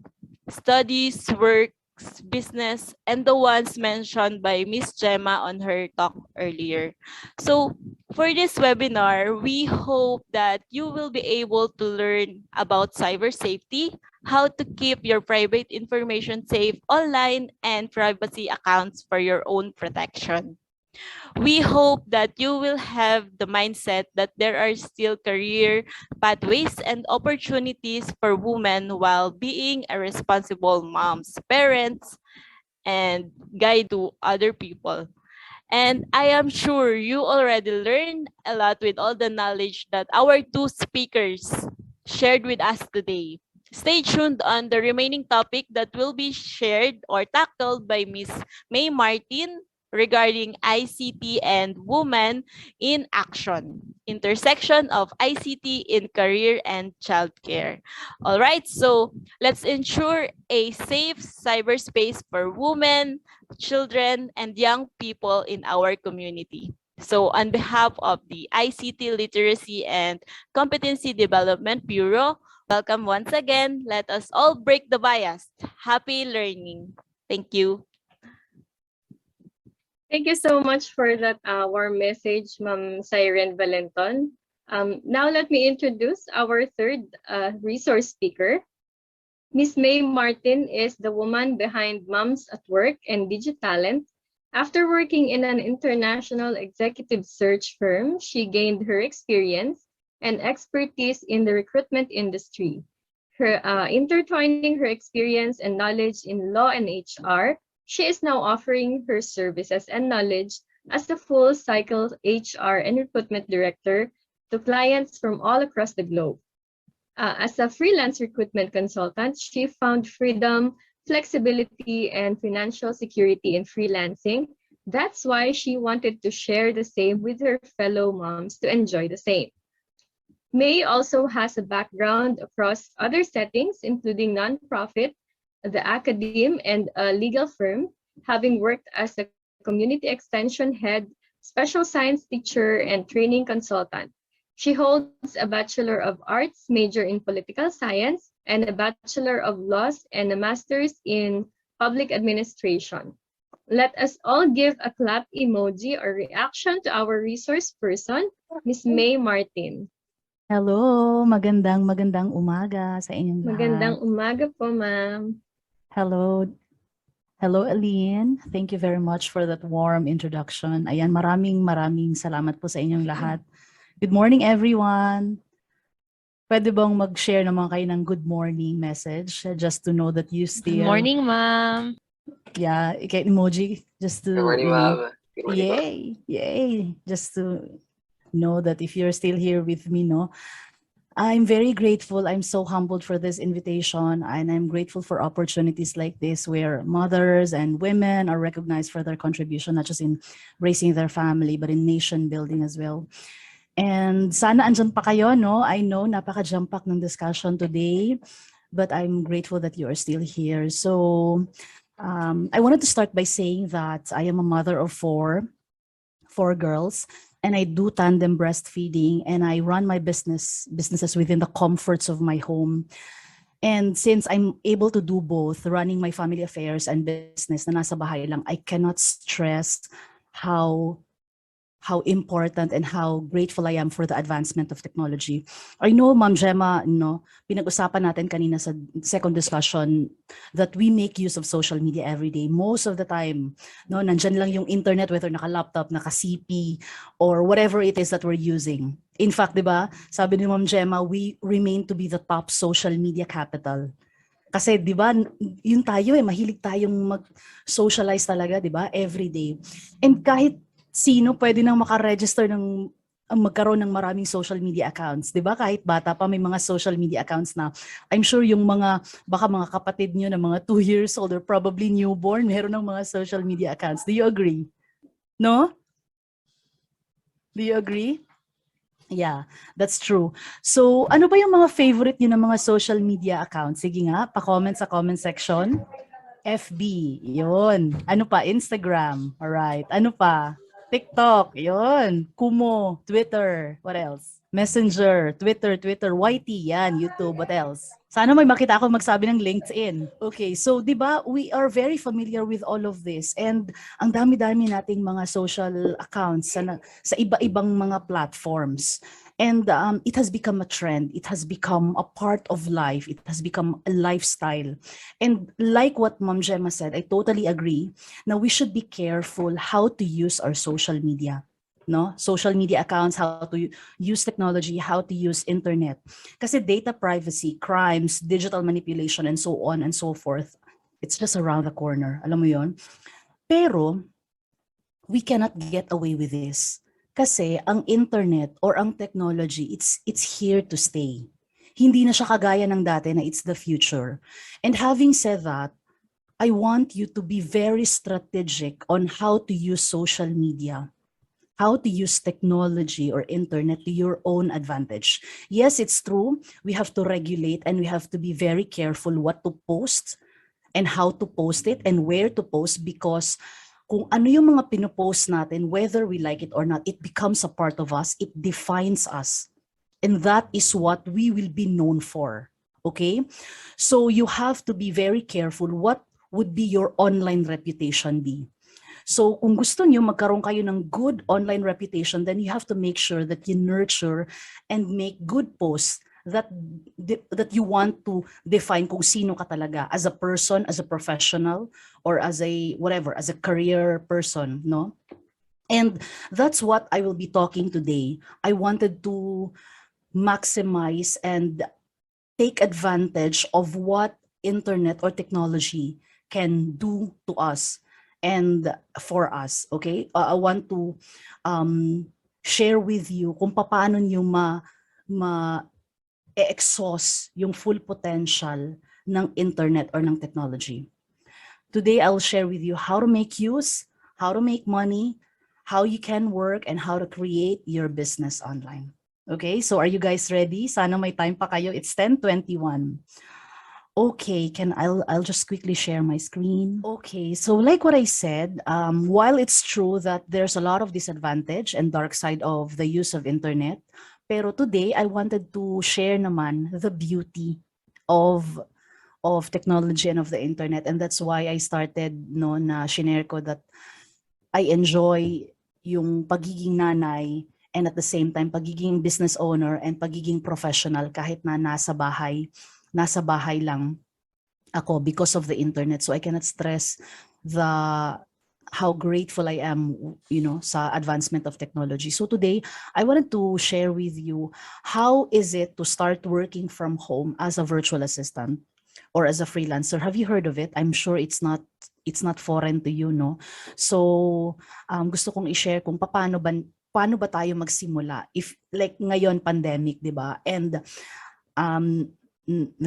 studies, works, business, and the ones mentioned by Ms. Gemma on her talk earlier. So for this webinar, we hope that you will be able to learn about cyber safety, how to keep your private information safe online, and privacy accounts for your own protection. We hope that you will have the mindset that there are still career pathways and opportunities for women while being a responsible moms, parents, and guide to other people. And I am sure you already learned a lot with all the knowledge that our two speakers shared with us today. Stay tuned on the remaining topic that will be shared or tackled by Miss May Martin regarding ICT and women in action, intersection of ICT in career and childcare. All right, so let's ensure a safe cyberspace for women, children, and young people in our community. So on behalf of the ICT Literacy and Competency Development Bureau, welcome once again. Let us all break the bias. Happy learning. Thank you. Thank you so much for that warm message, Ma'am Siren Valenton. Now let me introduce our third resource speaker. Miss May Martin is the woman behind Moms at Work and Digitalent. After working in an international executive search firm, she gained her experience and expertise in the recruitment industry. Her intertwining her experience and knowledge in law and HR, she is now offering her services and knowledge as the full cycle HR and recruitment director to clients from all across the globe. As a freelance recruitment consultant, she found freedom, flexibility, and financial security in freelancing. That's why she wanted to share the same with her fellow moms to enjoy the same. May also has a background across other settings, including nonprofit, the academe, and a legal firm, having worked as a community extension head, special science teacher, and training consultant. She holds a Bachelor of Arts major in political science and a Bachelor of Laws and a Master's in public administration. Let us all give a clap emoji or reaction to our resource person, Ms. May Martin. Hello, magandang umaga sa inyong lahat. Magandang umaga po, ma'am. Hello. Hello, Aline. Thank you very much for that warm introduction. Ayan, maraming salamat po sa inyong lahat. Good morning, everyone. Pwede bang mag-share naman kayo ng good morning message just to know that you still... Good morning, ma'am. Yeah, emoji just to... Good morning, ma'am. Yay. Just to know that if you're still here with me, no? I'm very grateful. I'm so humbled for this invitation, and I'm grateful for opportunities like this where mothers and women are recognized for their contribution, not just in raising their family, but in nation building as well. And sana andyan pa kayo, no? I know napaka-jump-pack ng discussion today, but I'm grateful that you are still here. So I wanted to start by saying that I am a mother of four girls, and I do tandem breastfeeding, and I run my businesses within the comforts of my home. And since I'm able to do both, running my family affairs and business na nasa bahay lang, I cannot stress how important and how grateful I am for the advancement of technology. I know, Ma'am Gemma, no, pinag-usapan natin kanina sa second discussion that we make use of social media every day. Most of the time, no, nandyan lang yung internet, whether naka-laptop, naka-CP, or whatever it is that we're using. In fact, di ba, sabi ni Ma'am Gemma, we remain to be the top social media capital. Kasi 'di ba, yun tayo mahilig tayong mag-socialize talaga, 'di ba, every day. And kahit sino pwede nang makaregister ng magkaroon ng maraming social media accounts, 'di ba? Kahit bata pa may mga social media accounts na. I'm sure yung baka mga kapatid niyo na mga 2 years old or probably newborn, meron ng mga social media accounts. Do you agree? No? Do you agree? Yeah, that's true. So, ano ba yung mga favorite niyo ng mga social media accounts? Sige nga, pa-comment sa comment section. FB, yun. Ano pa? Instagram. Alright. Ano pa? TikTok, yun. Kumu, Twitter, what else? Messenger, Twitter, YT, yan, YouTube, what else? Sana may makita ako magsabi ng LinkedIn. Okay, so 'di ba, we are very familiar with all of this, and ang dami-dami nating mga social accounts sa iba-ibang mga platforms. And it has become a trend. It has become a part of life. It has become a lifestyle. And like what Ma'am Gemma said, I totally agree. Now we should be careful how to use our social media. No? Social media accounts, how to use technology, how to use internet. Kasi data privacy, crimes, digital manipulation, and so on and so forth, it's just around the corner. Alam mo yon? Pero we cannot get away with this. Kasi ang internet or ang technology, it's here to stay. Hindi na siya kagaya ng dati na it's the future. And having said that, I want you to be very strategic on how to use social media, how to use technology or internet to your own advantage. Yes, it's true. We have to regulate and we have to be very careful what to post and how to post it and where to post, because kung ano yung mga pinopost natin, whether we like it or not, it becomes a part of us, it defines us. And that is what we will be known for, okay? So you have to be very careful what would be your online reputation be. So kung gusto niyo magkaroon kayo ng good online reputation, then you have to make sure that you nurture and make good posts that you want to define kung sino ka talaga as a person, as a professional, or as a whatever, as a career person, no? And that's what I will be talking today. I wanted to maximize and take advantage of what internet or technology can do to us and for us, okay? I want to share with you kung paano niyo exhaust yung full potential ng internet or ng technology. Today, I'll share with you how to make use, how to make money, how you can work, and how to create your business online. Okay, so are you guys ready? Sana may time pa kayo. It's 10:21. Okay, I'll just quickly share my screen. Okay, so like what I said, while it's true that there's a lot of disadvantage and dark side of the use of internet, pero today I wanted to share naman the beauty of technology and of the internet, and that's why I started na shinare ko that I enjoy yung pagiging nanay and at the same time pagiging business owner and pagiging professional kahit na nasa bahay lang ako because of the internet. So I cannot stress how grateful I am, sa advancement of technology. So today, I wanted to share with you how is it to start working from home as a virtual assistant or as a freelancer. Have you heard of it? I'm sure it's not foreign to you, no? So gusto kong i-share kung paano ba tayo magsimula if like ngayon pandemic, 'di ba? And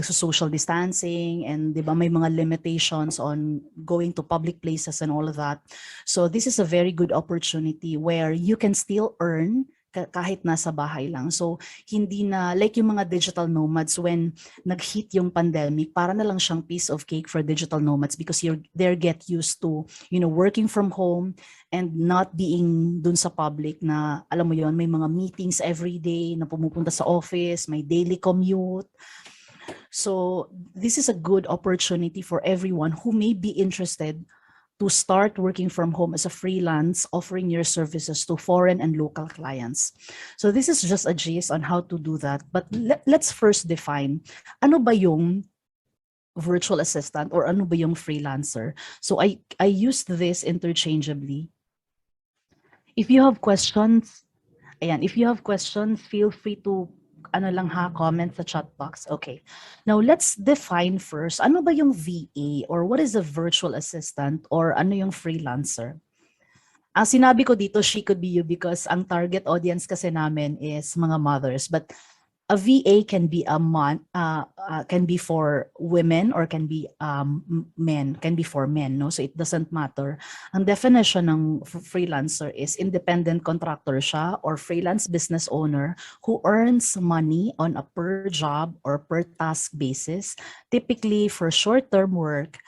social distancing and 'di ba may mga limitations on going to public places and all of that. So this is a very good opportunity where you can still earn kahit nasa bahay lang. So hindi na like yung mga digital nomads when nag-hit yung pandemic, para na lang siyang piece of cake for digital nomads because they're get used to working from home and not being dun sa public na alam mo yon, may mga meetings every day na pumupunta sa office, may daily commute. So this is a good opportunity for everyone who may be interested to start working from home as a freelance, offering your services to foreign and local clients. So this is just a gist on how to do that. But let's first define, ano ba yung virtual assistant or ano ba yung freelancer? So I used this interchangeably. If you have questions, feel free to comment sa chat box. Okay. Now let's define first, ano ba yung VA or what is a virtual assistant or ano yung freelancer? Ang sinabi ko dito, she could be you because ang target audience kasi namin is mga mothers, but a VA can be can be for women or can be men, can be for men, no? So it doesn't matter. Ang definition ng freelancer is independent contractor siya or freelance business owner who earns money on a per job or per task basis, typically for short-term work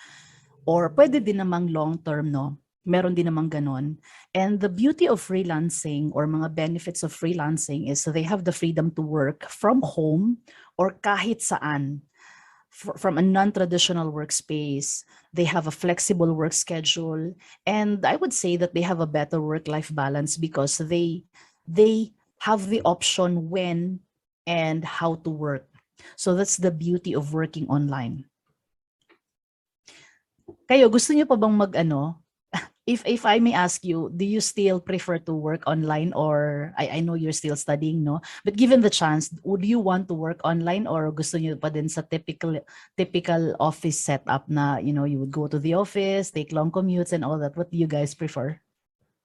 or pwede din namang long-term, no? Meron din namang ganon. And the beauty of freelancing or mga benefits of freelancing is they have the freedom to work from home or kahit saan. From a non-traditional workspace, they have a flexible work schedule, and I would say that they have a better work-life balance because they have the option when and how to work. So that's the beauty of working online. Kayo, gusto niyo pa bang if I may ask you, do you still prefer to work online or I know you're still studying, no? But given the chance, would you want to work online or gusto niyo pa din sa typical office setup na, you would go to the office, take long commutes and all that? What do you guys prefer?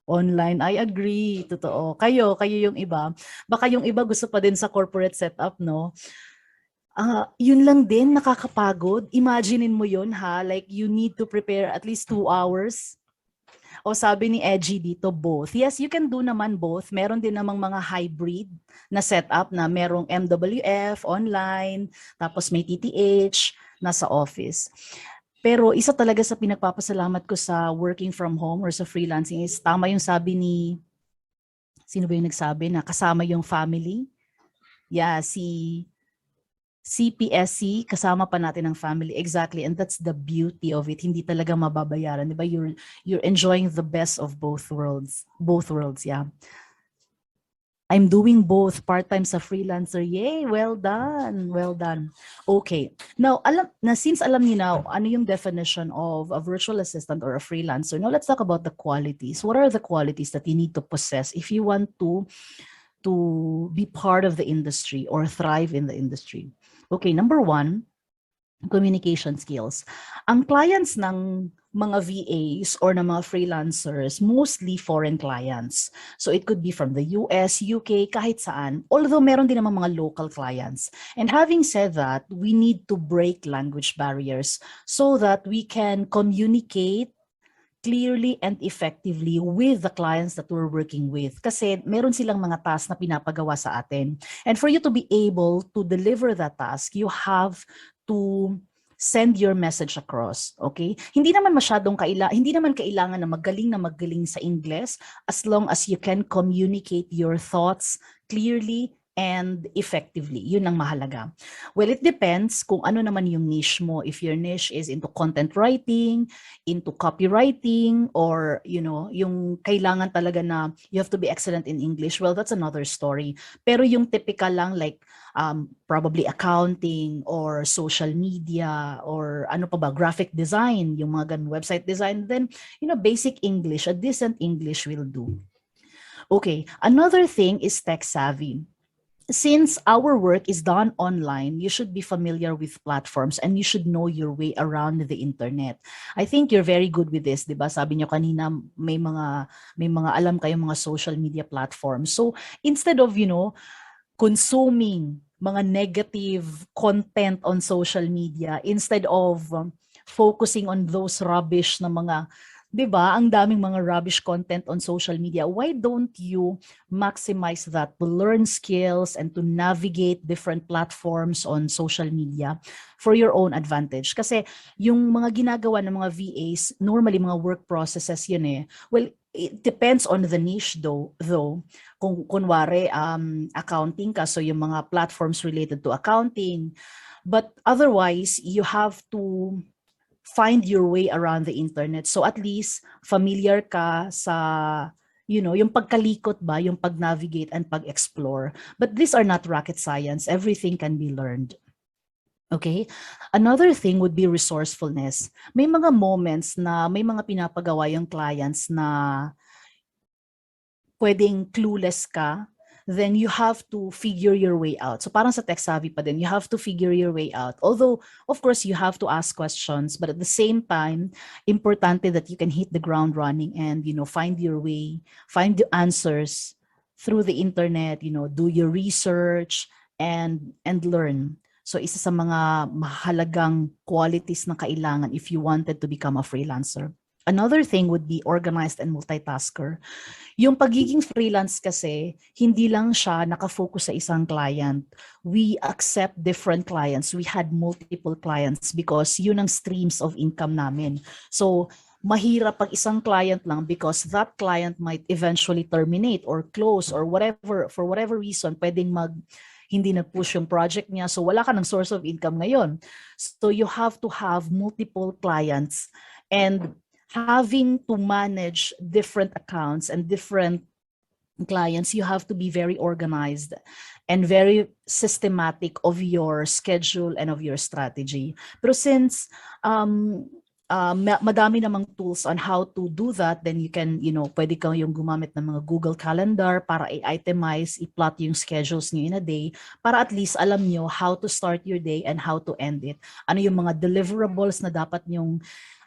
Online, I agree. Totoo. Kayo yung iba. Baka yung iba gusto pa din sa corporate setup, no? Yun lang din, nakakapagod. Imaginein mo yun, ha? Like, you need to prepare at least 2 hours. O sabi ni Edgy dito, both. Yes, you can do naman both. Meron din namang mga hybrid na setup na merong MWF, online, tapos may TTH, nasa office. Pero isa talaga sa pinagpapasalamat ko sa working from home or sa freelancing is tama yung sabi ni, sino ba yung nagsabi na kasama yung family? Yeah, si CPSC, kasama pa natin ang family. Exactly, and that's the beauty of it. Hindi talaga mababayaran, di ba? You're enjoying the best of both worlds. Both worlds, yeah. I'm doing both part-time sa freelancer. Yay, well done. Well done. Okay. Now, since alam niyo now ano yung definition of a virtual assistant or a freelancer, now let's talk about the qualities. What are the qualities that you need to possess if you want to be part of the industry or thrive in the industry? Okay, number 1, communication skills. Ang clients ng mga VAs or ng mga freelancers, mostly foreign clients. So it could be from the US, UK, kahit saan. Although meron din naman mga local clients. And having said that, we need to break language barriers so that we can communicate clearly and effectively with the clients that we're working with. Kasi meron silang mga tasks na pinapagawa sa atin. And for you to be able to deliver that task, you have to send your message across, okay? Hindi naman kailangan na magaling sa English as long as you can communicate your thoughts clearly and effectively. Yun ang mahalaga. Well, it depends kung ano naman yung niche mo. If your niche is into content writing, into copywriting, or yung kailangan talaga na you have to be excellent in English, well, that's another story. Pero yung typical lang like probably accounting or social media or ano pa ba, graphic design, yung mga ganun, website design, then basic English, a decent English will do. Okay, another thing is tech savvy. Since our work is done online, you should be familiar with platforms and you should know your way around the internet. I think you're very good with this, 'di ba? Sabi niyo kanina may mga alam kayong mga social media platforms. So instead of, consuming mga negative content on social media, instead of focusing on those rubbish na mga, 'di ba? Ang daming mga rubbish content on social media. Why don't you maximize that to learn skills and to navigate different platforms on social media for your own advantage? Kasi yung mga ginagawa ng mga VAs, normally mga work processes yun eh. Well, it depends on the niche though. Kung kunwari accounting ka, so yung mga platforms related to accounting. But otherwise, you have to find your way around the internet. So at least familiar ka sa, yung pagkalikot ba, yung pag-navigate and pag-explore. But these are not rocket science. Everything can be learned. Okay? Another thing would be resourcefulness. May mga moments na may mga pinapagawa yung clients na pwedeng clueless ka, then you have to figure your way out. So parang sa tech savvy pa din, you have to figure your way out. Although, of course, you have to ask questions, but at the same time, importante that you can hit the ground running and, find your way, find the answers through the internet, do your research and learn. So isa sa mga mahalagang qualities na kailangan if you wanted to become a freelancer. Another thing would be organized and multitasker. Yung pagiging freelance kasi, hindi lang siya nakafocus sa isang client. We accept different clients. We had multiple clients because yun ang streams of income namin. So, mahirap pag isang client lang because that client might eventually terminate or close or whatever, for whatever reason, pwedeng hindi na-push yung project niya. So, wala ka ng source of income ngayon. So, you have to have multiple clients and having to manage different accounts and different clients, you have to be very organized and very systematic of your schedule and of your strategy. Pero since madami namang tools on how to do that, then you can, pwede kang yung gumamit ng mga Google Calendar para i-itemize, i-plot yung schedules niyo in a day para at least alam nyo how to start your day and how to end it. Ano yung mga deliverables na dapat nyong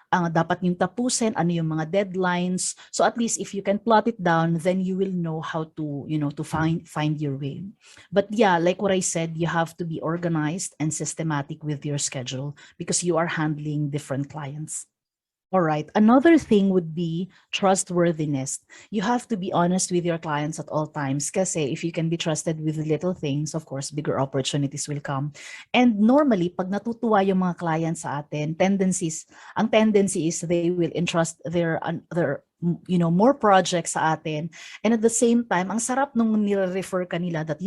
dapat yung tapusin, ano yung mga deadlines. So at least if you can plot it down, then you will know how to, to find your way. But yeah, like what I said, you have to be organized and systematic with your schedule because you are handling different clients. All right. Another thing would be trustworthiness. You have to be honest with your clients at all times. Kasi if you can be trusted with little things, of course, bigger opportunities will come. And normally, pag natutuwa yung mga clients sa atin, ang tendency is they will entrust their more projects sa atin. And at the same time, ang sarap nung nire-refer kanila that,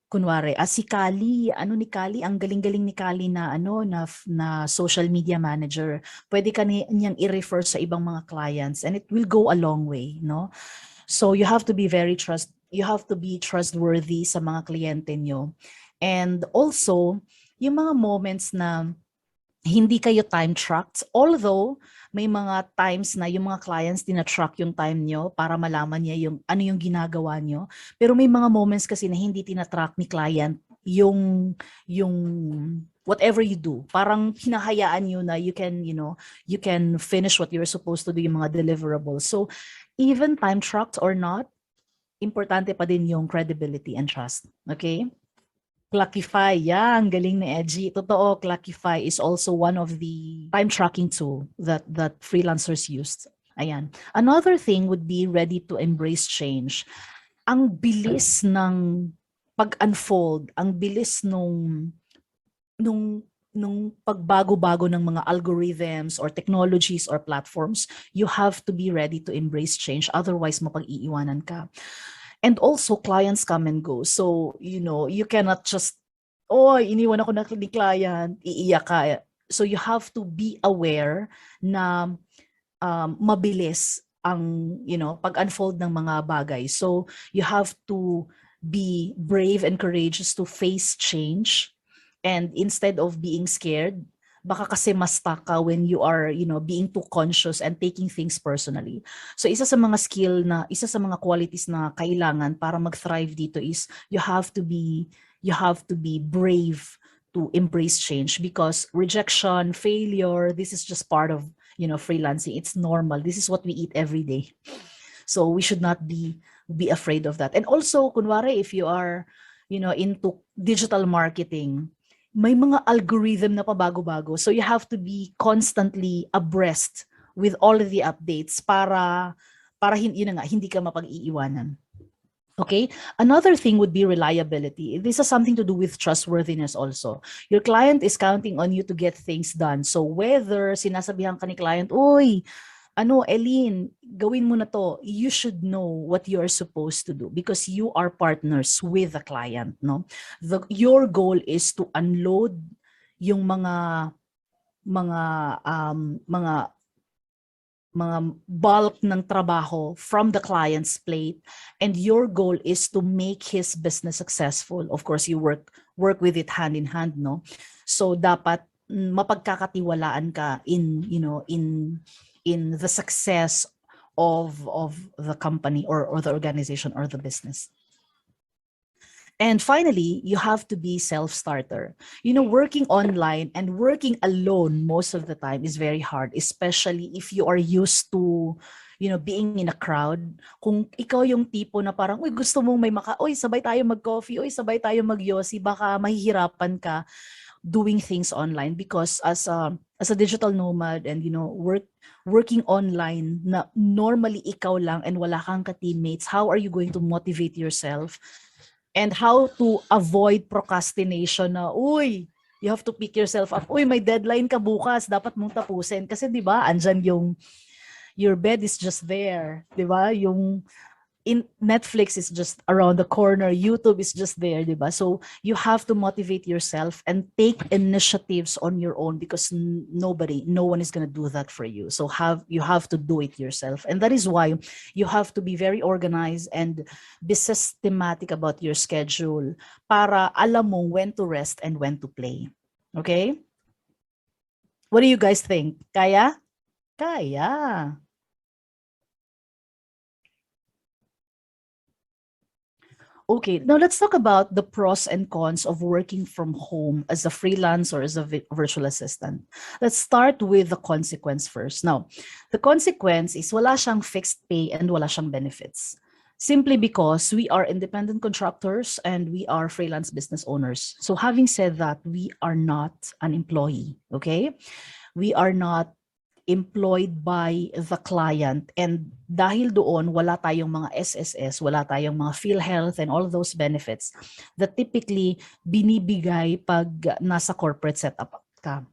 kunwari, si Kali, ni Kali, ang galing-galing ni Kali na na social media manager. Pwede ka niyang i-refer sa ibang mga clients and it will go a long way, no? So you have to be trustworthy sa mga kliyente nyo. And also, yung mga moments na hindi kayo time tracked, although may mga times na yung mga clients tina-track yung time nyo para malaman niya yung ano yung ginagawa nyo. Pero may mga moments kasi na hindi tina-track ni client yung whatever you do. Parang hinahayaan nyo na you can finish what you're supposed to do, yung mga deliverables. So even time tracked or not, importante pa din yung credibility and trust. Okay? Clockify, ang galing ni Edgy. Totoo, Clockify is also one of the time tracking tool that freelancers used. Ayan. Another thing would be ready to embrace change. Ang bilis ng pag-unfold, ang bilis nung pagbago-bago ng mga algorithms or technologies or platforms, you have to be ready to embrace change. Otherwise, mapag-iiwanan ka. And also, clients come and go. So, you cannot just, iniwan ako ni client, iiyak ka. So, you have to be aware na mabilis ang, pag-unfold ng mga bagay. So, you have to be brave and courageous to face change. And instead of being scared, baka kasi mas stuck ka when you are, being too conscious and taking things personally. So isa sa mga qualities na kailangan para mag-thrive dito is you have to be brave to embrace change because rejection, failure, this is just part of, freelancing. It's normal. This is what we eat every day. So we should not be afraid of that. And also, kunwari, if you are, into digital marketing, may mga algorithm na pabago-bago. So you have to be constantly abreast with all of the updates para hindi ka mapag-iiwanan. Okay? Another thing would be reliability. This has something to do with trustworthiness also. Your client is counting on you to get things done. So whether sinasabihan ka ni client, Eileen, gawin mo na to, you should know what you are supposed to do because you are partners with the client, no? Your goal is to unload yung mga bulk ng trabaho from the client's plate, and your goal is to make his business successful. Of course, you work with it hand in hand, no? So dapat mapagkakatiwalaan ka in the success of the company or the organization or the business. And finally, you have to be self-starter. Working online and working alone most of the time is very hard, especially if you are used to, being in a crowd. Kung ikaw yung tipo na parang, gusto mong sabay tayo mag-coffee, sabay tayo mag-yosi, baka mahihirapan ka doing things online because as a digital nomad and working online na normally ikaw lang and wala kang ka-teammates, how are you going to motivate yourself and how to avoid procrastination na you have to pick yourself up, may deadline ka bukas, dapat mong tapusin kasi 'di ba andyan your bed is just there, 'di ba, Netflix is just around the corner, YouTube is just there, diba? So you have to motivate yourself and take initiatives on your own because no one is going to do that for you. So you have to do it yourself. And that is why you have to be very organized and be systematic about your schedule para alam mo when to rest and when to play. Okay? What do you guys think? Kaya? Kaya. Okay, now let's talk about the pros and cons of working from home as a freelance or as a virtual assistant. Let's start with the consequence first. Now, the consequence is wala siyang fixed pay and wala siyang benefits. Simply because we are independent contractors and we are freelance business owners. So having said that, we are not an employee, okay? We are not employed by the client, and dahil doon wala tayong mga SSS, wala tayong mga PhilHealth and all of those benefits that typically binibigay pag nasa corporate setup ka.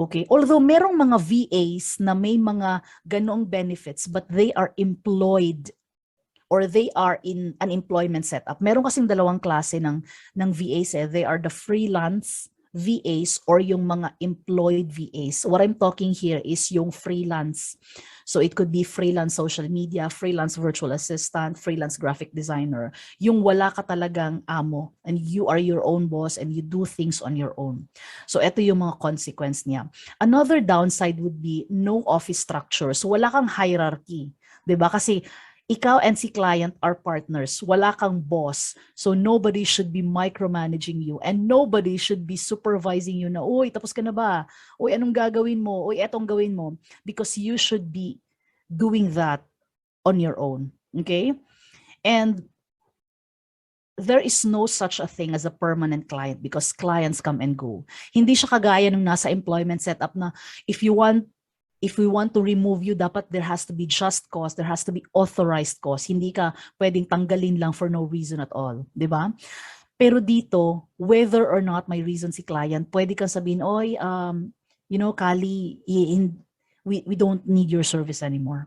Okay, although merong mga VAs na may mga ganoong benefits but they are employed or they are in an employment setup. Meron kasing dalawang klase ng VAs. They are the freelance VAs or yung mga employed VAs. What I'm talking here is yung freelance. So it could be freelance social media, freelance virtual assistant, freelance graphic designer. Yung wala ka talagang amo and you are your own boss and you do things on your own. So ito yung mga consequence niya. Another downside would be no office structure. So wala kang hierarchy. 'Di ba? Kasi ikaw and si client are partners. Wala kang boss. So nobody should be micromanaging you and nobody should be supervising you na, uy, tapos ka na ba? Uy, anong gagawin mo? Uy, etong gawin mo. Because you should be doing that on your own. Okay? And there is no such a thing as a permanent client because clients come and go. Hindi siya kagaya nung nasa employment setup na if we want to remove you, dapat there has to be just cause, there has to be authorized cause. Hindi ka pwedeng tanggalin lang for no reason at all, di ba? Pero dito, whether or not may reason si client, pwede kang sabihin, oy, Kali, we don't need your service anymore.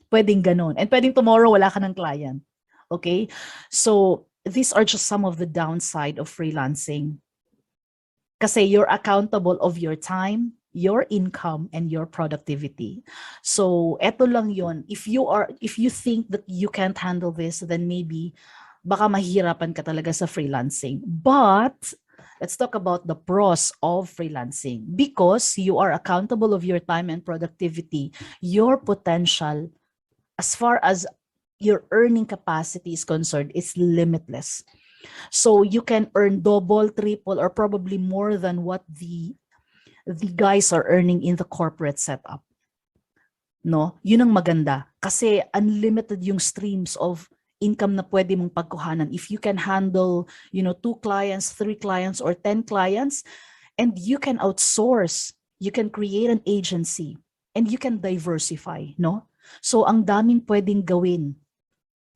Pwedeng ganun. And pwedeng tomorrow wala ka ng client. Okay? So, these are just some of the downside of freelancing. Kasi you're accountable of your time, your income, and your productivity. So, eto lang yon. If you think that you can't handle this, then maybe baka mahirapan ka talaga sa freelancing. But let's talk about the pros of freelancing. Because you are accountable of your time and productivity, your potential as far as your earning capacity is concerned is limitless. So you can earn double, triple, or probably more than what the guys are earning in the corporate setup. No? Yun ang maganda. Kasi unlimited yung streams of income na pwede mong pagkuhanan. If you can handle, 2 clients, 3 clients, or 10 clients, and you can outsource, you can create an agency, and you can diversify, no? So ang daming pwedeng gawin.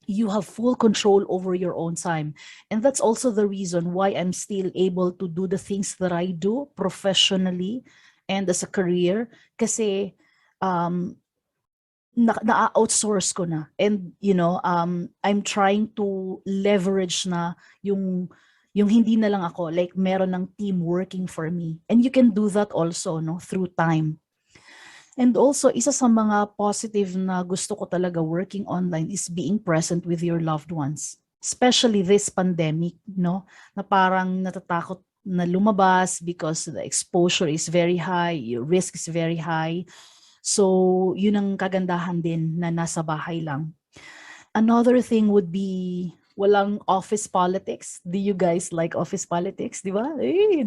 You have full control over your own time. And that's also the reason why I'm still able to do the things that I do professionally and as a career. Kasi na-outsource ko na. And, I'm trying to leverage na yung hindi na lang ako, like meron ng team working for me. And you can do that also, no, through time. And also, isa sa mga positive na gusto ko talaga working online is being present with your loved ones. Especially this pandemic, no? Na parang natatakot na lumabas because the exposure is very high, your risk is very high. So, yun ang kagandahan din na nasa bahay lang. Another thing would be walang office politics. Do you guys like office politics, di ba?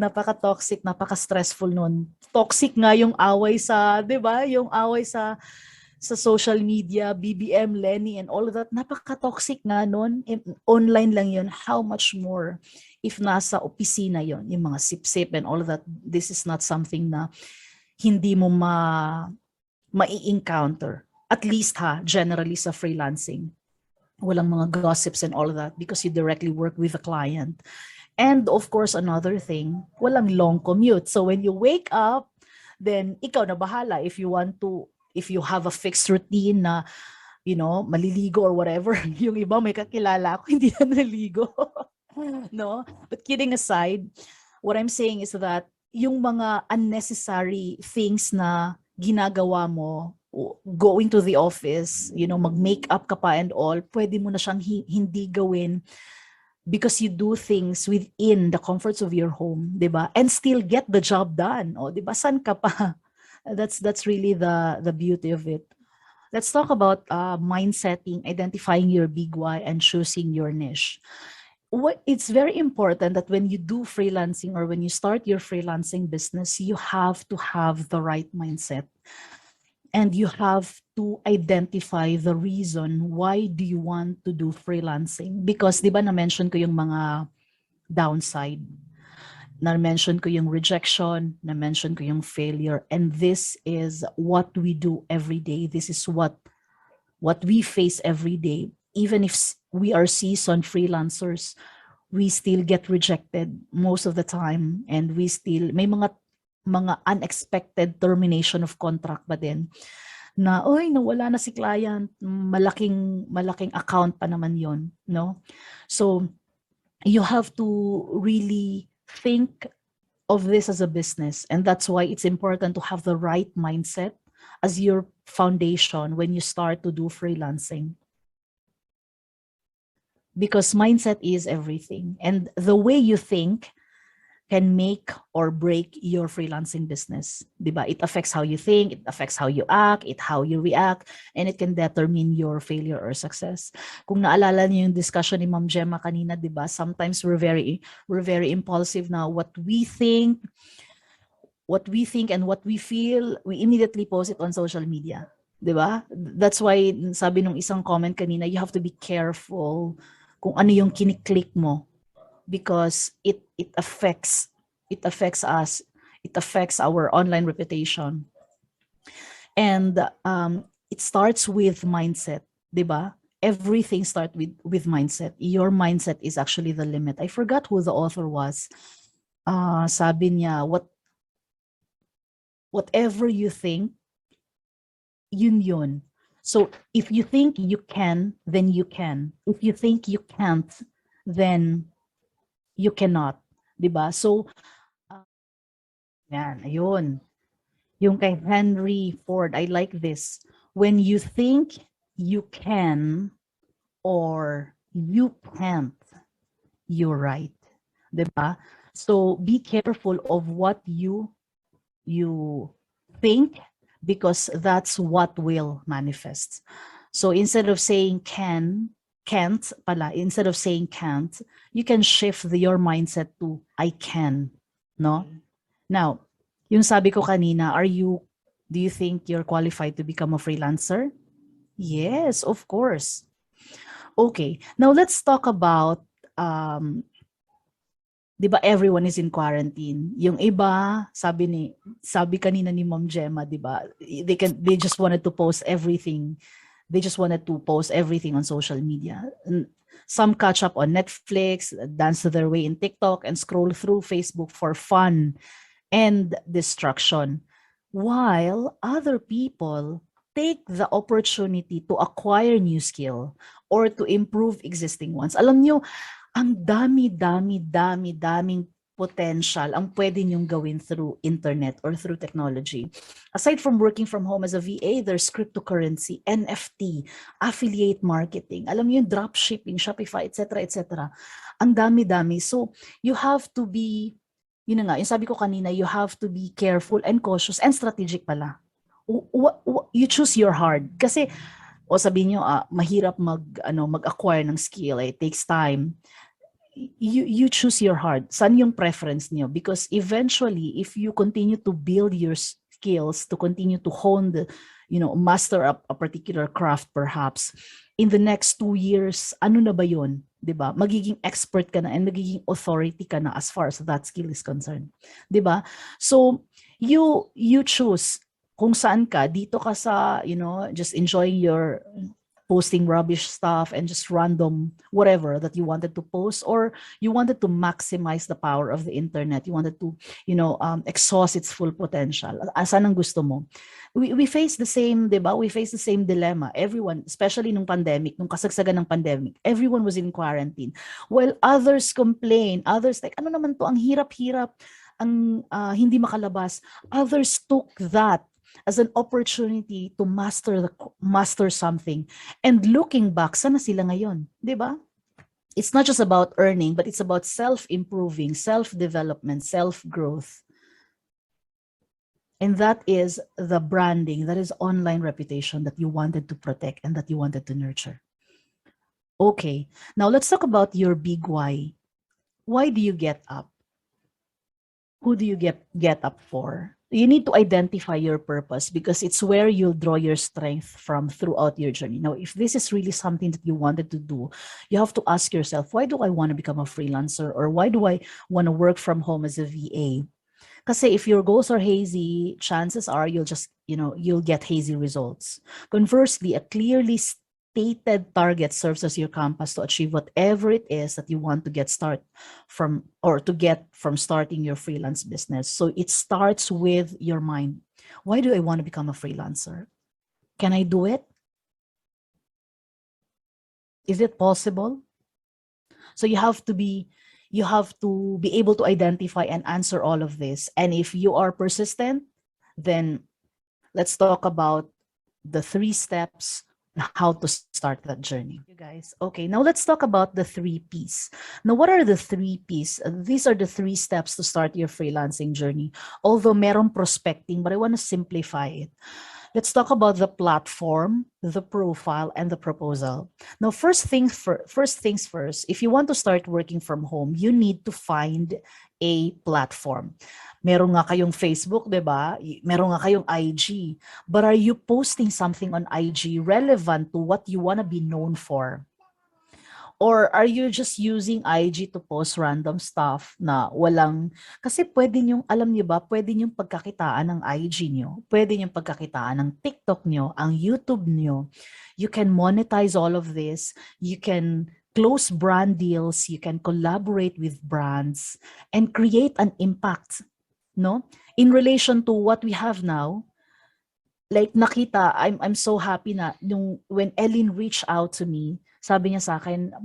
Napaka-toxic, napaka-stressful nun. Toxic nga yung away sa, di ba? Yung away sa social media, BBM, Lenny, and all of that. Napaka-toxic nga nun. Online lang yun. How much more if nasa opisina yun, yung mga sip-sip and all of that. This is not something na hindi mo mai-encounter. At least generally sa freelancing. Walang mga gossips and all of that because you directly work with the client. And of course, another thing, walang long commute. So when you wake up, then ikaw na bahala if you have a fixed routine na, maliligo or whatever. Yung iba may kakilala ako, hindi na naligo. No? But kidding aside, what I'm saying is that yung mga unnecessary things na ginagawa mo, going to the office, mag-makeup ka pa and all, pwede mo na siyang hindi gawin because you do things within the comforts of your home, 'di ba? And still get the job done. O, 'di ba? San ka pa? That's really the beauty of it. let's talk about mindsetting, identifying your big why, and choosing your niche. It's very important that when you do freelancing or when you start your freelancing business, you have to have the right mindset. And you have to identify the reason why do you want to do freelancing. Because di ba na-mention ko yung mga downside, na-mention ko yung rejection, na-mention ko yung failure, and this is what we do every day. This is what we face every day. Even if we are seasoned freelancers, we still get rejected most of the time, and we still may mga unexpected termination of contract ba din na oy nawala na si client, malaking account pa naman yon, no? So you have to really think of this as a business, and that's why it's important to have the right mindset as your foundation when you start to do freelancing. Because mindset is everything, and the way you think can make or break your freelancing business. Diba? It affects how you think, it affects how you act, how you react, and it can determine your failure or success. Kung naalala niyo yung discussion ni Ma'am Gemma kanina, diba? Sometimes we're very impulsive now. What we think and what we feel, we immediately post it on social media. Diba? That's why sabi nung isang comment kanina, you have to be careful kung ano yung kiniklik mo. Because it affects us, it affects our online reputation, and it starts with mindset, diba? Everything starts with mindset. Your mindset is actually the limit. I forgot who the author was. Sabi niya, whatever you think, yun. So if you think you can, then you can. If you think you can't, then you cannot, diba? So, yan, ayun. Yung kay Henry Ford, I like this. When you think you can or you can't, you're right, diba? So, be careful of what you think, because that's what will manifest. So, instead of saying can't pala, instead of saying can't, you can shift your mindset to I can, no? Now, yung sabi ko kanina, do you think you're qualified to become a freelancer? Yes, of course. Okay, now let's talk about di ba everyone is in quarantine? Yung iba, sabi kanina ni Ma'am Gemma, di ba? They just wanted to post everything. They just wanted to post everything on social media. Some catch up on Netflix, dance their way in TikTok, and scroll through Facebook for fun and distraction. While other people take the opportunity to acquire new skill or to improve existing ones. Alam nyo, ang daming potential ang pwede nyong gawin through internet or through technology. Aside from working from home as a VA, there's cryptocurrency, NFT, affiliate marketing, alam mo yung dropshipping, Shopify, etc. Ang dami. So you have to be, yun na nga, yung sabi ko kanina, you have to be careful and cautious and strategic pala. You choose your hard. Kasi, sabihin nyo, mahirap mag-acquire ng skill, it takes time. You choose your hard. Saan yung preference niyo? Because eventually, if you continue to build your skills, to continue to hone master a particular craft perhaps, in the next 2 years, ano na ba yun? Diba? Magiging expert ka na and magiging authority ka na as far as that skill is concerned. Diba? So, you choose kung saan ka. Dito ka sa, just enjoying your posting rubbish stuff and just random whatever that you wanted to post, or you wanted to maximize the power of the internet. You wanted to, exhaust its full potential. Asan ang gusto mo? We face the same, diba? We face the same dilemma. Everyone, especially nung pandemic, nung kasagsagan ng pandemic, everyone was in quarantine. While others complain, others like, ano naman to, ang hirap-hirap, ang hindi makalabas. Others took that as an opportunity to master something. And looking back, sana sila ngayon, di ba? It's not just about earning, but it's about self-improving, self-development, self-growth. And that is the branding, that is online reputation that you wanted to protect and that you wanted to nurture. Okay, now let's talk about your big why. Why do you get up? Who do you get up for? You need to identify your purpose because it's where you'll draw your strength from throughout your journey. Now, if this is really something that you wanted to do, you have to ask yourself, why do I want to become a freelancer? Or why do I want to work from home as a VA? Because if your goals are hazy, chances are you'll get hazy results. Conversely, a clearly stated target serves as your compass to achieve whatever it is that you want to get from starting your freelance business. So it starts with your mind. Why do I want to become a freelancer? Can I do it? Is it possible? So you have to be able to identify and answer all of this. And if you are persistent, then let's talk about the 3 steps on how to start that journey. You guys, okay, now let's talk about the 3 Ps. Now, what are the 3 Ps? These are the 3 steps to start your freelancing journey. Although merong prospecting, but I want to simplify it. Let's talk about the platform, the profile, and the proposal. Now, first things first, if you want to start working from home, you need to find a platform. Meron nga kayong Facebook, di ba? Meron nga kayong IG. But are you posting something on IG relevant to what you want to be known for? Or are you just using IG to post random stuff na walang, kasi pwede nyo, alam nyo ba, pwede nyo pagkakitaan ng IG nyo, pwede nyo pagkakitaan ng TikTok nyo, ang YouTube nyo. You can monetize all of this. You can close brand deals. You can collaborate with brands and create an impact, no? In relation to what we have now, like nakita, I'm so happy na when Ellen reached out to me, sabi niya sa akin,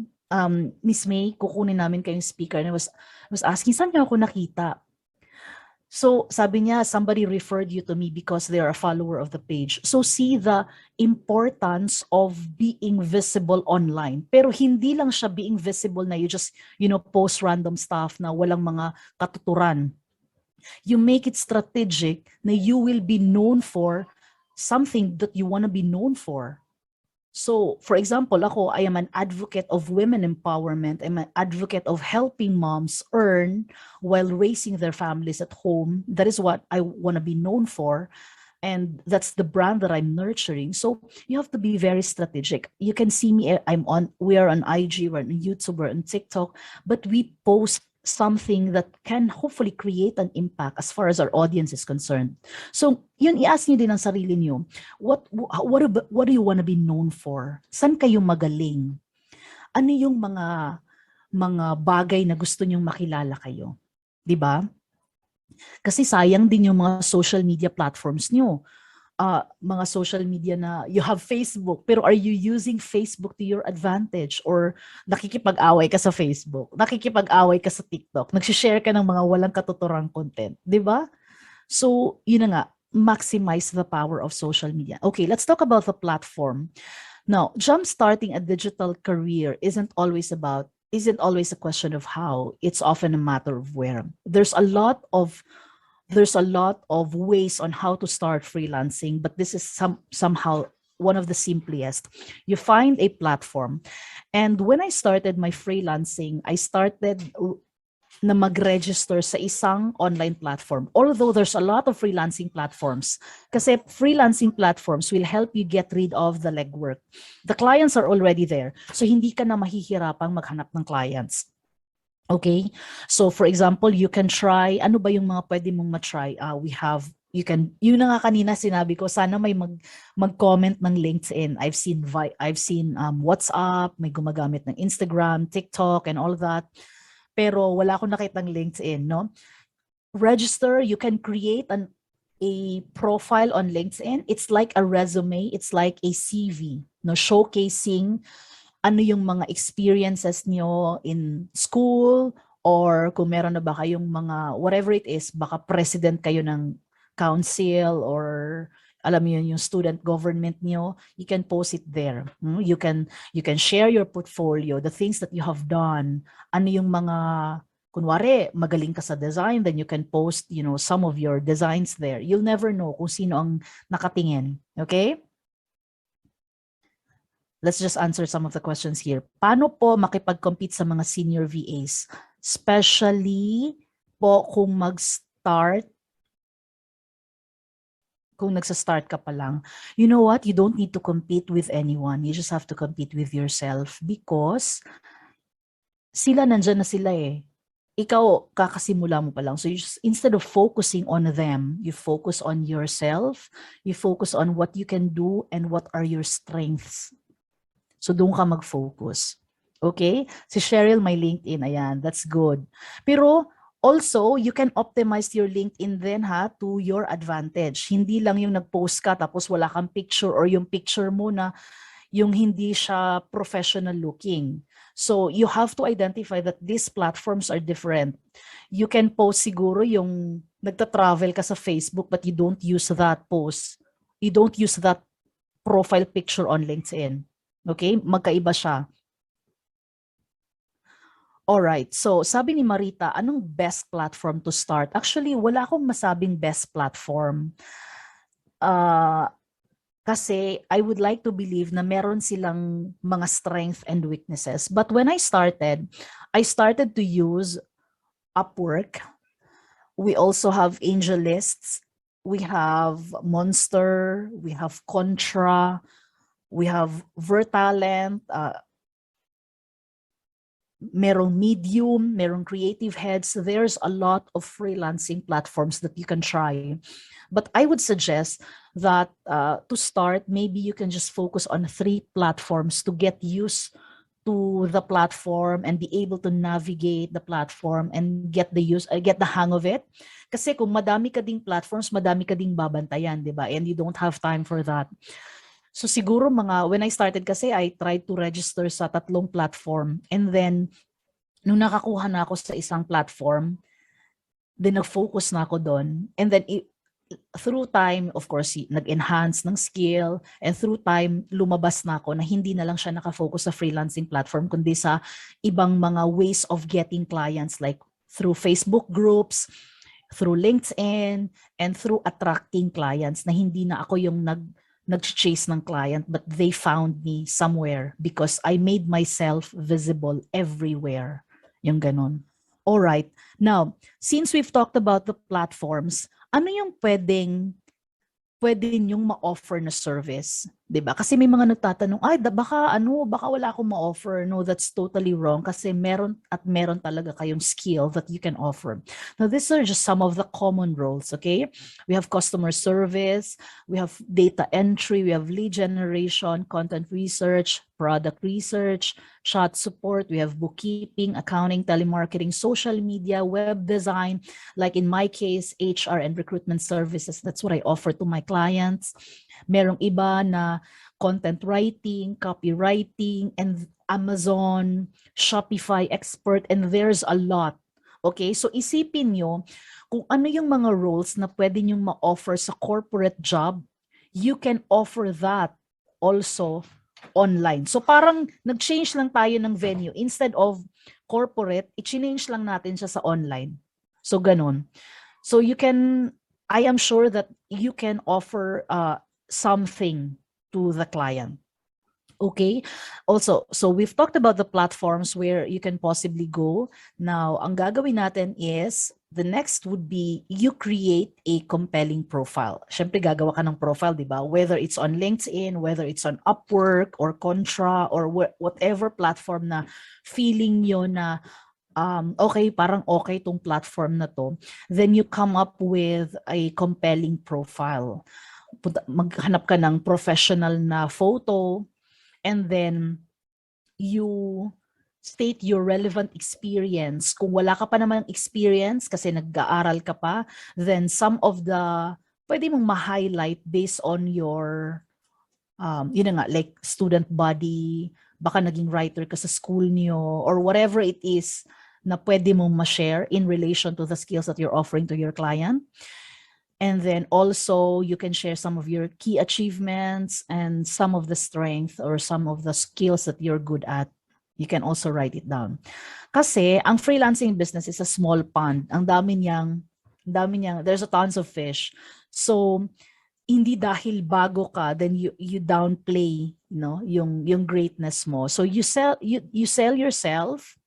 Miss May, kukunin namin kayong speaker. And I was asking, saan niyo ako nakita? So sabi niya, somebody referred you to me because they are a follower of the page. So see the importance of being visible online. Pero hindi lang siya being visible na you just, post random stuff na walang mga katuturan. You make it strategic na you will be known for something that you want to be known for. So, for example, I am an advocate of women empowerment. I'm an advocate of helping moms earn while raising their families at home. That is what I want to be known for. And that's the brand that I'm nurturing. So you have to be very strategic. You can see me, we are on IG, we're on YouTube, we're on TikTok, but we post something that can hopefully create an impact as far as our audience is concerned. So, yun, i-ask niyo din ang sarili niyo, what do you want to be known for? Saan kayo magaling? Ano yung mga bagay na gusto niyong makilala kayo? 'Di ba? Kasi sayang din yung mga social media platforms niyo. Mga social media na you have Facebook, pero are you using Facebook to your advantage? Or nakikipag-away ka sa Facebook, nakikipag-away ka sa TikTok, nagsishare ka ng mga walang katuturang content, di ba? So, yun na nga, maximize the power of social media. Okay, let's talk about the platform. Now, jump-starting a digital career isn't always a question of how, it's often a matter of where. There's a lot of ways on how to start freelancing, but this is somehow one of the simplest. You find a platform. And when I started my freelancing, I started na mag-register sa isang online platform. Although there's a lot of freelancing platforms, kasi freelancing platforms will help you get rid of the legwork. The clients are already there, so hindi ka na mahihirapang maghanap ng clients. Okay, so for example, you can try, ano ba yung mga pwede mong matry? Yun na nga kanina sinabi ko, sana may mag-comment ng LinkedIn. I've seen WhatsApp, may gumagamit ng Instagram, TikTok, and all that. Pero wala akong nakitang LinkedIn, no? Register, you can create a profile on LinkedIn. It's like a resume, it's like a CV, no, showcasing ano yung mga experiences nyo in school, or kung meron na ba kayong mga, whatever it is, baka president kayo ng council, or alam mo yun, yung student government nyo, you can post it there. You can share your portfolio, the things that you have done, ano yung mga kunwari, magaling ka sa design, then you can post, some of your designs there. You'll never know kung sino ang nakatingin. Okay? Let's just answer some of the questions here. Paano po makipag-compete sa mga senior VAs? Especially po kung nagsa-start ka pa lang. You know what? You don't need to compete with anyone. You just have to compete with yourself because nandyan na sila eh. Ikaw, kakasimula mo pa lang. So instead of focusing on them, you focus on yourself, you focus on what you can do and what are your strengths. So doon ka mag-focus. Okay? Si Cheryl, may LinkedIn. Ayan, that's good. Pero also, you can optimize your LinkedIn then to your advantage. Hindi lang yung nag-post ka tapos wala kang picture or yung picture mo na yung hindi siya professional looking. So you have to identify that these platforms are different. You can post siguro yung nagta-travel ka sa Facebook but you don't use that post. You don't use that profile picture on LinkedIn. Okay? Magkaiba siya. Alright, so sabi ni Marita, anong best platform to start? Actually, wala akong masabing best platform. Kasi I would like to believe na meron silang mga strengths and weaknesses. But when I started to use Upwork. We also have AngelLists. We have Monster. We have Contra. We have Vertalent. Merong Medium, merong Creative Heads. There's a lot of freelancing platforms that you can try. But I would suggest that to start, maybe you can just focus on 3 platforms to get used to the platform and be able to navigate the platform and get the hang of it. Kasi kung madami ka ding platforms, madami ka ding babantayan, di ba? And you don't have time for that. So siguro when I started kasi, I tried to register sa 3 platform. And then, nung nakakuha na ako sa isang platform, then nag-focus na ako doon. And then, through time, of course, nag-enhance ng skill. And through time, lumabas na ako na hindi na lang siya nakafocus sa freelancing platform, kundi sa ibang mga ways of getting clients like through Facebook groups, through LinkedIn, and through attracting clients na hindi na ako yung nag-chase ng client, but they found me somewhere because I made myself visible everywhere. Yung ganun. All right. Now, since we've talked about the platforms, ano yung pwede nyong ma-offer na service? Diba? Kasi may mga nagtatanong, baka wala akong ma-offer. No, that's totally wrong kasi meron talaga kayong skill that you can offer. Now, these are just some of the common roles, okay? We have customer service, we have data entry, we have lead generation, content research, product research, chat support, we have bookkeeping, accounting, telemarketing, social media, web design, like in my case, HR and recruitment services. That's what I offer to my clients. Merong iba na content writing, copywriting, and Amazon, Shopify expert, and there's a lot. Okay, so isipin nyo kung ano yung mga roles na pwede nyong ma-offer sa corporate job, you can offer that also online. So parang nag-change lang tayo ng venue. Instead of corporate, i-change lang natin siya sa online. So ganun. So I am sure that you can offer something to the client. Okay. Also, so we've talked about the platforms where you can possibly go. Now, ang gagawin natin is, the next would be you create a compelling profile. Siyempre, gagawa ka ng profile, di ba? Whether it's on LinkedIn, whether it's on Upwork or Contra or whatever platform na feeling nyo na okay, parang okay tong platform na to, then you come up with a compelling profile. Maghanap ka ng professional na photo, and then you state your relevant experience. Kung wala ka pa naman experience kasi nag-aaral ka pa, then some of pwede mong ma-highlight based on your, like student body, baka naging writer ka sa school niyo, or whatever it is na pwede mong ma-share in relation to the skills that you're offering to your client. And then also you can share some of your key achievements and some of the strength or some of the skills that you're good at. You can also write it down. Kasi ang freelancing business is a small pond. Ang dami niyang, there's a tons of fish. So, hindi dahil bago ka, then you downplay, yung greatness mo. So you sell yourself,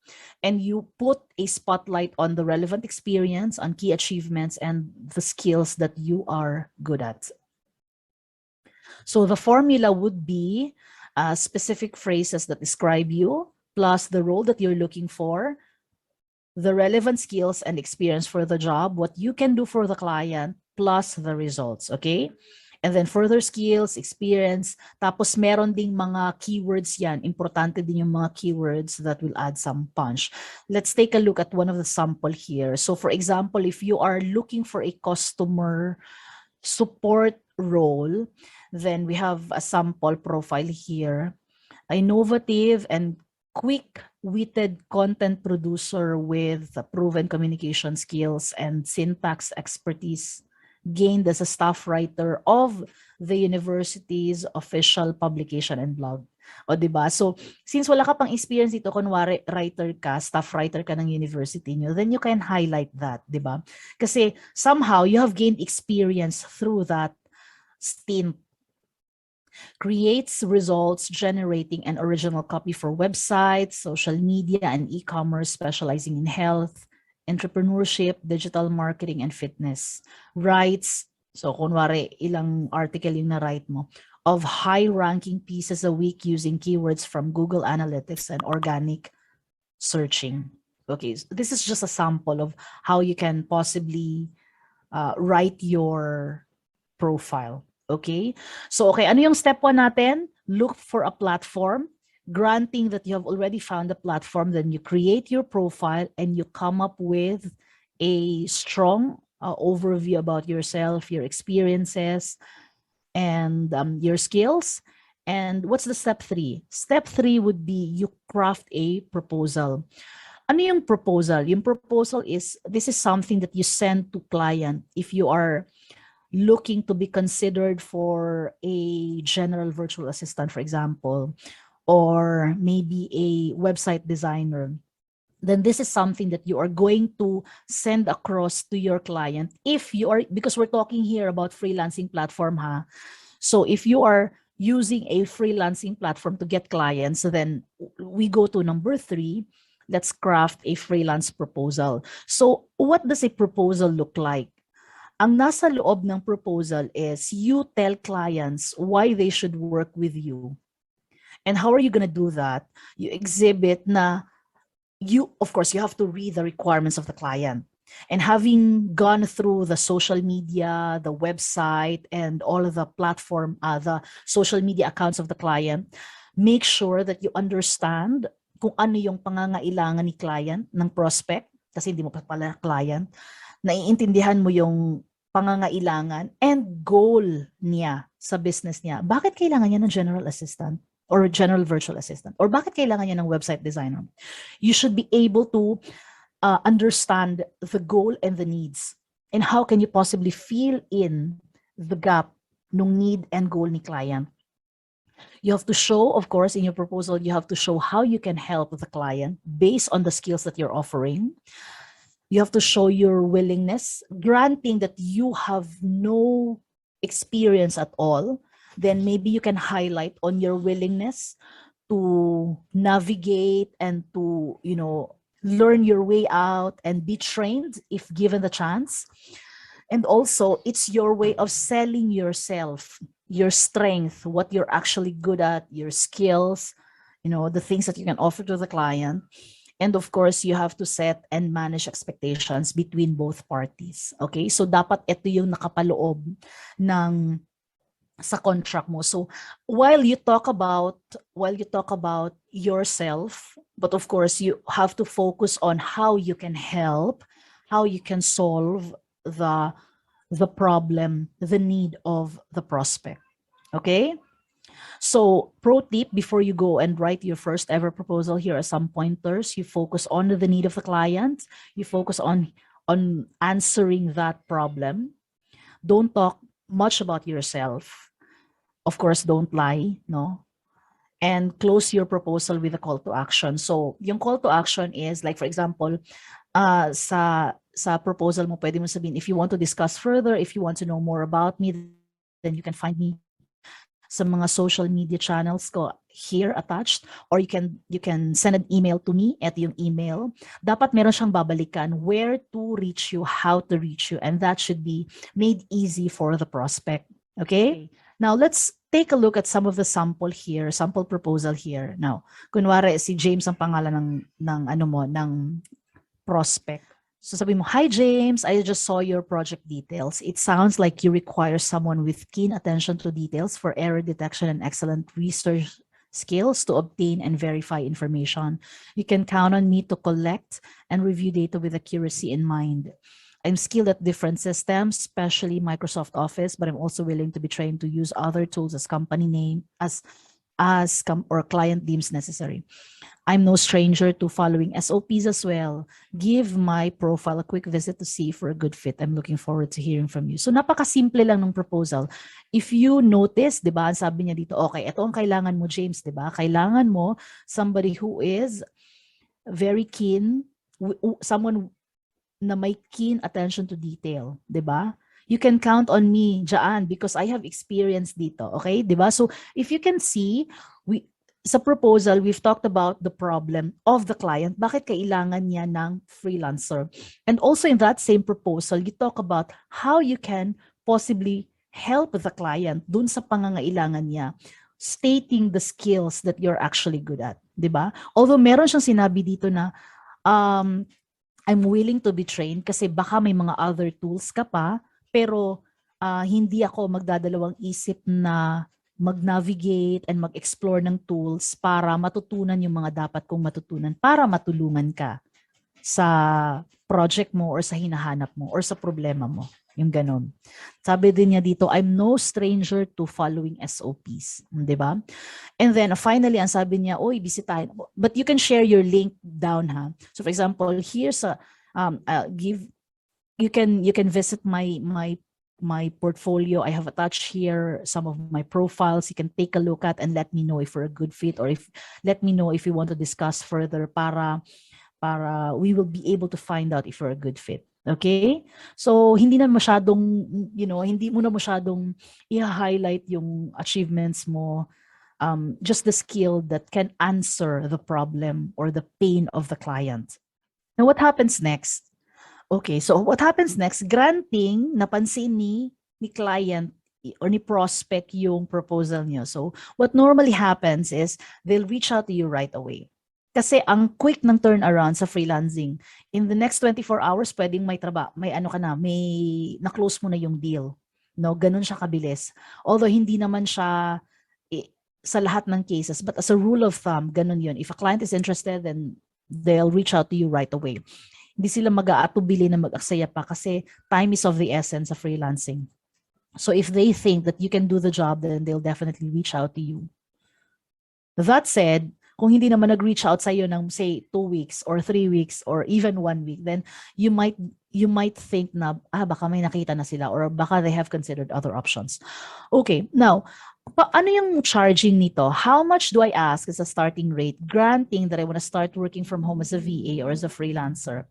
and you put a spotlight on the relevant experience, on key achievements, and the skills that you are good at. So the formula would be specific phrases that describe you, plus the role that you're looking for, the relevant skills and experience for the job, what you can do for the client, plus the results, okay? And then further skills, experience, tapos meron ding mga keywords yan. Importante din yung mga keywords that will add some punch. Let's take a look at one of the sample here. So for example, if you are looking for a customer support role, then we have a sample profile here. Innovative and quick-witted content producer with proven communication skills and syntax expertise, gained as a staff writer of the university's official publication and blog. O, diba? So, since wala ka pang experience dito, kunwari writer ka, staff writer ka ng university nyo, then you can highlight that, diba? Kasi somehow, you have gained experience through that stint. Creates results generating an original copy for websites, social media, and e-commerce, specializing in health, entrepreneurship, digital marketing, and fitness. Writes, so kunwari, ilang article yung na-write mo, of high-ranking pieces a week using keywords from Google Analytics and organic searching. Okay, so this is just a sample of how you can possibly write your profile. Okay, so okay, ano yung step 1 natin? Look for a platform. Granting that you have already found a platform, then you create your profile and you come up with a strong overview about yourself, your experiences, and your skills. And what's the step 3? Step 3 would be you craft a proposal. Ano yung proposal? Yung proposal is, this is something that you send to client if you are looking to be considered for a general virtual assistant, for example, or maybe a website designer. Then this is something that you are going to send across to your client if you are, because we're talking here about freelancing platform, ha? So if you are using a freelancing platform to get clients, then we go to number 3. Let's craft a freelance proposal. So what does a proposal look like? Ang nasa loob ng proposal is you tell clients why they should work with you. And how are you going to do that? You exhibit na of course, you have to read the requirements of the client. And having gone through the social media, the website, and all of the platform, the social media accounts of the client, make sure that you understand kung ano yung pangangailangan ni client, ng prospect, kasi hindi mo pa pala client, naiintindihan mo yung pangangailangan and goal niya sa business niya. Bakit kailangan niya ng general assistant or general virtual assistant? Or bakit kailangan niya ng website designer? You should be able to understand the goal and the needs. And how can you possibly fill in the gap nung need and goal ni client? You have to show, of course, in your proposal, you have to show how you can help the client based on the skills that you're offering. You have to show your willingness. Granting that you have no experience at all, then maybe you can highlight on your willingness to navigate and to, learn your way out and be trained if given the chance. And also, it's your way of selling yourself, your strength, what you're actually good at, your skills, the things that you can offer to the client. And of course, you have to set and manage expectations between both parties. Okay? So dapat ito yung nakapaloob ng sa contract mo. So while you talk about yourself, but of course you have to focus on how you can help, how you can solve the problem, the need of the prospect. Okay? So pro tip, before you go and write your first ever proposal, here are some pointers. You focus on the need of the client. You focus on answering that problem. Don't talk much about yourself. Of course, don't lie, no? and close your proposal with a call to action. So yung call to action is like, for example, sa proposal mo, pwede mo sabihin, if you want to discuss further, if you want to know more about me, then you can find me sa mga social media channels ko here attached, or you can send an email to me at yung email. Dapat meron siyang babalikan where to reach you, how to reach you, and that should be made easy for the prospect. Okay? Now, let's take a look at some of the sample here, sample proposal here. Now, kunwari si James ang pangalan ng prospect. So sabi mo, "Hi James, I just saw your project details. It sounds like you require someone with keen attention to details for error detection and excellent research skills to obtain and verify information. You can count on me to collect and review data with accuracy in mind. I'm skilled at different systems, especially Microsoft Office, but I'm also willing to be trained to use other tools as company name or client deems necessary. I'm no stranger to following SOPs as well. Give my profile a quick visit to see if we're a good fit. I'm looking forward to hearing from you." So napakasimple lang ng proposal. If you notice, 'di ba, sabi niya dito, okay, ito ang kailangan mo, James, 'di ba? Kailangan mo somebody who is very keen, someone na may keen attention to detail, 'di ba? You can count on me diyan because I have experience dito, okay? 'Di ba? So if you can see, sa proposal, we've talked about the problem of the client. Bakit kailangan niya ng freelancer? And also in that same proposal, you talk about how you can possibly help the client dun sa pangangailangan niya, stating the skills that you're actually good at, di ba? Although meron siyang sinabi dito na I'm willing to be trained kasi baka may mga other tools ka pa, pero hindi ako magdadalawang isip na mag-navigate and mag-explore ng tools para matutunan yung mga dapat kong matutunan para matulungan ka sa project mo or sa hinahanap mo or sa problema mo. Yung ganon. Sabi din niya dito, I'm no stranger to following SOPs. Di ba? And then finally, ang sabi niya, bisitahin. But you can share your link down, ha? So for example, here's a, you can visit my portfolio. I have attached here some of my profiles. You can take a look at and let me know if we're a good fit, or let me know if you want to discuss further para we will be able to find out if we're a good fit. Okay? So hindi mo na masyadong i-highlight yung achievements mo, just the skill that can answer the problem or the pain of the client. Now what happens next? Okay, so what happens next? Granting, napansin ni client or ni prospect yung proposal niyo. So what normally happens is they'll reach out to you right away. Kasi ang quick ng turnaround sa freelancing, in the next 24 hours, pwedeng may na-close mo na yung deal. No, ganun siya kabilis. Although hindi naman siya sa lahat ng cases, but as a rule of thumb, ganun yun. If a client is interested, then they'll reach out to you right away. Hindi sila mag-aatubili na mag-aksaya pa kasi time is of the essence of freelancing. So if they think that you can do the job, then they'll definitely reach out to you. That said, kung hindi naman nag-reach out sa iyo ng say 2 weeks or 3 weeks or even 1 week, then you might think na baka may nakita na sila or baka they have considered other options. Okay, now ano yung charging nito? How much do I ask as a starting rate, granting that I want to start working from home as a VA or as a freelancer?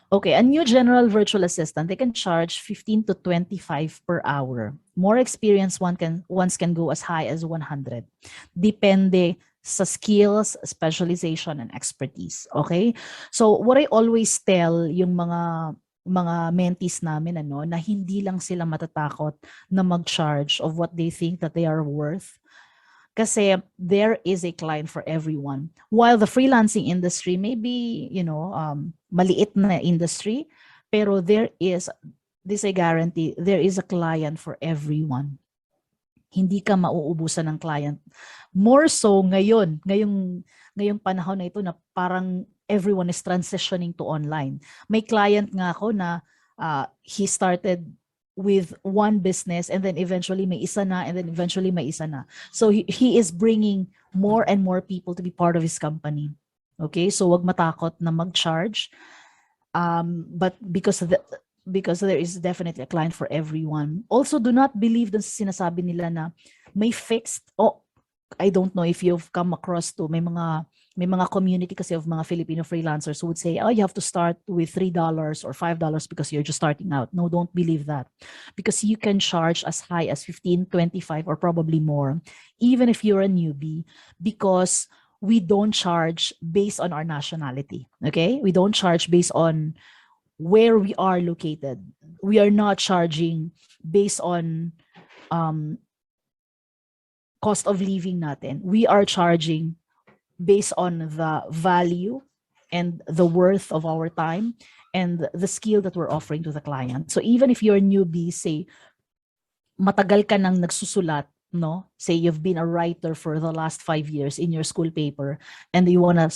Okay, a new general virtual assistant, they can charge 15 to 25 per hour. More experienced ones can go as high as 100. Depende sa skills, specialization, and expertise. Okay? So what I always tell yung mga mentees namin na hindi lang sila matatakot na mag-charge of what they think that they are worth. Kasi there is a client for everyone. While the freelancing industry may be, maliit na industry, pero there is, this I guarantee, there is a client for everyone. Hindi ka mauubusan ng client. More so ngayong panahon na ito na parang everyone is transitioning to online. May client nga ako na he started with one business and then eventually may isa na and then eventually may isa na. So he is bringing more and more people to be part of his company. Okay? So wag matakot na mag-charge. But because there is definitely a client for everyone. Also, do not believe dun sa sinasabi nila na may fixed I don't know if you've come across to may mga community kasi of mga Filipino freelancers who would say, oh, you have to start with $3 or $5 because you're just starting out. No, don't believe that. Because you can charge as high as 15, 25, or probably more, even if you're a newbie, because we don't charge based on our nationality, okay? We don't charge based on where we are located. We are not charging based on cost of living natin. We are charging based on the value and the worth of our time and the skill that we're offering to the client. So even if you're a newbie, say, matagal ka nang nagsusulat, no? Say you've been a writer for the last 5 years in your school paper and you want to,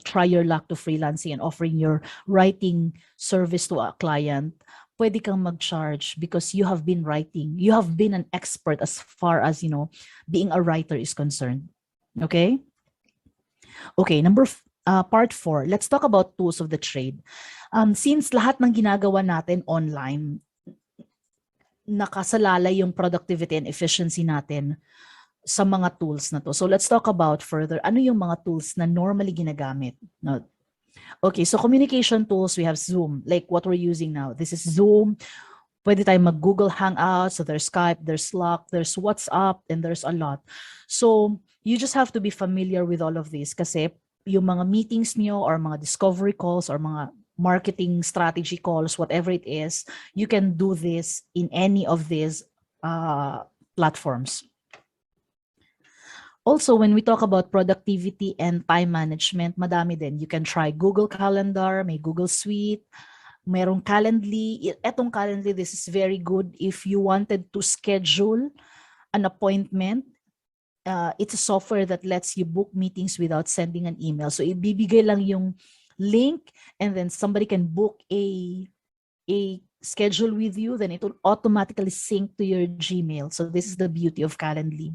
try your luck to freelancing and offering your writing service to a client, pwede kang mag-charge because you have been writing. You have been an expert as far as, being a writer is concerned. Okay? Okay, part 4. Let's talk about tools of the trade. Since lahat ng ginagawa natin online, nakasalalay yung productivity and efficiency natin sa mga tools na to. So let's talk about further, ano yung mga tools na normally ginagamit. No? Okay, so communication tools, we have Zoom, like what we're using now. This is Zoom. Pwede tayo mag-Google Hangouts, so there's Skype, there's Slack, there's WhatsApp, and there's a lot. So you just have to be familiar with all of this kasi yung mga meetings niyo or mga discovery calls or mga marketing strategy calls, whatever it is, you can do this in any of these platforms. Also, when we talk about productivity and time management, madami din. You can try Google Calendar, may Google Suite, merong Calendly. Etong Calendly, this is very good if you wanted to schedule an appointment. It's a software that lets you book meetings without sending an email. So ibibigay lang yung link and then somebody can book a schedule with you, then it will automatically sync to your Gmail. So this is the beauty of Calendly.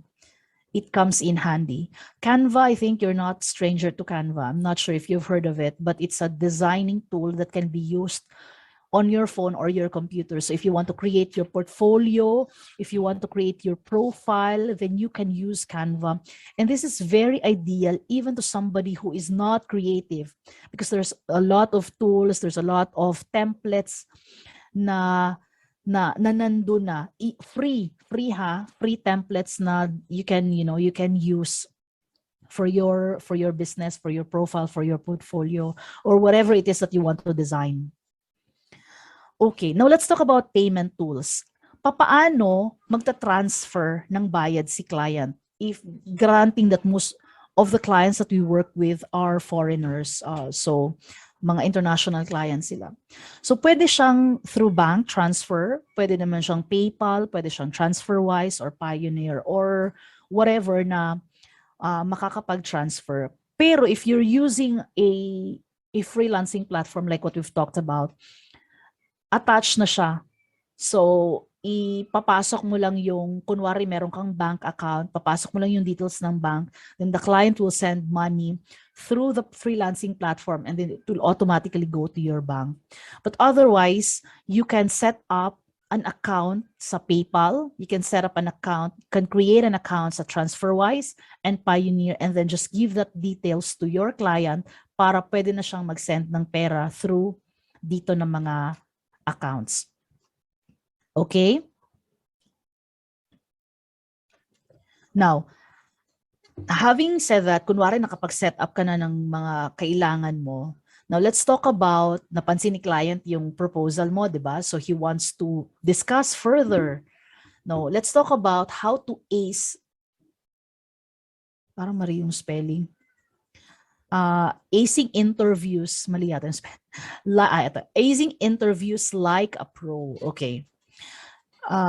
It comes in handy. Canva, I think you're not stranger to Canva. I'm not sure if you've heard of it, but it's a designing tool that can be used on your phone or your computer. So if you want to create your portfolio, if you want to create your profile, then you can use Canva. And this is very ideal even to somebody who is not creative because there's a lot of tools, there's a lot of templates na nandun na, free templates na you can use for your business, for your profile, for your portfolio, or whatever it is that you want to design. Okay, now let's talk about payment tools. Papaano magta-transfer ng bayad si client if granting that most of the clients that we work with are foreigners, so mga international clients sila. So pwede siyang through bank transfer, pwede naman siyang PayPal, pwede siyang TransferWise or Pioneer or whatever na makakapag-transfer. Pero if you're using a freelancing platform like what we've talked about, attached na siya. So ipapasok mo lang yung, kunwari meron kang bank account, papasok mo lang yung details ng bank, then the client will send money through the freelancing platform and then it will automatically go to your bank. But otherwise, you can set up an account sa PayPal, you can set up an account, can create an account sa TransferWise and Pioneer and then just give that details to your client para pwede na siyang mag-send ng pera through dito ng mga accounts. Okay? Now, having said that, kunwari nakapag-set up ka na ng mga kailangan mo, now let's talk about, napansin ni client yung proposal mo, di ba? So he wants to discuss further. Now, let's talk about how to ace, parang mali yung spelling. Acing interviews, mali yata yung spelling. Acing interviews like a pro. Okay.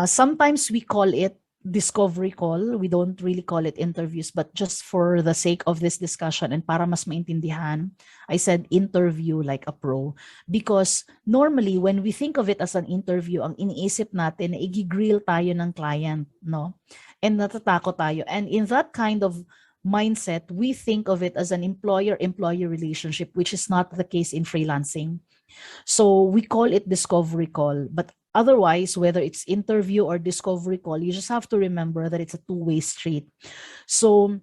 Sometimes we call it discovery call. We don't really call it interviews, but just for the sake of this discussion and para mas maintindihan, I said interview like a pro. Because normally, when we think of it as an interview, ang iniisip natin na i-grill tayo ng client, no? And natatakot tayo. And in that kind of mindset, we think of it as an employer-employee relationship, which is not the case in freelancing. So we call it discovery call, but Otherwise, whether it's interview or discovery call, you just have to remember that it's a two-way street. So,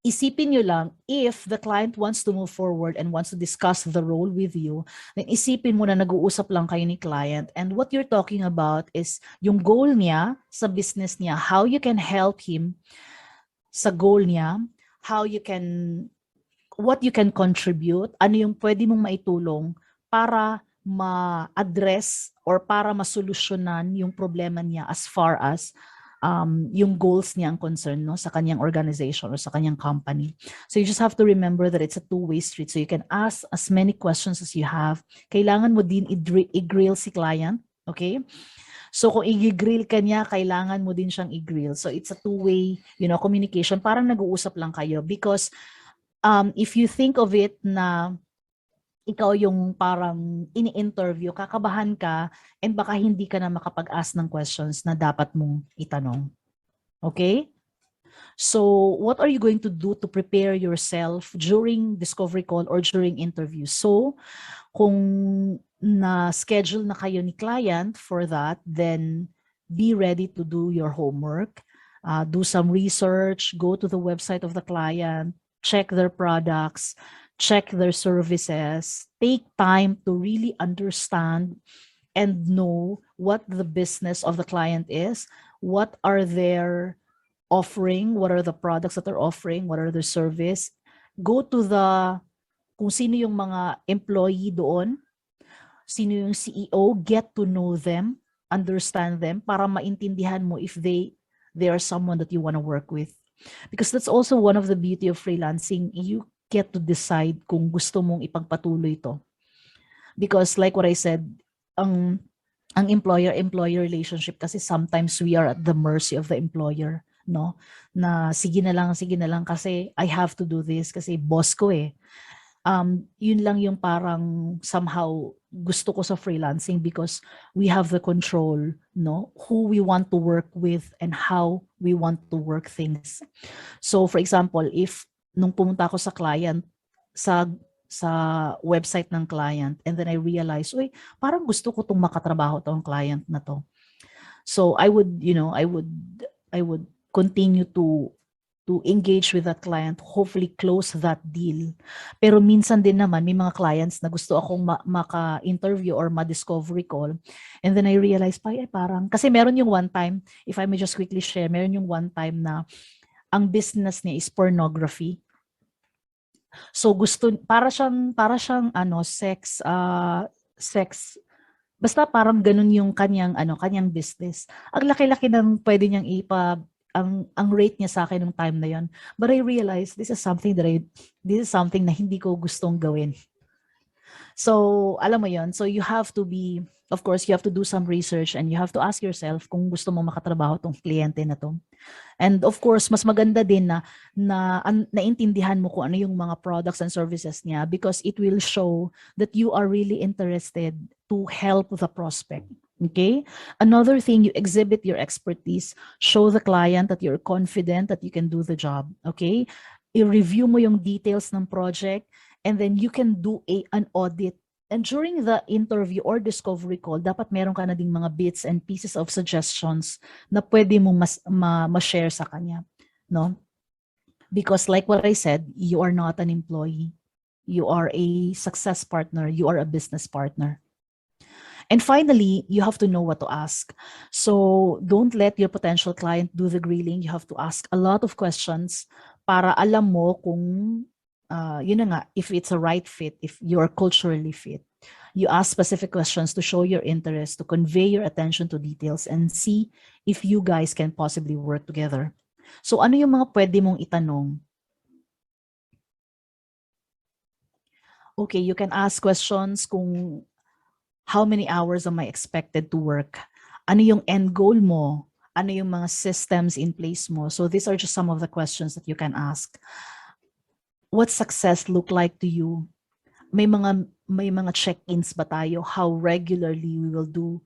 isipin nyo lang, if the client wants to move forward and wants to discuss the role with you, then isipin mo na nag-uusap lang kayo ni client. And what you're talking about is yung goal niya sa business niya, how you can help him sa goal niya, what you can contribute, ano yung pwede mong maitulong para ma-address or para masolusyonan yung problema niya as far as yung goals niya ang concern, no, sa kanyang organization or sa kanyang company. So you just have to remember that it's a two-way street. So you can ask as many questions as you have. Kailangan mo din i-grill si client, okay? So kung i-grill ka niya, kailangan mo din siyang i-grill. So it's a two-way, communication. Parang nag-uusap lang kayo because if you think of it na ikaw yung parang ini-interview, kakabahan ka, and baka hindi ka na makapag-ask ng questions na dapat mong itanong. Okay? So, what are you going to do to prepare yourself during discovery call or during interview? So, kung na-schedule na kayo ni client for that, then be ready to do your homework. Do some research, go to the website of the client, check their products, check their services, take time to really understand and know what the business of the client is, what are their offering, what are the products that they're offering, what are their service. Go to kung sino yung mga employee doon, sino yung CEO, get to know them, understand them, para maintindihan mo if they are someone that you want to work with. Because that's also one of the beauty of freelancing. You get to decide kung gusto mong ipagpatuloy ito. Because like what I said, ang employer-employee relationship kasi sometimes we are at the mercy of the employer, no? Na sige na lang kasi I have to do this kasi boss ko eh. Yun lang yung parang somehow gusto ko sa freelancing because we have the control, no? Who we want to work with and how we want to work things. So for example, if nung pumunta ako sa client, sa website ng client, and then I realized, parang gusto ko tong makatrabaho tong client na to. So I would continue to engage with that client, hopefully close that deal. Pero minsan din naman, may mga clients na gusto akong maka-interview or ma-discovery call. And then I realized, parang, kasi meron yung one time, if I may just quickly share, meron yung one time na ang business niya is pornography. So para siyang sex basta parang ganun yung kanyang business. Ang laki-laki ng pwede niyang ang rate niya sa akin nung time na yon. But I realized this is something na hindi ko gustong gawin. So, alam mo yon. So you have to of course, you have to do some research and you have to ask yourself kung gusto mo makatrabaho tong kliyente na to. And of course, mas maganda din na naintindihan mo kung ano yung mga products and services niya because it will show that you are really interested to help the prospect. Okay? Another thing, you exhibit your expertise. Show the client that you're confident that you can do the job. Okay? I-review mo yung details ng project and then you can do an audit. And during the interview or discovery call, dapat meron ka na ding mga bits and pieces of suggestions na pwede mong ma-share sa kanya. No? Because like what I said, you are not an employee. You are a success partner. You are a business partner. And finally, you have to know what to ask. So don't let your potential client do the grilling. You have to ask a lot of questions para alam mo kung yun na nga, if it's a right fit, if you're culturally fit. You ask specific questions to show your interest, to convey your attention to details, and see if you guys can possibly work together. So ano yung mga pwede mong itanong? Okay, you can ask questions kung how many hours am I expected to work? Ano yung end goal mo? Ano yung mga systems in place mo? So these are just some of the questions that you can ask. What success look like to you? May mga check-ins ba tayo? How regularly we will do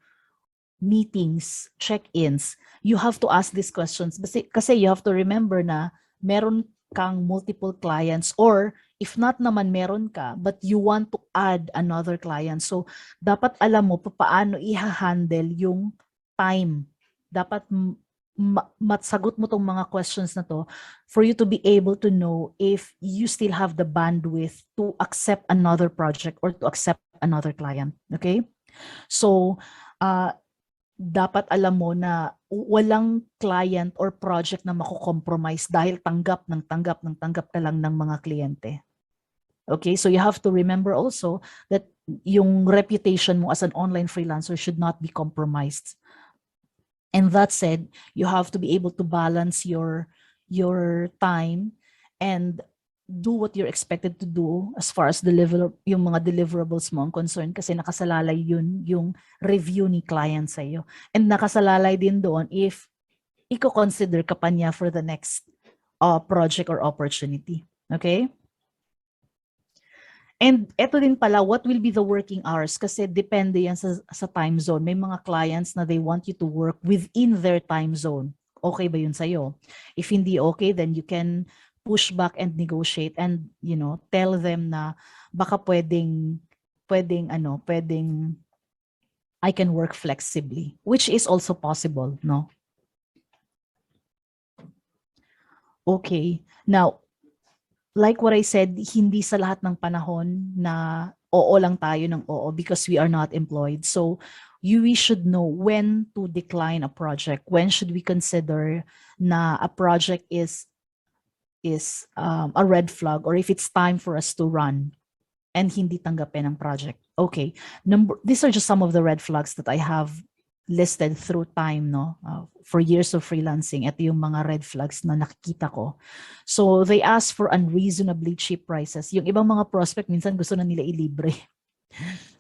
meetings, check-ins? You have to ask these questions kasi you have to remember na meron kang multiple clients or If not naman meron ka, but you want to add another client. So, dapat alam mo paano i-handle yung time. Dapat matsagot mo tong mga questions na to for you to be able to know if you still have the bandwidth to accept another project or to accept another client. Okay? So, dapat alam mo na walang client or project na mako-compromise dahil tanggap ka lang ng mga kliyente. Okay? So, you have to remember also that yung reputation mo as an online freelancer should not be compromised. And that said, you have to be able to balance your time and do what you're expected to do as far as yung mga deliverables mo ang concerned, kasi nakasalalay yun yung review ni client sa iyo. And nakasalalay din doon if i-consider ka pa niya for the next project or opportunity. Okay? And eto din pala, what will be the working hours? Kasi depende yan sa time zone. May mga clients na they want you to work within their time zone. Okay ba yun sa'yo? If hindi okay, then you can push back and negotiate and, tell them na baka pwedeng I can work flexibly, which is also possible, no? Okay. Now, like what I said, hindi sa lahat ng panahon na oo lang tayo ng oo because we are not employed. So, we should know when to decline a project. When should we consider na a project is a red flag, or if it's time for us to run and hindi tanggapin ang project. Okay. These are just some of the red flags that I have listed through time, no? For years of freelancing. Ito yung mga red flags na nakikita ko. So, they ask for unreasonably cheap prices. Yung ibang mga prospect, minsan gusto na nila ilibre.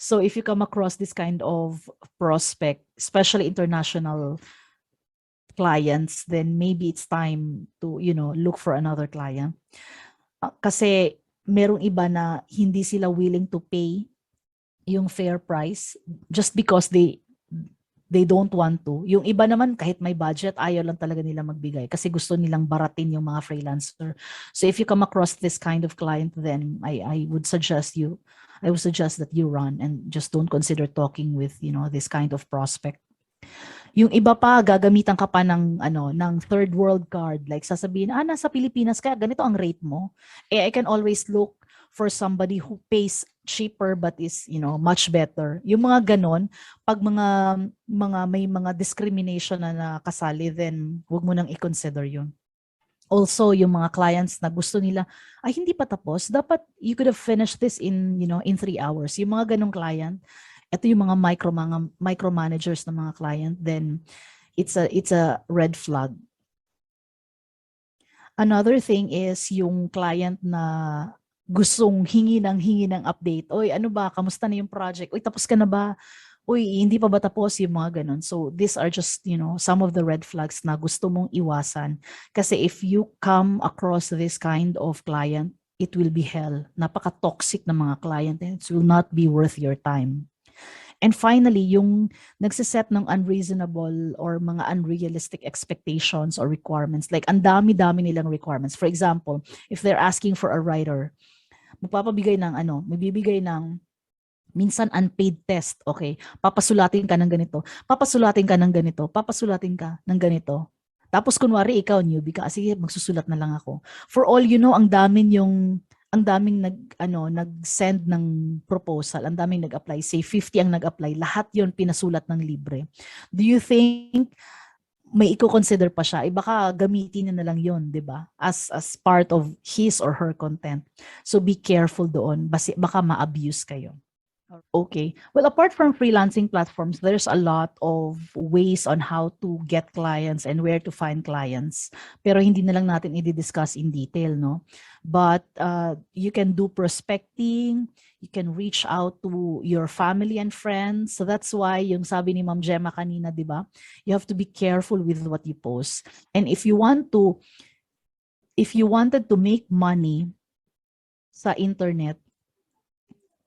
So, if you come across this kind of prospect, especially international clients, then maybe it's time to, look for another client. Kasi merong iba na hindi sila willing to pay yung fair price just because they don't want to. Yung iba naman, kahit may budget, ayaw lang talaga nila magbigay kasi gusto nilang baratin yung mga freelancer. So if you come across this kind of client, then I would suggest that you run and just don't consider talking with, this kind of prospect. Yung iba pa, gagamitan ka pa ng third world card. Like sasabihin, nasa Pilipinas ka, ganito ang rate mo. I can always look for somebody who pays cheaper but is, much better. Yung mga ganon, pag may mga discrimination na nakasali, then wag mo nang i-consider yun. Also, yung mga clients na gusto nila, hindi pa tapos, dapat you could have finished this in 3 hours. Yung mga ganong client, ito yung mga micromanagers ng mga client, then it's a red flag. Another thing is yung client na gustong hingi ng update. Oy, ano ba? Kamusta na yung project? Oy, tapos ka na ba? Oy, hindi pa ba tapos? Yung mga ganun. So, these are just, some of the red flags na gusto mong iwasan. Kasi if you come across this kind of client, it will be hell. Napaka-toxic na mga client and it will not be worth your time. And finally, yung nagsiset ng unreasonable or mga unrealistic expectations or requirements. Like, ang dami-dami nilang requirements. For example, if they're asking for a writer, magbibigay ng minsan unpaid test, okay? Papasulatin ka ng ganito, papasulatin ka ng ganito, papasulatin ka ng ganito. Tapos kunwari ikaw newbie ka, sige, magsusulat na lang ako. For all you know, ang daming nag-send ng proposal, ang daming nag-apply, say 50 ang nag-apply, lahat yon pinasulat ng libre. Do you think may i-consider pa siya? Baka gamitin niya na lang yon, 'di ba? As part of his or her content. So be careful doon, baka ma-abuse kayo. Okay. Well, apart from freelancing platforms, there's a lot of ways on how to get clients and where to find clients. Pero hindi na lang natin i-discuss in detail, no? But you can do prospecting, you can reach out to your family and friends. So that's why yung sabi ni Ma'am Gemma kanina, di ba? You have to be careful with what you post. And if you wanted to make money sa internet,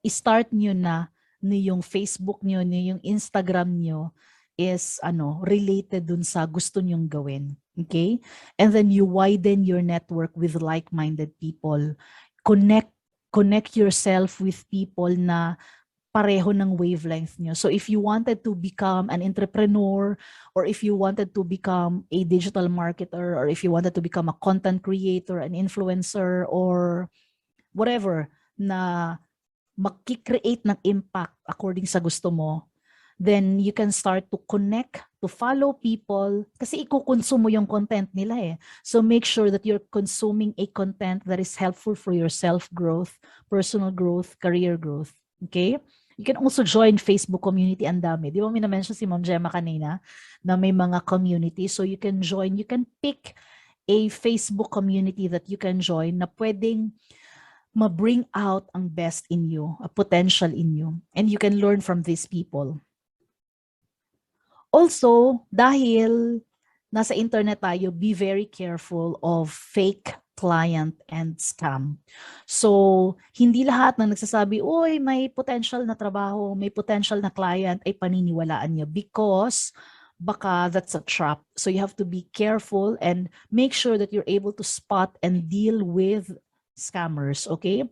i-start nyo na yung Facebook nyo, yung Instagram nyo is related dun sa gusto nyong gawin. Okay? And then you widen your network with like-minded people. Connect connect yourself with people na pareho ng wavelength nyo. So if you wanted to become an entrepreneur, or if you wanted to become a digital marketer, or if you wanted to become a content creator, an influencer, or whatever, na makikreate ng impact according sa gusto mo, then you can start to connect, to follow people, kasi ikukonsume mo yung content nila eh. So make sure that you're consuming a content that is helpful for your self-growth, personal growth, career growth. Okay? You can also join Facebook community, ang dami. Di ba may na-mention si Ma'am Gemma kanina na may mga community. So you can join, you can pick a Facebook community that you can join na pwedeng ma-bring out ang best in you, a potential in you. And you can learn from these people. Also, dahil nasa internet tayo, be very careful of fake client and scam. So, hindi lahat ng nagsasabi, uy, may potential na trabaho, may potential na client, ay paniniwalaan niyo because baka that's a trap. So, you have to be careful and make sure that you're able to spot and deal with scammers, okay?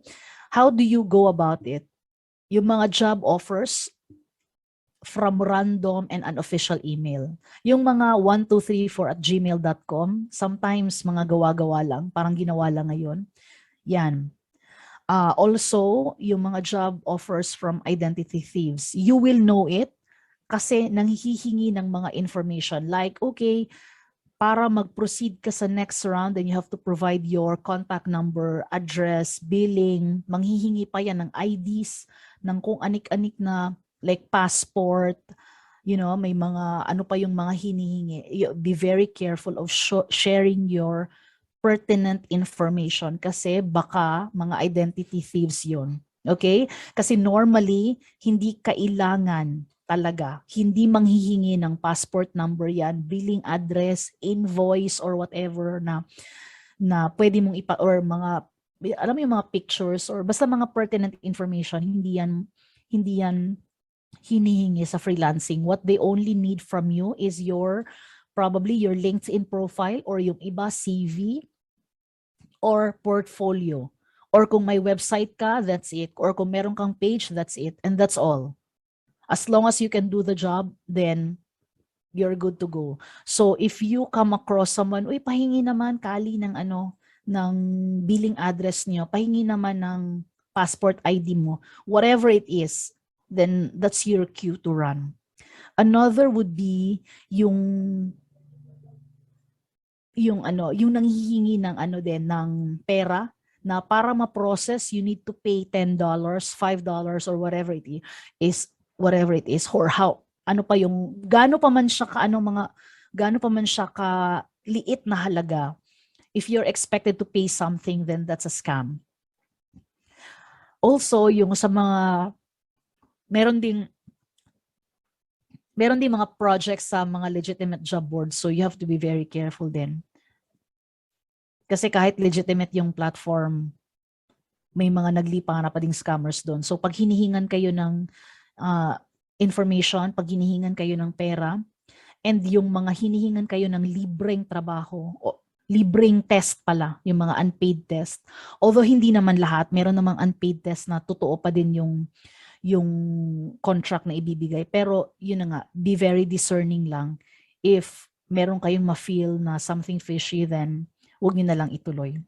How do you go about it? Yung mga job offers from random and unofficial email. Yung mga 1234@gmail.com, sometimes mga gawa-gawa lang, parang ginawa lang ngayon. Yan. Also, yung mga job offers from identity thieves. You will know it kasi nanghihingi ng mga information like, okay, para mag-proceed ka sa next round, then you have to provide your contact number, address, billing, manghihingi pa yan ng IDs, ng kung anik-anik na like passport, you know, may mga, ano pa yung mga hinihingi. Be very careful of sharing your pertinent information kasi baka mga identity thieves yun. Okay? Kasi normally, hindi kailangan talaga, hindi manghihingi ng passport number yan, billing address, invoice, or whatever na pwede mong or mga, alam mo yung mga pictures, or basta mga pertinent information, hindi yan hinihingi sa freelancing. What they only need from you is probably your LinkedIn profile, or yung iba CV, or portfolio. Or kung may website ka, that's it. Or kung meron kang page, that's it. And that's all. As long as you can do the job, then you're good to go. So if you come across someone, uy, pahingi naman kali ng ng billing address niyo, pahingi naman ng passport ID mo, whatever it is, then that's your cue to run. Another would be yung nanghihingi ng ng pera na para ma-process, you need to pay $10, $5, or whatever it is, or how, gaano pa man siya ka liit na halaga. If you're expected to pay something, then that's a scam. Also, yung sa mga meron ding mga projects sa mga legitimate job boards, so you have to be very careful din. Kasi kahit legitimate yung platform, may mga naglipa na pa ding scammers doon. So pag hinihingan kayo ng information, pag hinihingan kayo ng pera, and yung mga hinihingan kayo ng libreng trabaho, o libreng test pala, yung mga unpaid test. Although hindi naman lahat, meron namang unpaid test na totoo pa din yung contract na ibibigay. Pero yun na nga, be very discerning lang. If meron kayong ma-feel na something fishy, then huwag nyo na lang ituloy.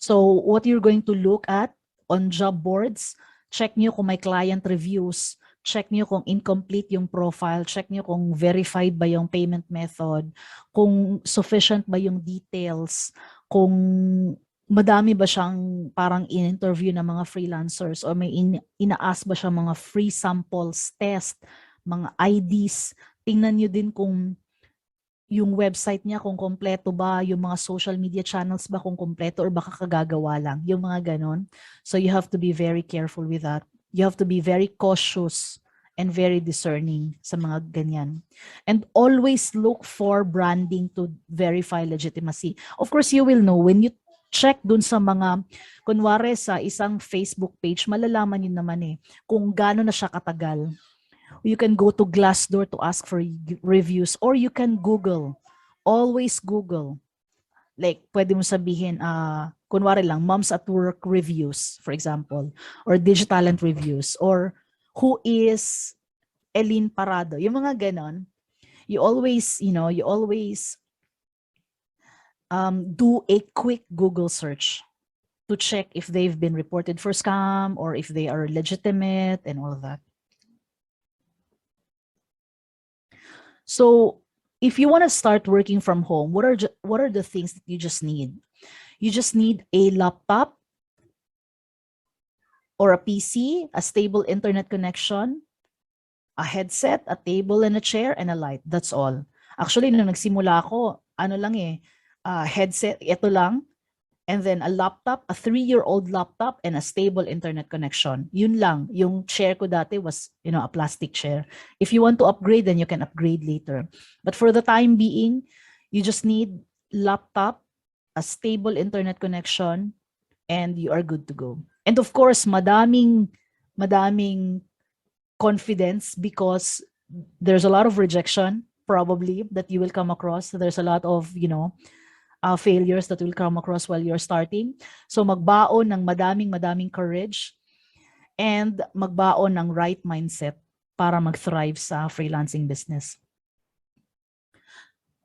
So what you're going to look at on job boards, check nyo kung may client reviews, check nyo kung incomplete yung profile, check nyo kung verified ba yung payment method, kung sufficient ba yung details, kung madami ba siyang parang in-interview ng mga freelancers, or may ina-ask ba siya mga free samples test, mga IDs. Tingnan nyo din kung yung website niya, kung kompleto ba, yung mga social media channels ba kung kompleto, or baka kagagawa lang, yung mga ganon. So you have to be very careful with that. You have to be very cautious and very discerning sa mga ganyan. And always look for branding to verify legitimacy. Of course, you will know when you check dun sa mga, kunwari sa isang Facebook page, malalaman yun naman kung gaano na siya katagal. You can go to Glassdoor to ask for reviews, or you can Google. Always Google. Like, pwede mo sabihin, kunwari lang, moms at work reviews, for example, or digital talent reviews, or who is Elin Parado. Yung mga ganon, you always do a quick Google search to check if they've been reported for scam or if they are legitimate and all of that. So if you want to start working from home, what are the things that you just need? You just need a laptop or a PC, a stable internet connection, a headset, a table and a chair, and a light. That's all. Actually, nung nagsimula ako, headset, ito lang, and then a laptop, a 3-year-old laptop, and a stable internet connection. Yun lang. Yung chair ko dati was, a plastic chair. If you want to upgrade, then you can upgrade later. But for the time being, you just need laptop, a stable internet connection, and you are good to go. And of course, madaming confidence, because there's a lot of rejection probably that you will come across. There's a lot of, failures that will come across while you're starting. So magbaon ng madaming courage and magbaon ng right mindset para mag-thrive sa freelancing business.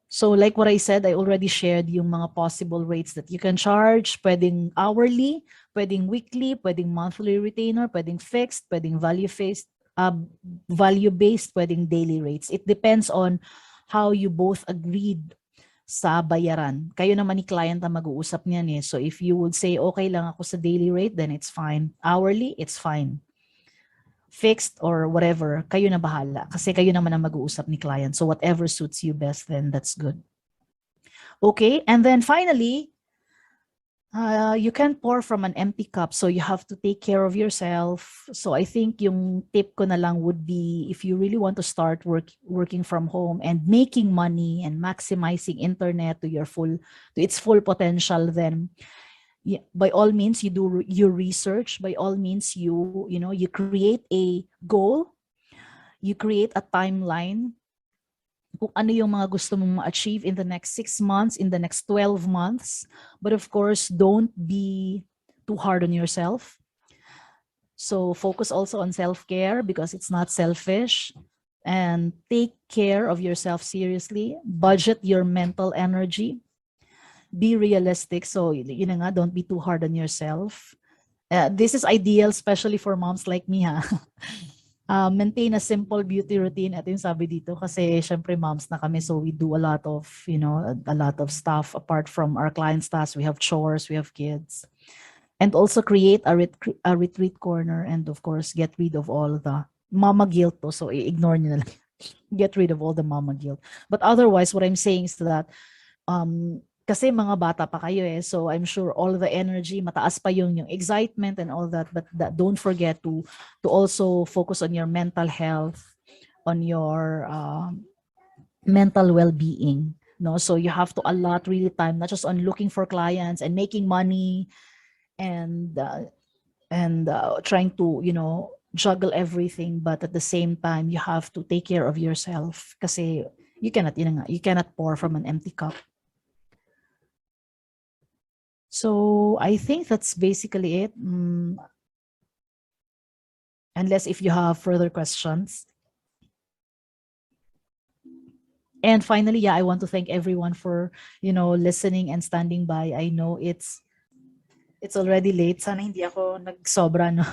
So like what I said, I already shared yung mga possible rates that you can charge. Pwedeng hourly, pwedeng weekly, pwedeng monthly retainer, pwedeng fixed, pwedeng value-based, pwedeng daily rates. It depends on how you both agreed sa bayaran. Kayo naman ni client ang mag-uusap niyan eh. So if you would say, okay lang ako sa daily rate, then it's fine. Hourly, it's fine. Fixed or whatever, kayo na bahala. Kasi kayo naman ang mag-uusap ni client. So whatever suits you best, then that's good. Okay, and then finally, you can't pour from an empty cup, so you have to take care of yourself. So I think yung tip ko na lang would be, if you really want to start working from home and making money and maximizing internet to its full potential, then by all means you do your research. By all means you create a goal, you create a timeline kung ano yung mga gusto mong ma-achieve in the next 6 months, in the next 12 months. But of course, don't be too hard on yourself. So focus also on self-care, because it's not selfish. And take care of yourself seriously. Budget your mental energy. Be realistic. So yun na nga, don't be too hard on yourself. This is ideal, especially for moms like me, ha. Maintain a simple beauty routine. Ito yung sabi dito, kasi syempre moms na kami, so we do a lot of stuff apart from our clients' tasks. We have chores, we have kids, and also create a retreat corner, and of course get rid of all the mama guilt. So ignore nyo na lang. Get rid of all the mama guilt. But otherwise, what I'm saying is that kasi mga bata pa kayo eh, so I'm sure all the energy, mataas pa yung excitement and all that, but don't forget to also focus on your mental health, on your mental well-being. No, so you have to allot really time, not just on looking for clients and making money and trying to juggle everything, but at the same time you have to take care of yourself, kasi you cannot pour from an empty cup. So I think that's basically it. Unless if you have further questions. And finally, I want to thank everyone for, listening and standing by. I know it's already late. Sana hindi ako nagsobra, no?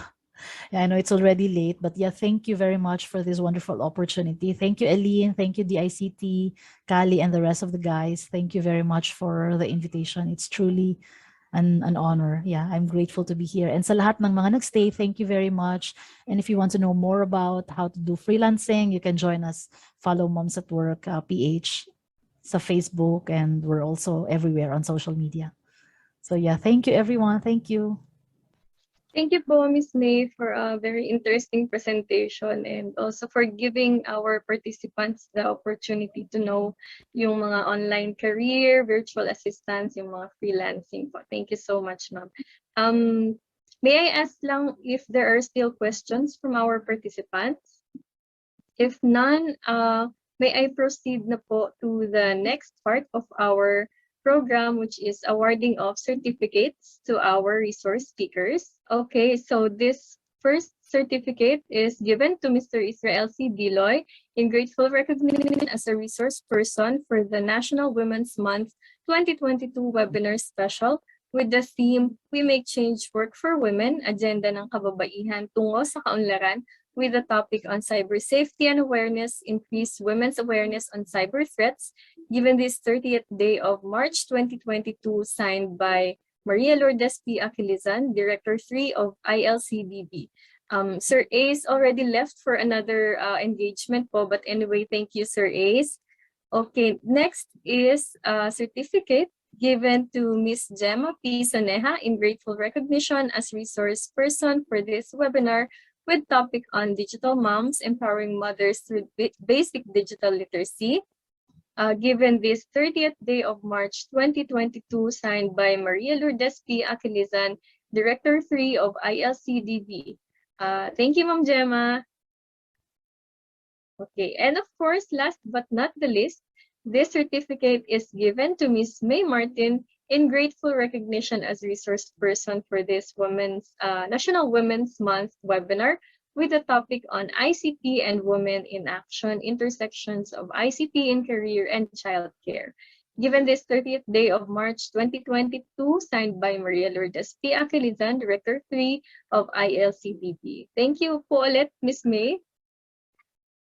I know it's already late, but thank you very much for this wonderful opportunity. Thank you, Eileen. Thank you, DICT, Kali, and the rest of the guys. Thank you very much for the invitation. It's truly an honor. I'm grateful to be here. And sa lahat ng mga nagstay, thank you very much. And if you want to know more about how to do freelancing, you can join us. Follow Moms at Work PH sa Facebook, and we're also everywhere on social media. So thank you everyone. Thank you. Thank you po, Ms. May, for a very interesting presentation, and also for giving our participants the opportunity to know yung mga online career, virtual assistants, yung mga freelancing po. Thank you so much, ma'am. May I ask lang if there are still questions from our participants? If none, may I proceed na po to the next part of our program, which is awarding of certificates to our resource speakers. Okay, so this first certificate is given to Mr. Israel C. Diloy in grateful recognition as a resource person for the National Women's Month 2022 webinar special with the theme, We Make Change Work for Women, Agenda ng Kababaihan, Tungo sa Kaunlaran, with the topic on cyber safety and awareness, increase women's awareness on cyber threats, given this 30th day of March 2022, signed by Maria Lourdes P. Aquilizan, Director 3 of ILCDB. Sir Ace already left for another engagement po, but anyway, thank you, Sir Ace. Okay, next is a certificate given to Ms. Gemma P. Soneja in grateful recognition as resource person for this webinar with topic on digital moms, empowering mothers through basic digital literacy. Given this 30th day of March 2022, signed by Maria Lourdes P. Aquilizan, Director 3 of ILCDB. Thank you, Ma'am Gemma. Okay, and of course, last but not the least, this certificate is given to Ms. May Martin in grateful recognition as resource person for this National Women's Month webinar with the topic on ICT and Women in Action, intersections of ICT in career and childcare. Given this 30th day of March 2022, signed by Maria Lourdes P. Aquilizan, Director 3 of ILCDB. Thank you po ulit, Ms. May.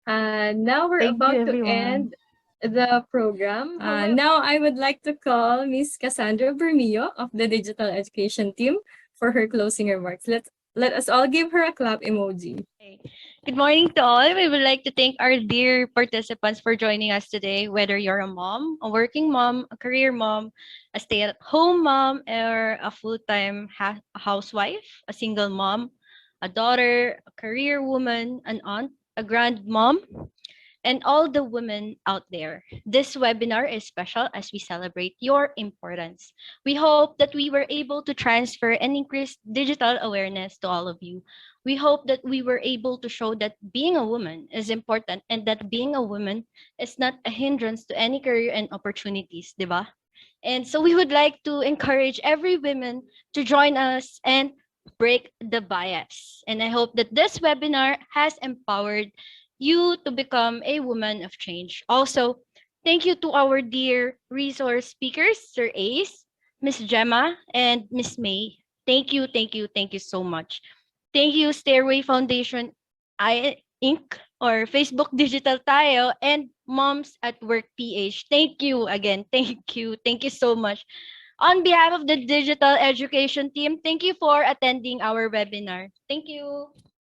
Now we're about to end the program. Now I would like to call Ms. Cassandra Bermillo of the Digital Education Team for her closing remarks. Let us all give her a clap emoji. Good morning to all. We would like to thank our dear participants for joining us today, whether you're a mom, a working mom, a career mom, a stay-at-home mom, or a full-time housewife, a single mom, a daughter, a career woman, an aunt, a grandmom, and all the women out there. This webinar is special as we celebrate your importance. We hope that we were able to transfer and increase digital awareness to all of you. We hope that we were able to show that being a woman is important and that being a woman is not a hindrance to any career and opportunities, diba? And so we would like to encourage every woman to join us and break the bias. And I hope that this webinar has empowered you to become a woman of change. Also, thank you to our dear resource speakers, Sir Ace, Miss Gemma, and Miss May. Thank you, thank you, thank you so much. Thank you, Stairway Foundation Inc. or Facebook Digital Tayo and Moms at Work PH. Thank you again. Thank you. Thank you so much. On behalf of the Digital Education Team, thank you for attending our webinar. Thank you.